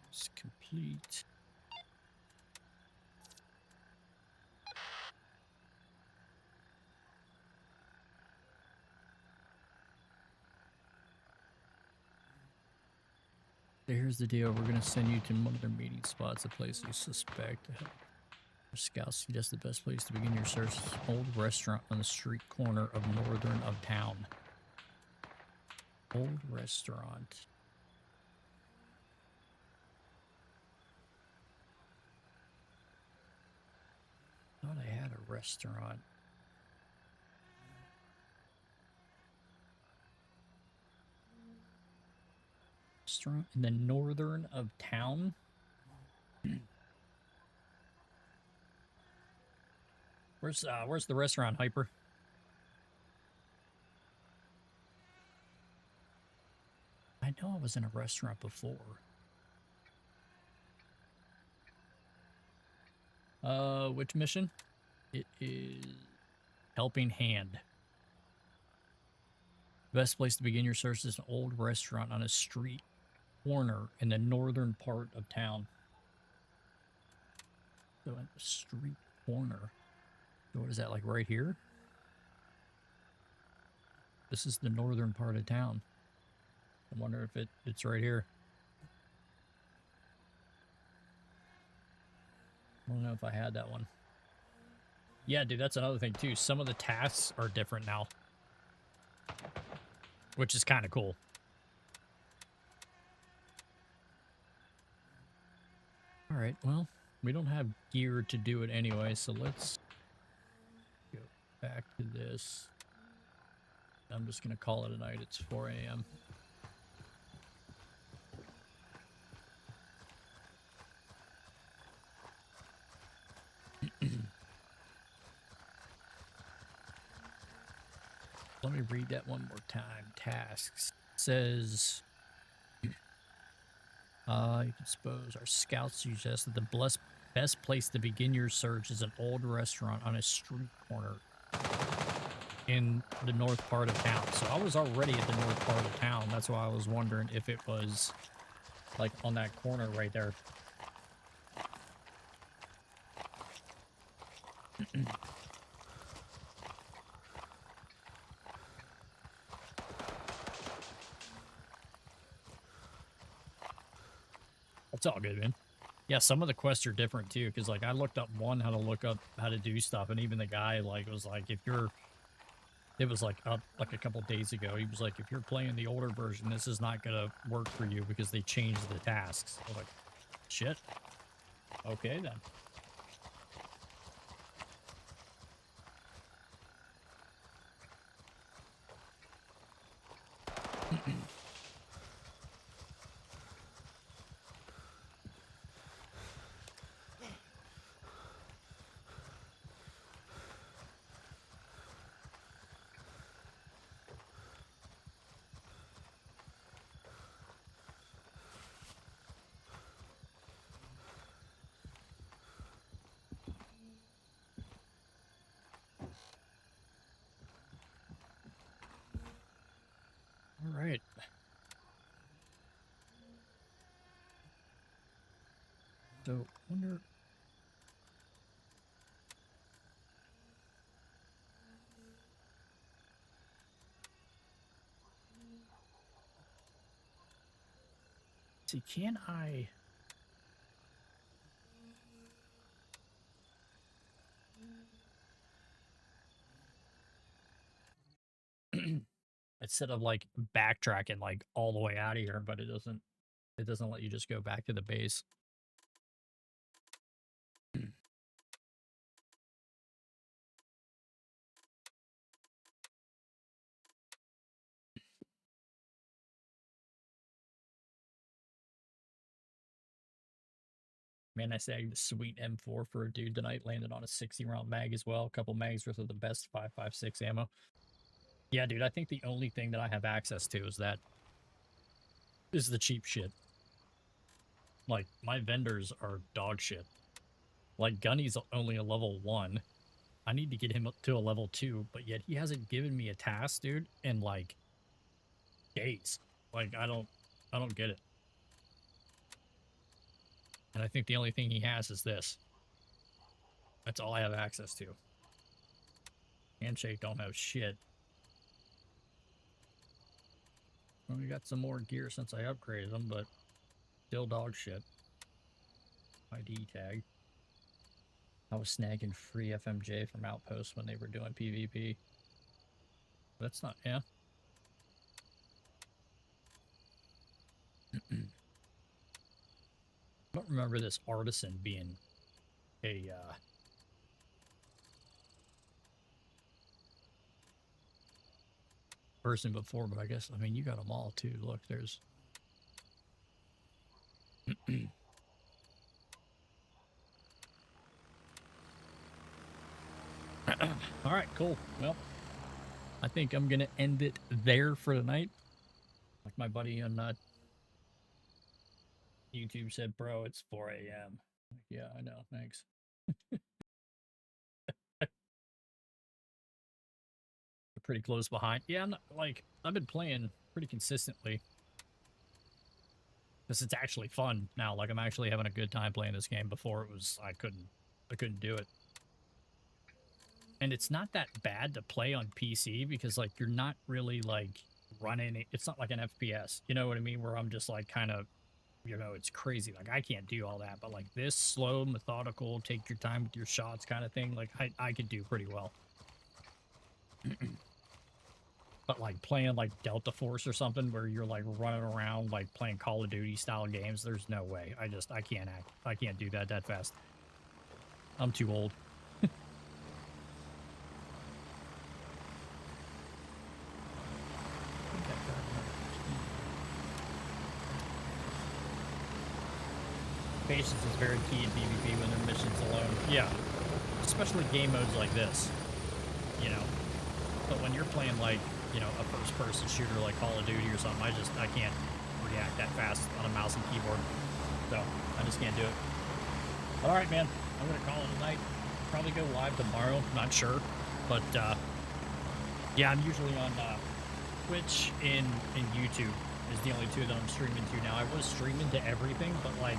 It's complete. Here's the deal. We're going to send you to one of their meeting spots, a place you suspect. Your scouts suggest the best place to begin your search is an old restaurant on the street corner of northern of town. Old restaurant. Thought I had a restaurant. Restaurant in the northern of town. Where's the restaurant, Hyper? I know I was in a restaurant before. Which mission? It is Helping Hand. Best place to begin your search is an old restaurant on a street corner in the northern part of town. So at the street corner. So what is that, like right here? This is the northern part of town. I wonder if it's right here. I don't know if I had that one. Yeah, dude, that's another thing too. Some of the tasks are different now, which is kind of cool. All right, well, we don't have gear to do it anyway, so let's go back to this. I'm just going to call it a night. It's 4 a.m. Let me read that one more time. Tasks. It says, you can suppose our scouts suggest that the best place to begin your search is an old restaurant on a street corner in the north part of town. So I was already at the north part of town. That's why I was wondering if it was like on that corner right there. That's all good, man. Yeah, some of the quests are different too, because like I looked up one how to look up how to do stuff, and even the guy like was like, if you're, it was like up like a couple days ago, he was like, if you're playing the older version, this is not gonna work for you because they changed the tasks. I was like, shit. Okay then. All right. So, wonder. See, can I? Instead of like backtracking like all the way out of here, but it doesn't let you just go back to the base. Man, I snagged a sweet M4 for a dude tonight. Landed on a 60-round mag as well. A couple mags worth of the best 5.56 ammo. Yeah, dude, I think the only thing that I have access to is the cheap shit. Like, my vendors are dog shit. Like, Gunny's only a level 1. I need to get him up to a level 2, but yet he hasn't given me a task, dude, in, like, days. Like, I don't get it. And I think the only thing he has is this. That's all I have access to. Handshake don't have shit. Well, we got some more gear since I upgraded them, but still dog shit. ID tag. I was snagging free FMJ from Outposts when they were doing PvP. That's not, yeah. I don't remember this artisan being a, person before, but I guess, I mean, you got them all too. Look, there's... All right, cool. Well, I think I'm going to end it there for tonight. Like my buddy on YouTube said, bro, it's 4 a.m. Yeah, I know. Thanks. Pretty close behind. Yeah, I'm not, like, I've been playing pretty consistently. Because it's actually fun now. Like, I'm actually having a good time playing this game. Before it was, I couldn't do it. And it's not that bad to play on PC because, like, you're not really, like, running it. It's not like an FPS. You know what I mean? Where I'm just, like, kind of, you know, it's crazy. Like, I can't do all that. But, like, this slow, methodical, take your time with your shots kind of thing, like, I could do pretty well. But, like, playing, like, Delta Force or something where you're, like, running around, like, playing Call of Duty style games, there's no way. I can't do that fast. I'm too old. Patience is very key in PvP when they're missions alone. Yeah. Especially game modes like this. You know? But when you're playing, like, you know, a first-person shooter like Call of Duty or something, I can't react that fast on a mouse and keyboard. So, I just can't do it. But alright, man. I'm gonna call it a night. Probably go live tomorrow. Not sure. But, yeah, I'm usually on, Twitch and YouTube is the only two that I'm streaming to now. I was streaming to everything, but, like,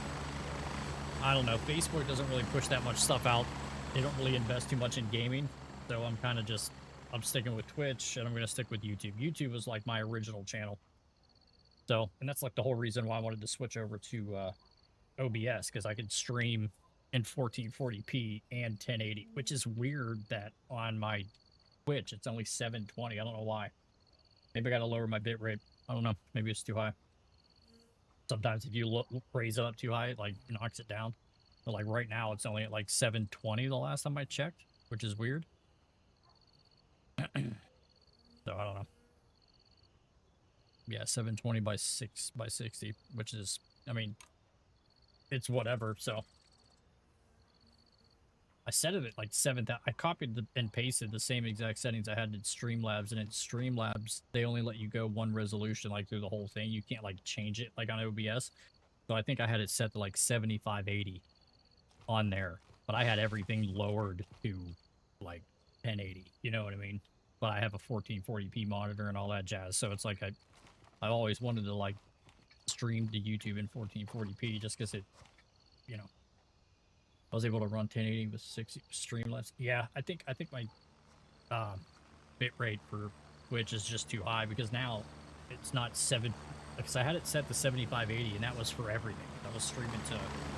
I don't know. Facebook doesn't really push that much stuff out. They don't really invest too much in gaming. So I'm kind of just, I'm sticking with Twitch and I'm going to stick with YouTube. YouTube was like my original channel. So, and that's like the whole reason why I wanted to switch over to OBS because I could stream in 1440p and 1080, which is weird that on my Twitch it's only 720. I don't know why. Maybe I gotta lower my bitrate. I don't know. Maybe it's too high. Sometimes if you raise it up too high, it like knocks it down. But like right now, it's only at like 720 the last time I checked, which is weird. So I don't know. Yeah, 720 by 60, which is, I mean, it's whatever. So I set it at like 7,000. I copied and pasted the same exact settings I had in Streamlabs, and in Streamlabs they only let you go one resolution like through the whole thing. You can't like change it like on OBS. So I think I had it set to like 7580 on there, but I had everything lowered to like 1080. You know what I mean? But I have a 1440p monitor and all that jazz, so it's like I always wanted to like stream to YouTube in 1440p just because it, you know, I was able to run 1080 with 60 Streamlabs. Yeah, I think my bit rate for Twitch is just too high because now it's not 7, because I had it set to 7580 and that was for everything. I was streaming to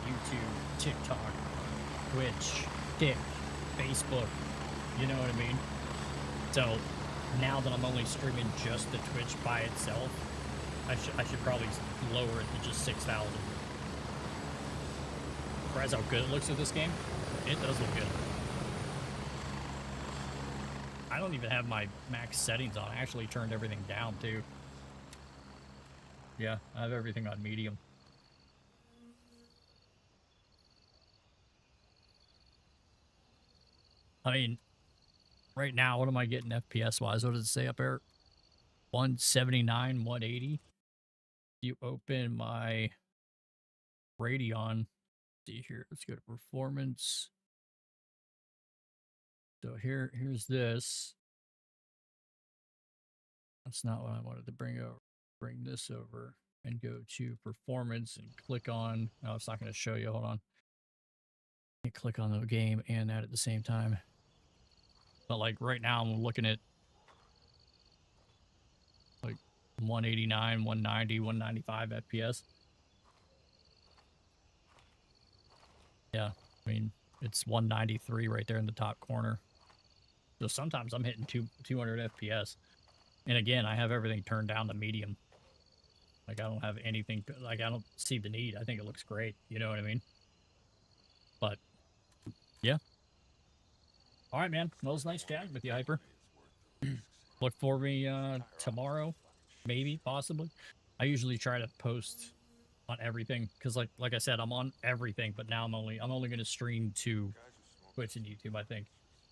YouTube, TikTok, Twitch, Tik, Facebook, you know what I mean? So now that I'm only streaming just to Twitch by itself, I should probably lower it to just 6,000. Surprised how good it looks with this game. It does look good. I don't even have my max settings on. I actually turned everything down too. Yeah, I have everything on medium. I mean, right now, what am I getting FPS wise? What does it say up there? 179, 180. You open my Radeon. See here, let's go to performance. So here's this. That's not what I wanted to bring over. Bring this over and go to performance and click on. No, it's not going to show you. Hold on. You click on the game and that at the same time. But like right now, I'm looking at like 189, 190, 195 FPS. Yeah, I mean, it's 193 right there in the top corner. So sometimes I'm hitting 200 FPS. And again, I have everything turned down to medium. Like, I don't have anything, like, I don't see the need. I think it looks great. You know what I mean? But, yeah. All right, man. Well, it was nice chatting with you, Hyper. Look for me tomorrow. Maybe, possibly. I usually try to post on everything because, like I said, I'm on everything. But now I'm only going to stream to Twitch and YouTube. I think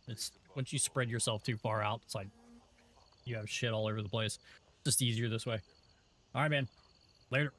it's once you spread yourself too far out, it's like you have shit all over the place. Just easier this way. All right, man. Later.